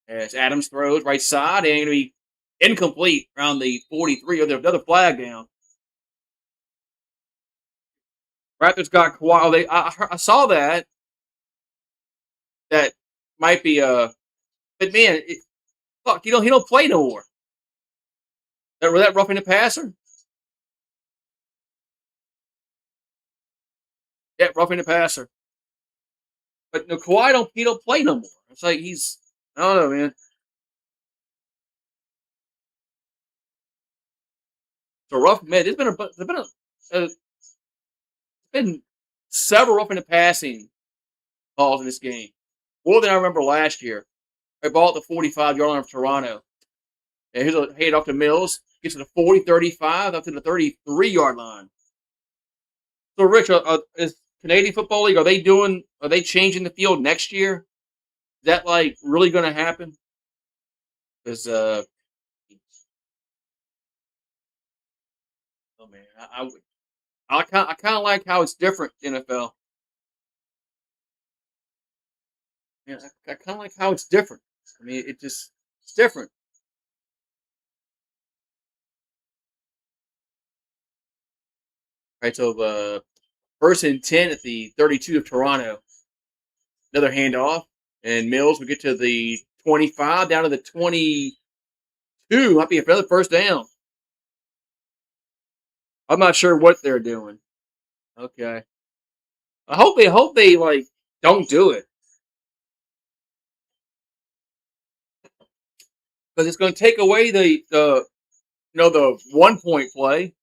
A: As Adams throws right side and going to be incomplete around the 43. Or another flag down. Raptors got quiet. I saw that. That might be but man, fuck, he don't play no more. Was that roughing the passer? Yeah, roughing the passer. But no, Kawhi he don't play no more. It's like I don't know, man. So rough, man. There's been several roughing the passing calls in this game, more than I remember last year. I ball at the 45-yard line of Toronto. And here's a head off to Mills. Gets to the 40, 35, up to the 33-yard line. So, Rich, is Canadian Football League, are they changing the field next year? Is that, like, really going to happen? Because, oh, man, I kind of like how it's different, NFL. Yeah, I kind of like how it's different. I mean, it's different. All right, so first and 10 at the 32 of Toronto. Another handoff, and Mills will get to the 25, down to the 22. Might be another first down. I'm not sure what they're doing. Okay, I hope they like don't do it because it's going to take away the 1 point play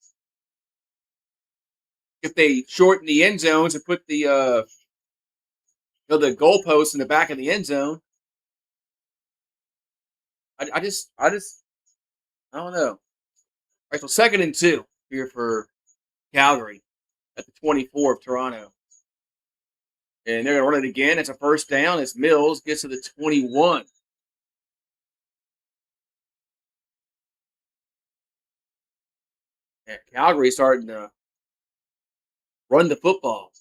A: if they shorten the end zones and put the goalposts in the back of the end zone. I don't know. All right, so second and 2 here for Calgary at the 24 of Toronto. And they're going to run it again. It's a first down as Mills gets to the 21. And Calgary starting to run the football.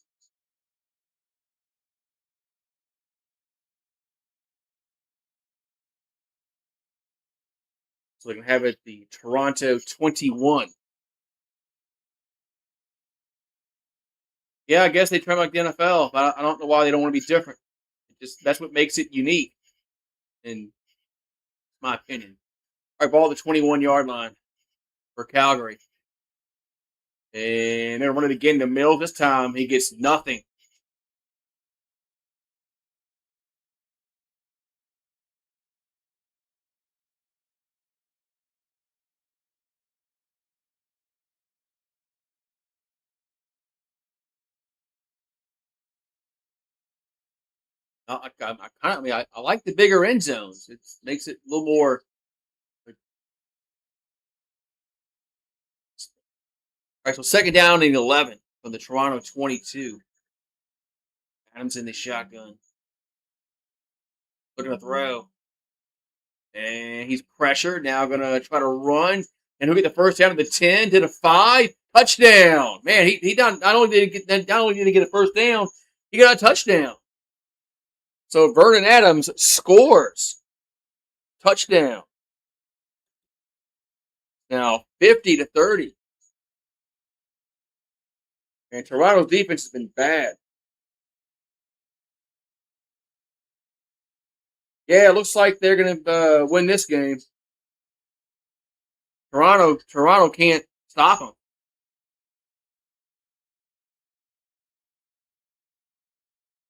A: So they can have it the Toronto 21. Yeah, I guess they try like the NFL, but I don't know why they don't want to be different. That's what makes it unique, in my opinion. All right, ball at the 21-yard line for Calgary. And they're running again to Mills. This time he gets nothing. I like the bigger end zones. It makes it a little more. All right, so second down and 11 from the Toronto 22. Adams in the shotgun. Looking to throw. And he's pressured. Now going to try to run. And he'll get the first down to the 10, to the 5. Touchdown. Man, he not only did he get a first down, he got a touchdown. So Vernon Adams scores. Touchdown. Now 50-30. And Toronto's defense has been bad. Yeah, it looks like they're going to win this game. Toronto can't stop them.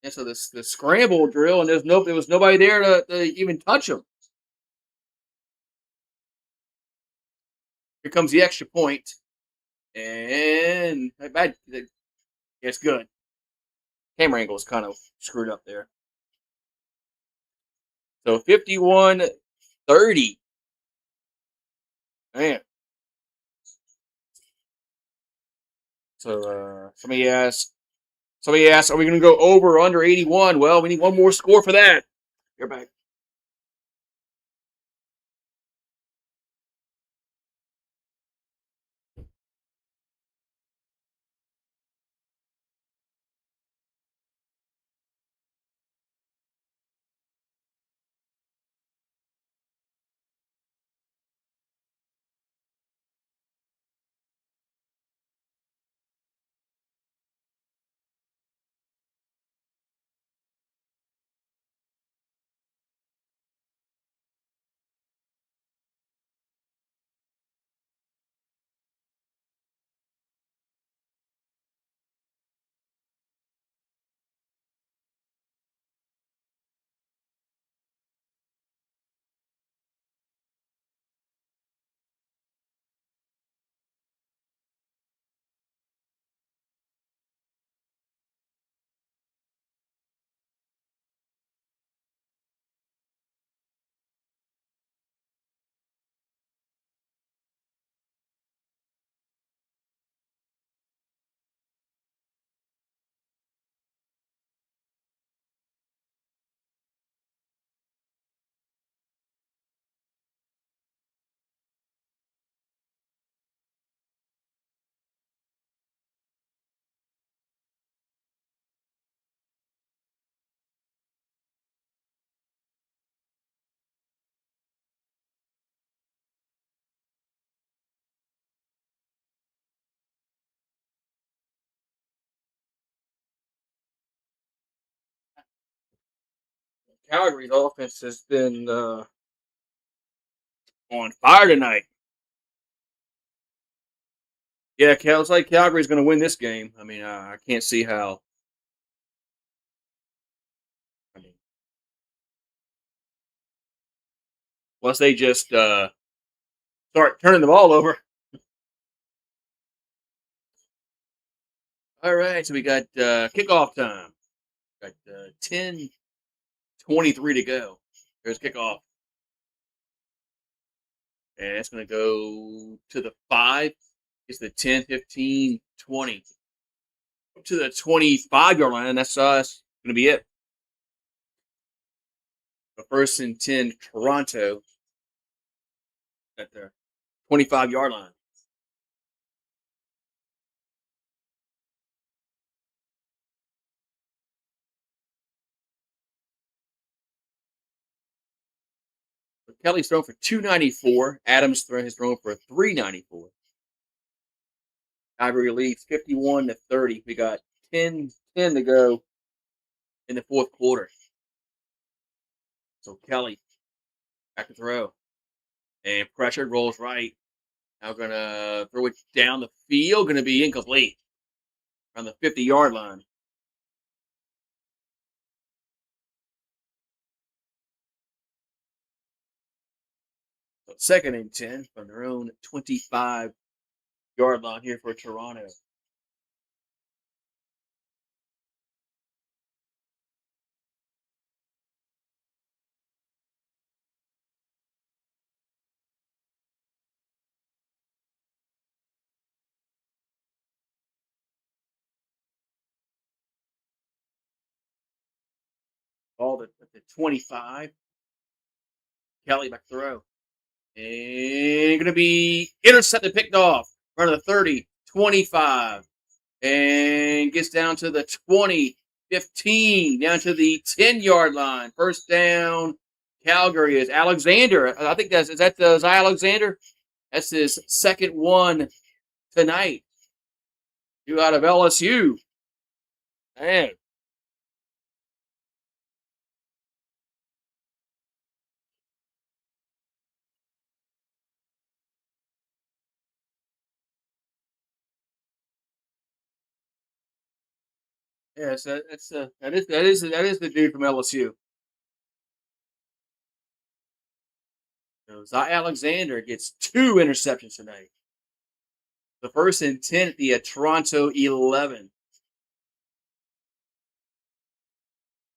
A: And so the scramble drill, and there was nobody there to even touch them. Here comes the extra point, and it's good. Camera angle is kind of screwed up there. So 51-30. Man. So somebody asked, are we going to go over or under 81? Well, we need one more score for that. You're back. Calgary's offense has been on fire tonight. Yeah, it's like Calgary's going to win this game. I mean, I can't see how. I mean, unless they just start turning the ball over. All right, so we got kickoff time. Got 10:23 to go. There's kickoff. And it's going to go to the 5. It's the 10, 15, 20. Up to the 25-yard line, and that's going to be it. The 1st and 10, Toronto at their 25-yard line. So Kelly's thrown for 294. Adams has thrown for 394. Calgary leads 51-30. We got 10 to go in the fourth quarter. So Kelly back to throw. And pressure rolls right. Now going to throw it down the field. Going to be incomplete on the 50-yard line. So 2nd and 10 from their own 25-yard line here for Toronto. Ball at the 25. Kelly back to throw. And going to be intercepted, picked off. Front of the 30, 25. And gets down to the 20, 15, down to the 10-yard line. First down, Calgary is Alexander. I think is that Zay Alexander? That's his second one tonight. You out of LSU. Man. Yes, that is the dude from LSU. Zy Alexander gets 2 interceptions tonight. The first and 10 at the Toronto 11.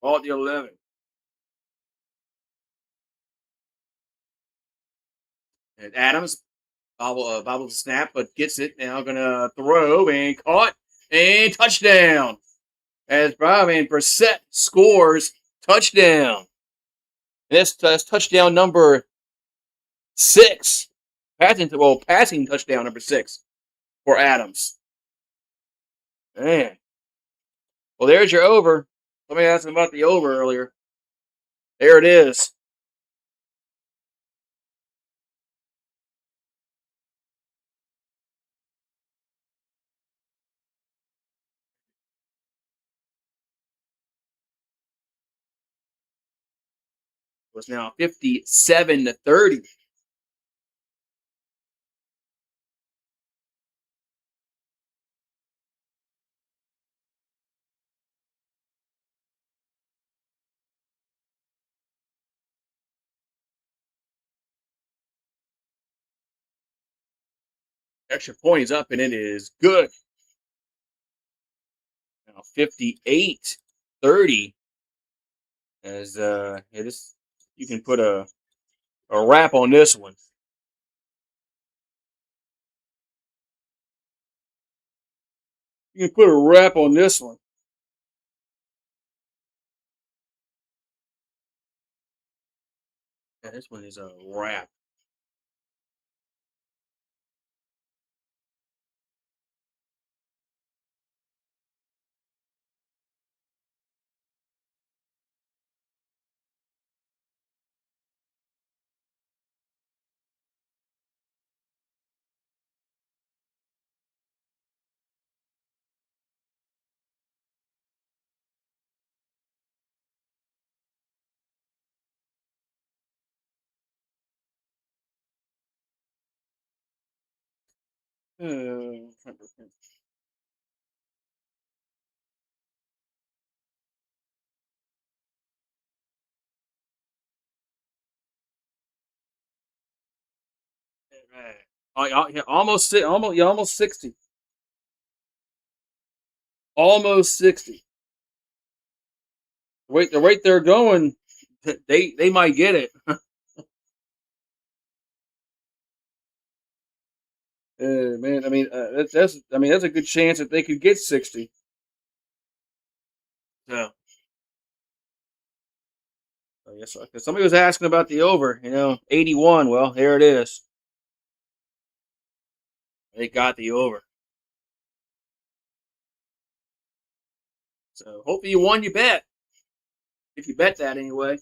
A: Ball at the 11. And Adams bobbles the snap, but gets it. Now gonna throw and caught and touchdown. As Brian Brissett scores touchdown. That's touchdown number 6. Passing touchdown number 6 for Adams. Man. Well, there's your over. Somebody asked about the over earlier. There it is. It was now 57-30. Extra point is up, and it is good. Now 58-30. As you can put a wrap on this one. You can put a wrap on this one. Yeah, this one is a wrap. Uh, yeah, almost 60. Almost 60. The rate they're going, they might get it. Man, I mean, that's a good chance that they could get 60. So, I guess somebody was asking about the over. 81. Well, here it is. They got the over. So hopefully you won your bet. If you bet that anyway,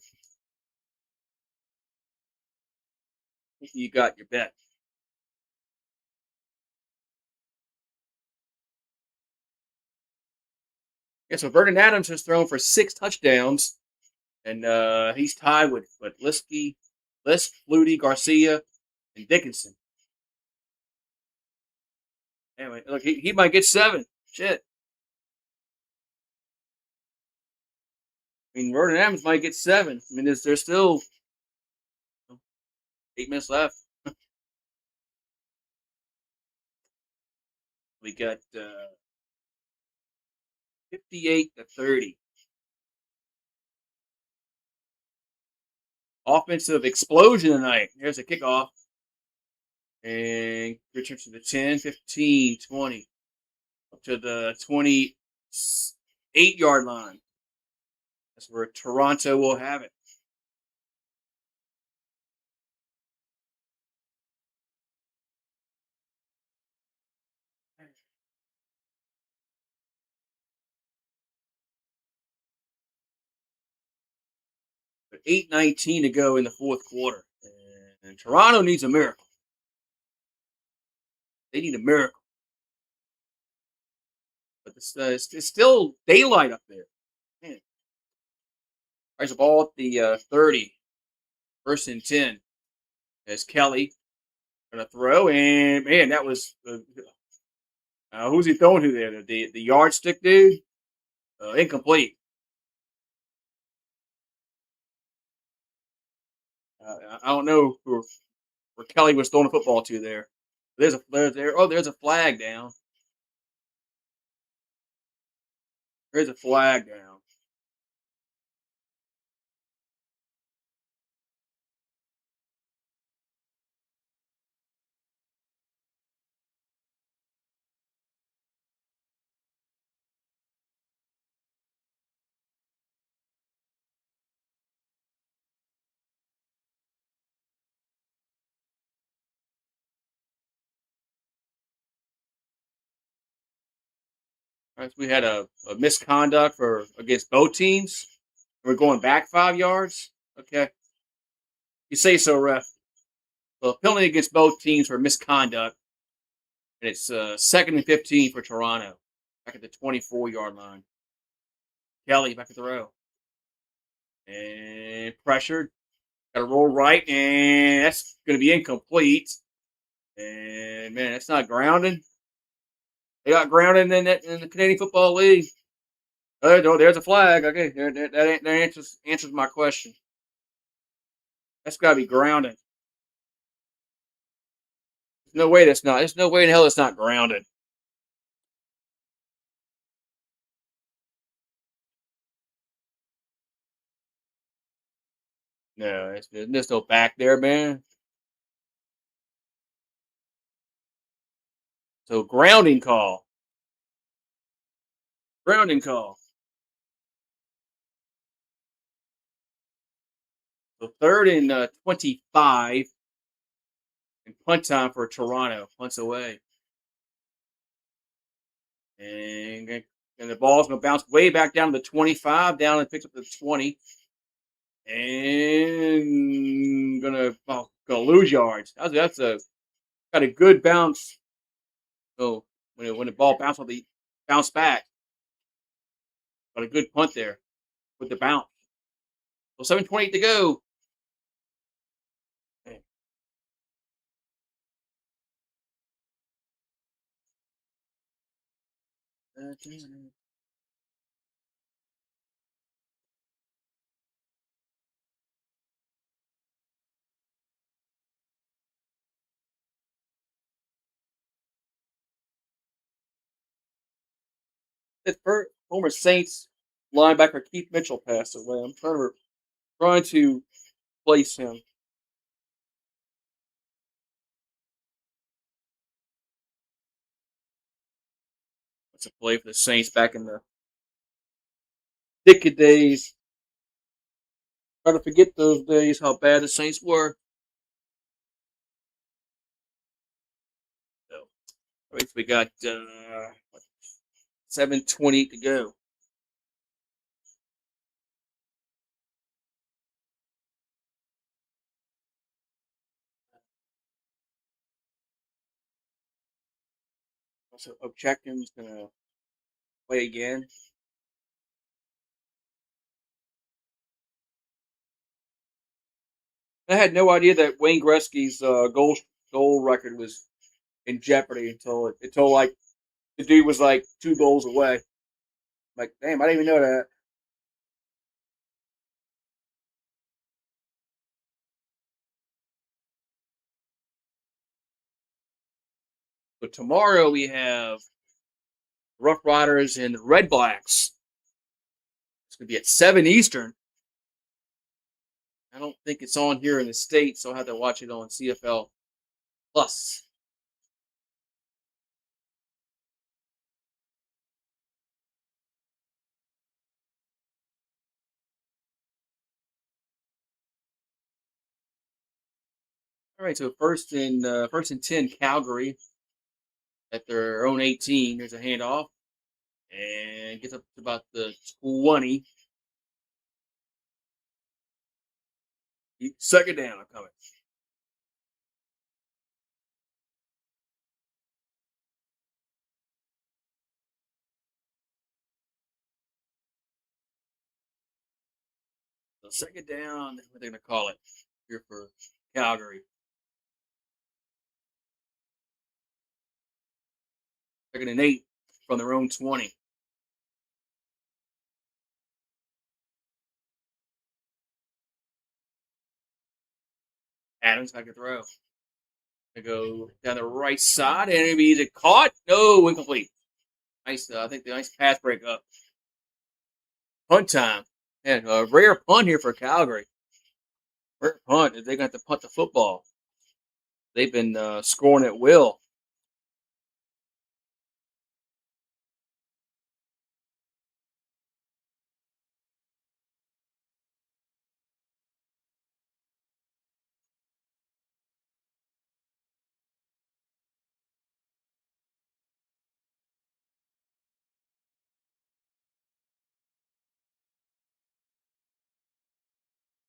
A: hopefully you got your bet. Yeah, so Vernon Adams has thrown for 6 touchdowns, and he's tied with Lisk, Flutie, Garcia, and Dickinson. Anyway, look, he might get 7. Shit. I mean, Vernon Adams might get 7. I mean, there's still 8 minutes left. We got 58-30. Offensive explosion tonight. Here's a kickoff. And returns to the 10, 15, 20. Up to the 28-yard line. That's where Toronto will have it. But 8:19 to go in the fourth quarter. And Toronto needs a miracle. They need a miracle. But it's still daylight up there. Man. Raise the ball at the 30. First and 10. As Kelly going to throw. And, man, that was... who's he throwing to there? The yardstick dude? Incomplete. I don't know where Kelly was throwing the football to there. There's a flag down. There's a flag down. Right, so we had a misconduct for against both teams. We're going back 5 yards. Okay, you say so, ref. Well, penalty against both teams for misconduct, and it's 2nd and 15 for Toronto, back at the 24-yard line. Kelly back at the row and pressured. Got to roll right, and that's going to be incomplete. And man, that's not grounded. They got grounded in the Canadian Football League. There's a flag. Okay, that answers my question. That's got to be grounded. There's no way that's not. There's no way in hell it's not grounded. No, there's no back there, man. So grounding call. Grounding call. So 3rd and 25, and punt time for Toronto. Punts away, and the ball's gonna bounce way back down to the 25, down and picks up the 20, and gonna lose yards. That's a got a good bounce. So when the ball bounce back, got a good punt there with the bounce. So 7:28 to go. That former Saints linebacker Keith Mitchell passed away. I'm trying to place him. That's a play for the Saints back in the thick of days. Try to forget those days, how bad the Saints were. So, all right, so we got 7:20 to go. So Obchekim's gonna play again. I had no idea that Wayne Gretzky's goal record was in jeopardy until like the dude was like 2 goals away. Like, damn, I didn't even know that. But tomorrow we have Rough Riders and Red Blacks. It's gonna be at 7 Eastern. I don't think it's on here in the States, so I'll have to watch it on CFL Plus. All right, so first and 10, Calgary at their own 18. There's a handoff and gets up to about the 20. Second down, I'm coming. So second down, what they're gonna call it here for Calgary. Second and 8 from their own 20. Adams back to throw. They go down the right side, and it'll be either caught. No, incomplete. Nice. I think the nice pass break up. Punt time. And a rare punt here for Calgary. Rare punt. They're going to have to punt the football. They've been scoring at will.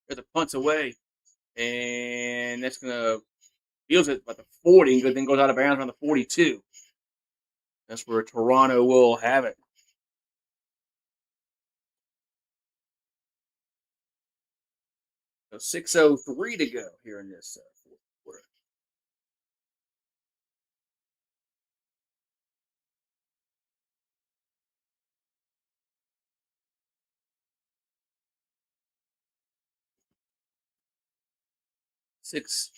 A: The punt's away. And that's going to feels it about the 40, but then goes out of bounds around the 42. That's where Toronto will have it. So 6:03 to go here in this fourth quarter. Six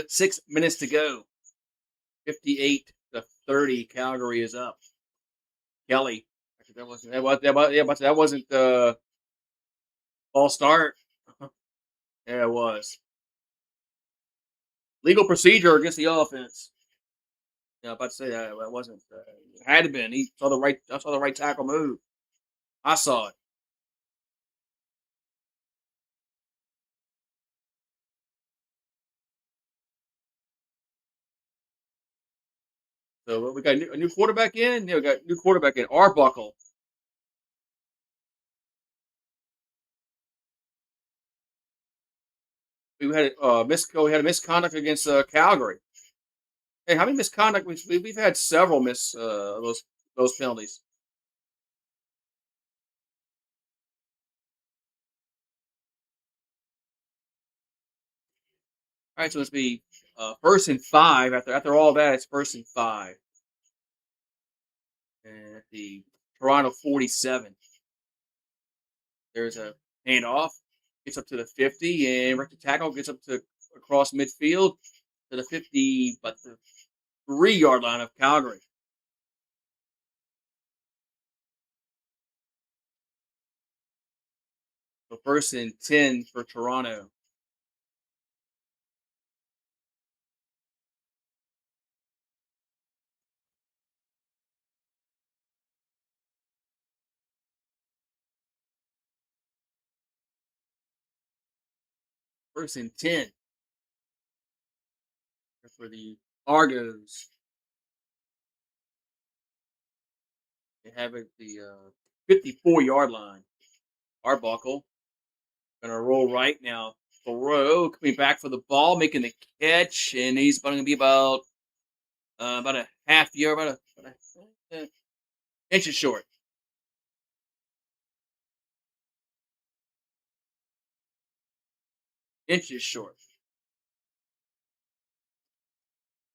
A: 6 minutes to go. 58-30. Calgary is up. Kelly. That wasn't false start. Yeah, it was. Legal procedure against the offense. Yeah, I'm about to say that it wasn't. It had to been. He saw the right. I saw the right tackle move. I saw it. So we got a new quarterback in. Yeah, we got a new quarterback in. Arbuckle. We had we had a misconduct against Calgary. Hey, how many misconduct? We've had several those penalties. All right, so let's be first and 5. After all that, it's first and 5. And at the Toronto 47, there's a handoff. Gets up to the 50, and right to tackle gets up to across midfield to the 50, but the 3-yard line of Calgary. So first and 10 for Toronto. First and 10 for the Argos. They have it the 54-yard line. Arbuckle gonna roll right now. Thoreau coming back for the ball, making the catch, and he's going to be about a half yard, about inches short. Inches short.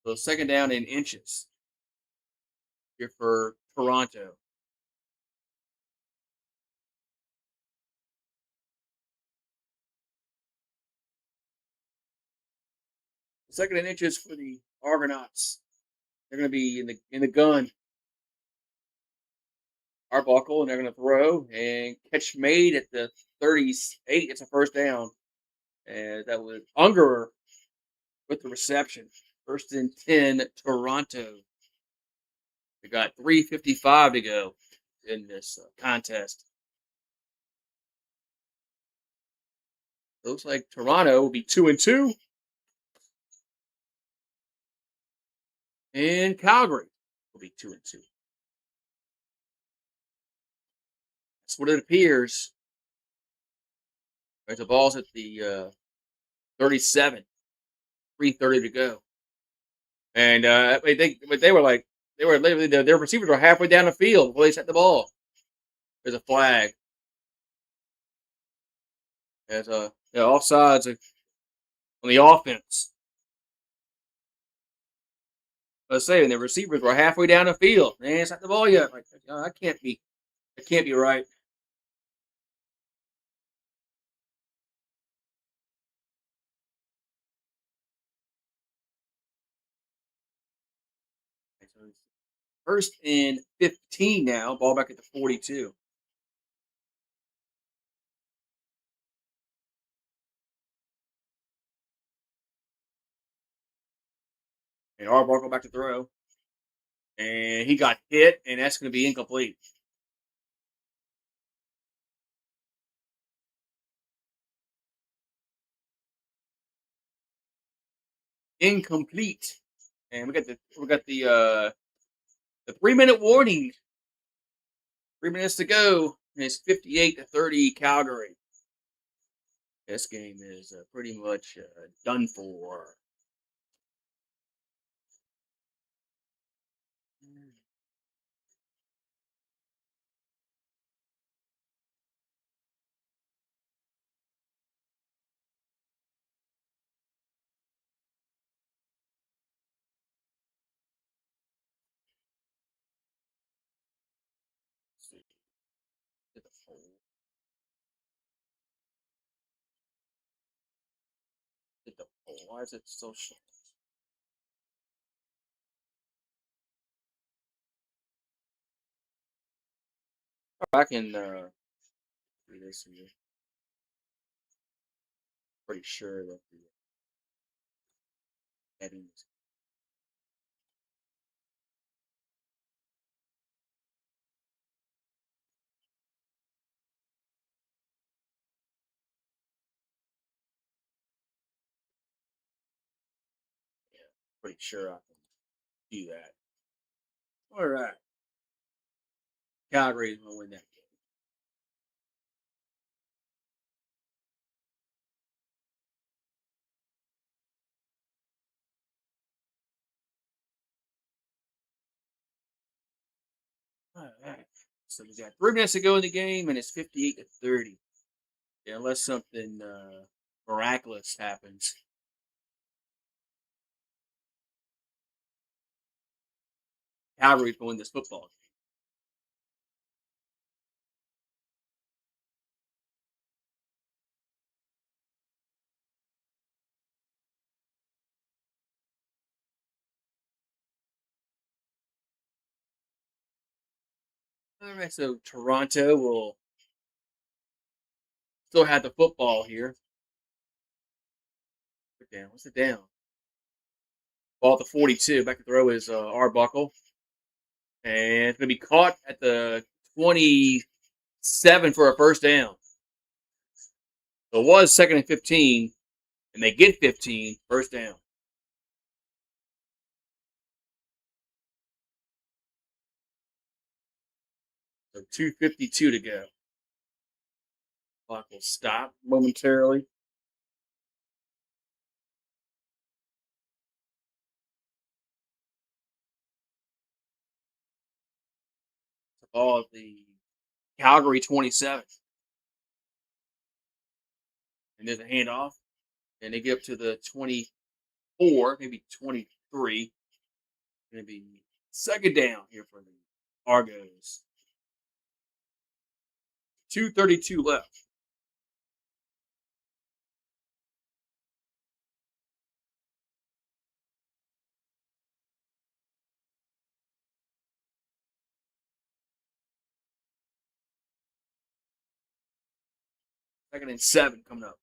A: So second down in inches here for Toronto. Second and inches for the Argonauts. They're going to be in the gun. Arbuckle, and they're going to throw and catch made at the 38. It's a first down. And that was Unger with the reception. First and 10, Toronto. We got 3:55 to go in this contest. Looks like Toronto will be 2-2. And Calgary will be 2-2. That's what it appears. Right, the ball's at the 37. 3:30 to go. And they were like literally their receivers were halfway down the field before they set the ball. There's a flag. There's a offsides on the offense. I was saying the receivers were halfway down the field. They ain't set the ball yet. Like that can't be right. So it's 1st and 15 now. Ball back at the 42. And Arbuckle back to throw. And he got hit, and that's going to be incomplete. Incomplete. And we got the 3-minute warning. 3 minutes to go. And it's 58-30 Calgary. This game is pretty much done for. Let's see. Hit the pole. Hit the pole. Why is it so short? I can do this here. Pretty sure that the heading is pretty sure I can do that. All right. Calgary is going to win that game. All right. So we got 3 minutes to go in the game, and it's 58-30. Yeah, unless something miraculous happens. Calgary's going to win this football game. All right, so Toronto will still have the football here. What's it down? Ball at the 42. Back to throw is Arbuckle. And it's going to be caught at the 27 for a first down. So it was 2nd and 15, and they get 15, first down. So 2:52 to go. Clock will stop momentarily. The ball at the Calgary 27. And there's a handoff. And they get up to the 24, maybe 23. Going to be second down here for the Argos. 2:32 left. Second and 7 coming up.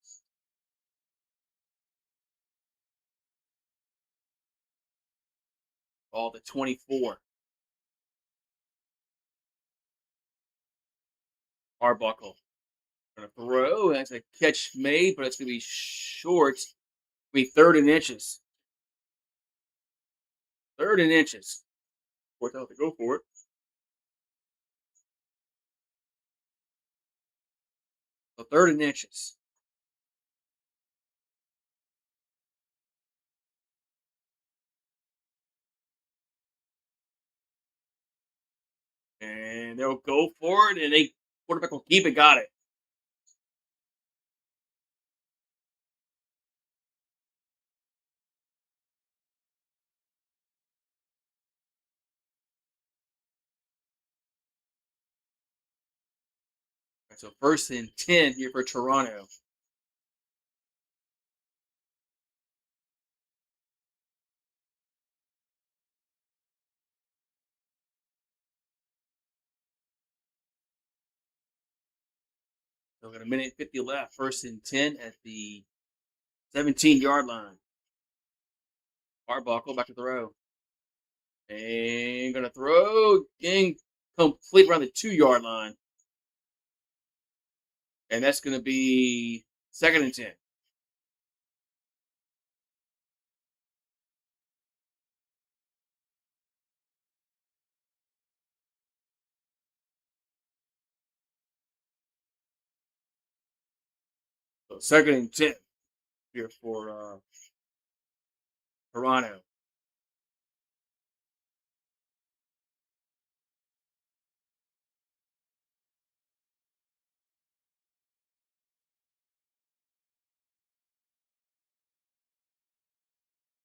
A: Ball to 24. Arbuckle. Going to throw. That's a catch made, but it's going to be short. It's going to be 3rd and inches. 3rd and inches. Fourth out to go for it. So 3rd and inches. And they'll go for it, and they quarterback will keep it. Got it. Right, so 1st and 10 here for Toronto. So we got a minute and 50 left. 1st and 10 at the 17-yard line. Arbuckle back to throw. And going to throw. Incomplete around the 2-yard line. And that's going to be 2nd and 10. So 2nd and 10 here for Toronto.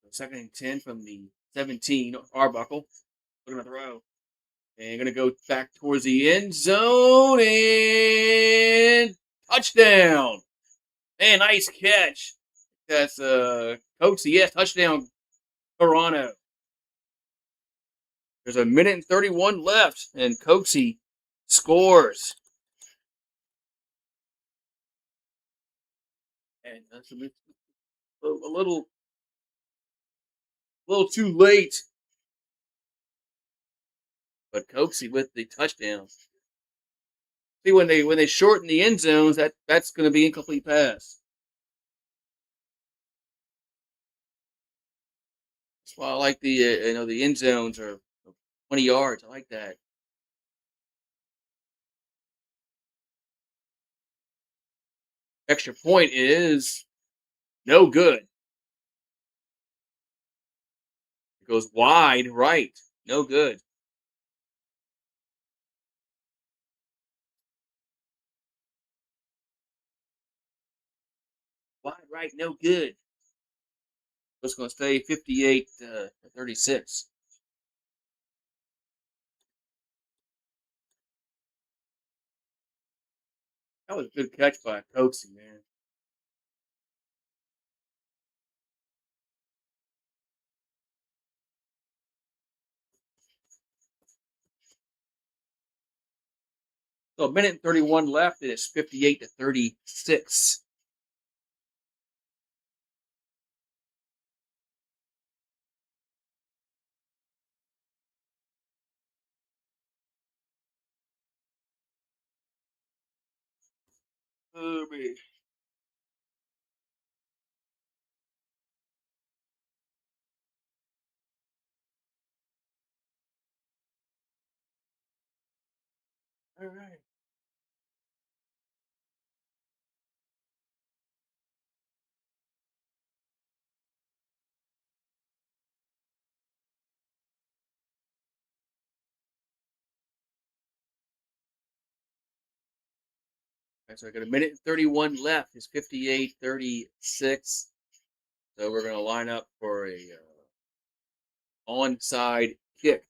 A: So 2nd and 10 from the 17, Arbuckle. Looking to throw. And going to go back towards the end zone. And touchdown. Man, nice catch. That's Coatsy. Yes, touchdown, Toronto. There's a minute and 31 left, and Coatsy scores. And that's a little too late. But Coatsy with the touchdown. See, when they shorten the end zones, that's going to be incomplete pass. That's why I like the the end zones are 20 yards. I like that. Extra point is no good. It goes wide right. No good. Wide right, no good. It's going to stay 58-36. That was a good catch by Coatsy, man. So a minute and 31 left. It is 58-36. Oh, man. All right. So I got a minute and 31 left. It's 58-36. So we're going to line up for a onside kick.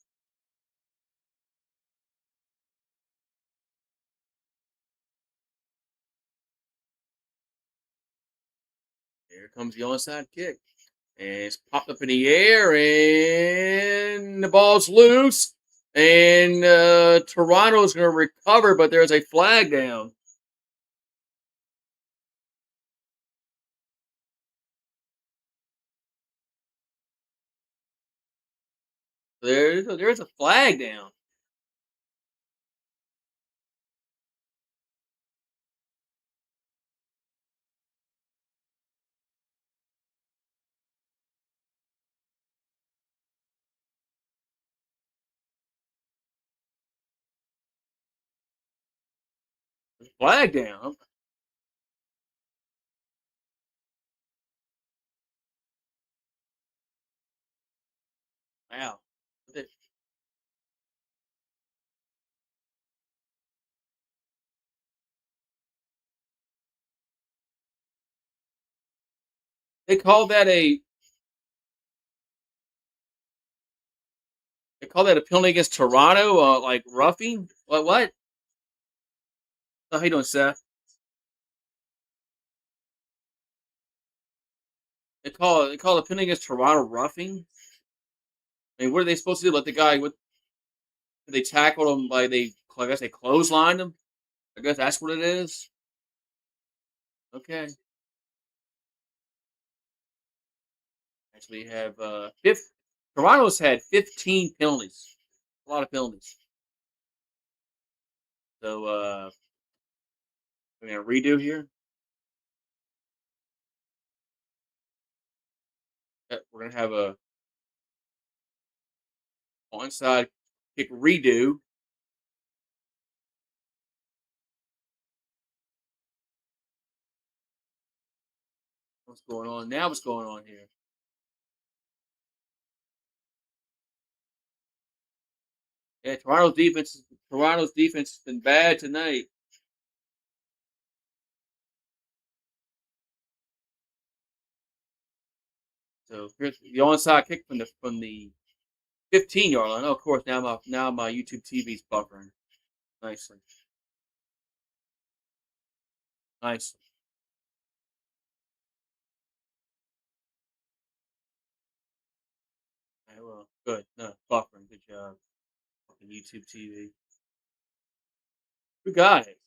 A: Here comes the onside kick. And it's popped up in the air, and the ball's loose. And Toronto's going to recover, but there's a flag down. There's a flag down. Flag down. Wow. They call that a a penalty against Toronto, like roughing. What? Oh, how you doing, Seth? They call a penalty against Toronto roughing. I mean, what are they supposed to do? Let the guy with they tackled him, like I guess they clotheslined him. I guess that's what it is. Okay. Actually, have fifth. Toronto's had 15 penalties. A lot of penalties. So we're gonna redo here. We're gonna have a onside kick redo. What's going on now? What's going on here? Yeah, Toronto's defense has been bad tonight. So here's the onside kick from the 15-yard line. Oh, of course, now my YouTube TV's buffering nicely. Nice. Yeah, well, good. No, buffering. Good job. Fucking YouTube TV. Who got it?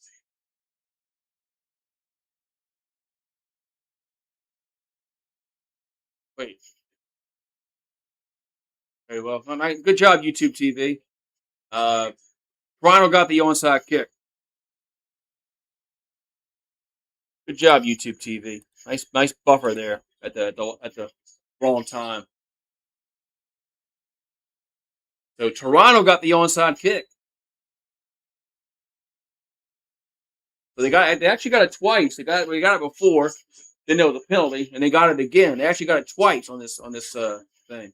A: Wait. Very well. Good job, YouTube TV. Uh, Toronto got the onside kick. Good job, YouTube TV. Nice buffer there at the wrong time. So Toronto got the onside kick. So they actually got it twice. We got it before. Then there was a penalty, and they got it again. They actually got it twice on this thing.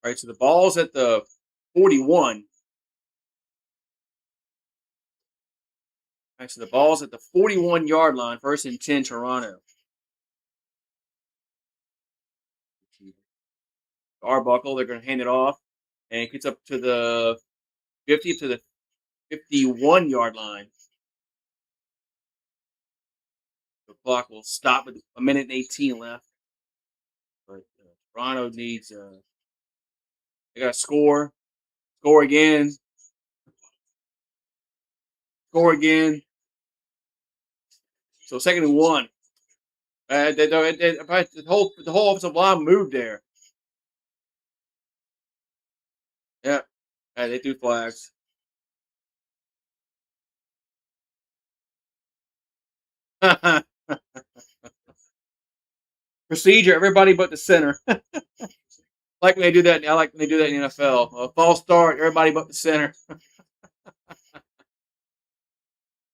A: All right, so the ball's at the 41. All right, so the ball's at the 41-yard line. First and 10, Toronto. Arbuckle, they're going to hand it off, and it gets up to the 50 to the 51-yard line. The clock will stop at a minute and 18 left. But Toronto needs they got to score again, score again. So second and one. The whole offensive line moved there. Yeah, they threw flags. Procedure, everybody but the center. Like when they do that. I like when they do that in the NFL. False start, everybody but the center.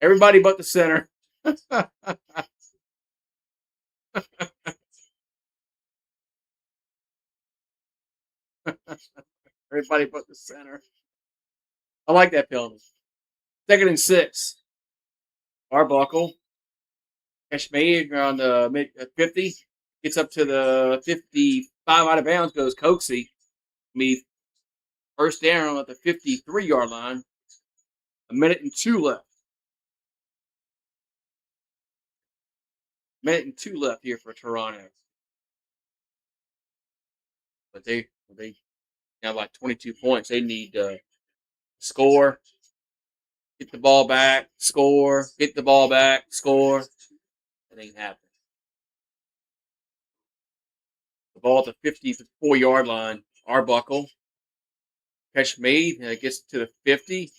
A: Everybody but the center. Everybody but the center. I like that penalty. Second and 6. Arbuckle. Catch made around the mid 50. Gets up to the 55 out of bounds. Goes Coxie. Me first down at the 53-yard line. A minute and 2 left. Minute and 2 left here for Toronto. But they have like 22 points. They need to score, get the ball back, score, get the ball back, score. It ain't happening. The ball at the 54-yard line. Arbuckle. Catch made. And it gets to the 50.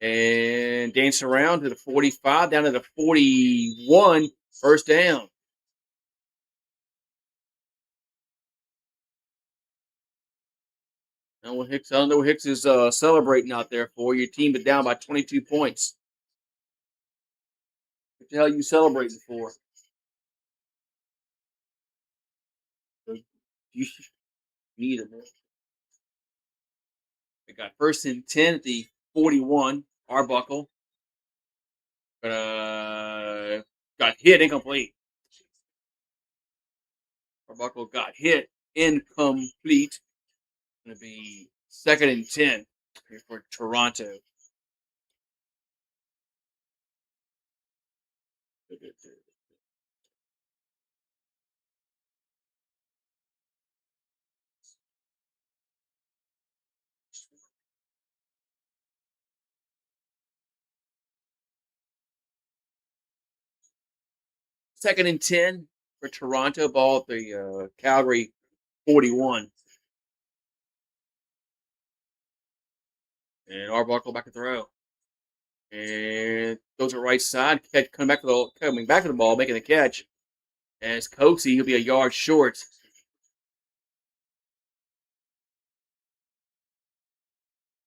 A: And dance around to the 45. Down to the 41. First down. I don't know what Hicks is celebrating out there for. Your team is down by 22 points. What the hell are you celebrating for? You need it, man. They got first and 10 at the 41. Arbuckle. Got hit incomplete. Arbuckle got hit incomplete. Going to be second and 10 here for Toronto. Second and 10 for Toronto. Ball at the Calgary 41. And Arbuckle back to throw. And goes to right side. Coming back to the ball, making the catch. And it's Coatsy. He'll be a yard short. So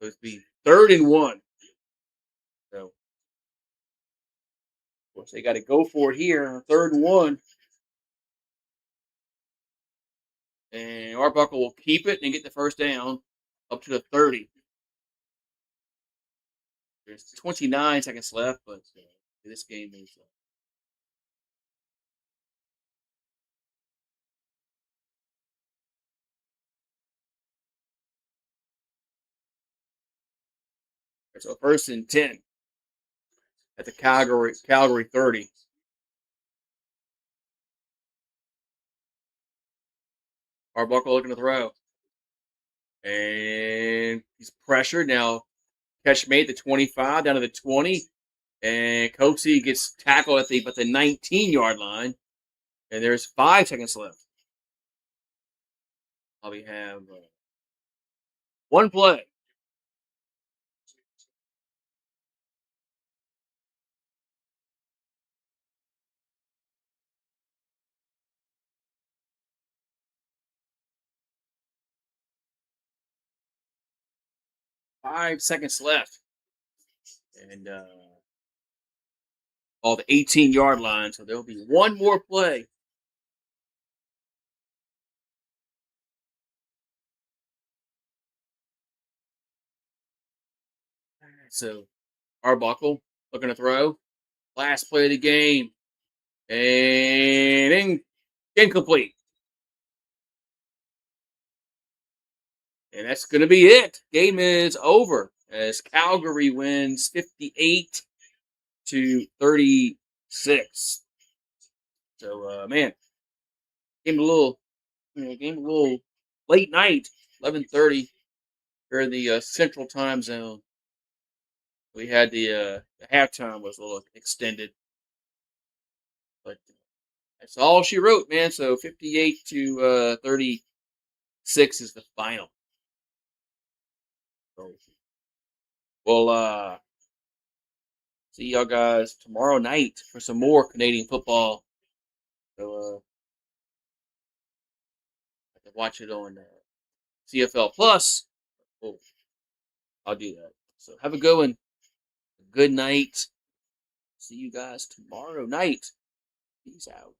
A: it'll be 3rd and 1. So, of course, they got to go for it here. 3rd and 1. And Arbuckle will keep it and get the first down up to the 30. There's 29 seconds left, but this game is. So 1st and 10 at the Calgary 30. Arbuckle looking to throw. And he's pressured. Now, catch made the 25 down to the 20. And Coatsy gets tackled at the 19-yard line. And there's 5 seconds left. We have one play. Five seconds left. And all the 18-yard line. So there'll be one more play. So Arbuckle looking to throw. Last play of the game. And incomplete. And that's going to be it. Game is over as Calgary wins 58-36. So, man, game a little late night, 11:30 here in the Central Time Zone. We had the halftime was a little extended, but that's all she wrote, man. So 58-36 is the final. So, we'll see y'all guys tomorrow night for some more Canadian football. So I can watch it on CFL Plus. Oh, I'll do that. So have a good one. Good night. See you guys tomorrow night. Peace out.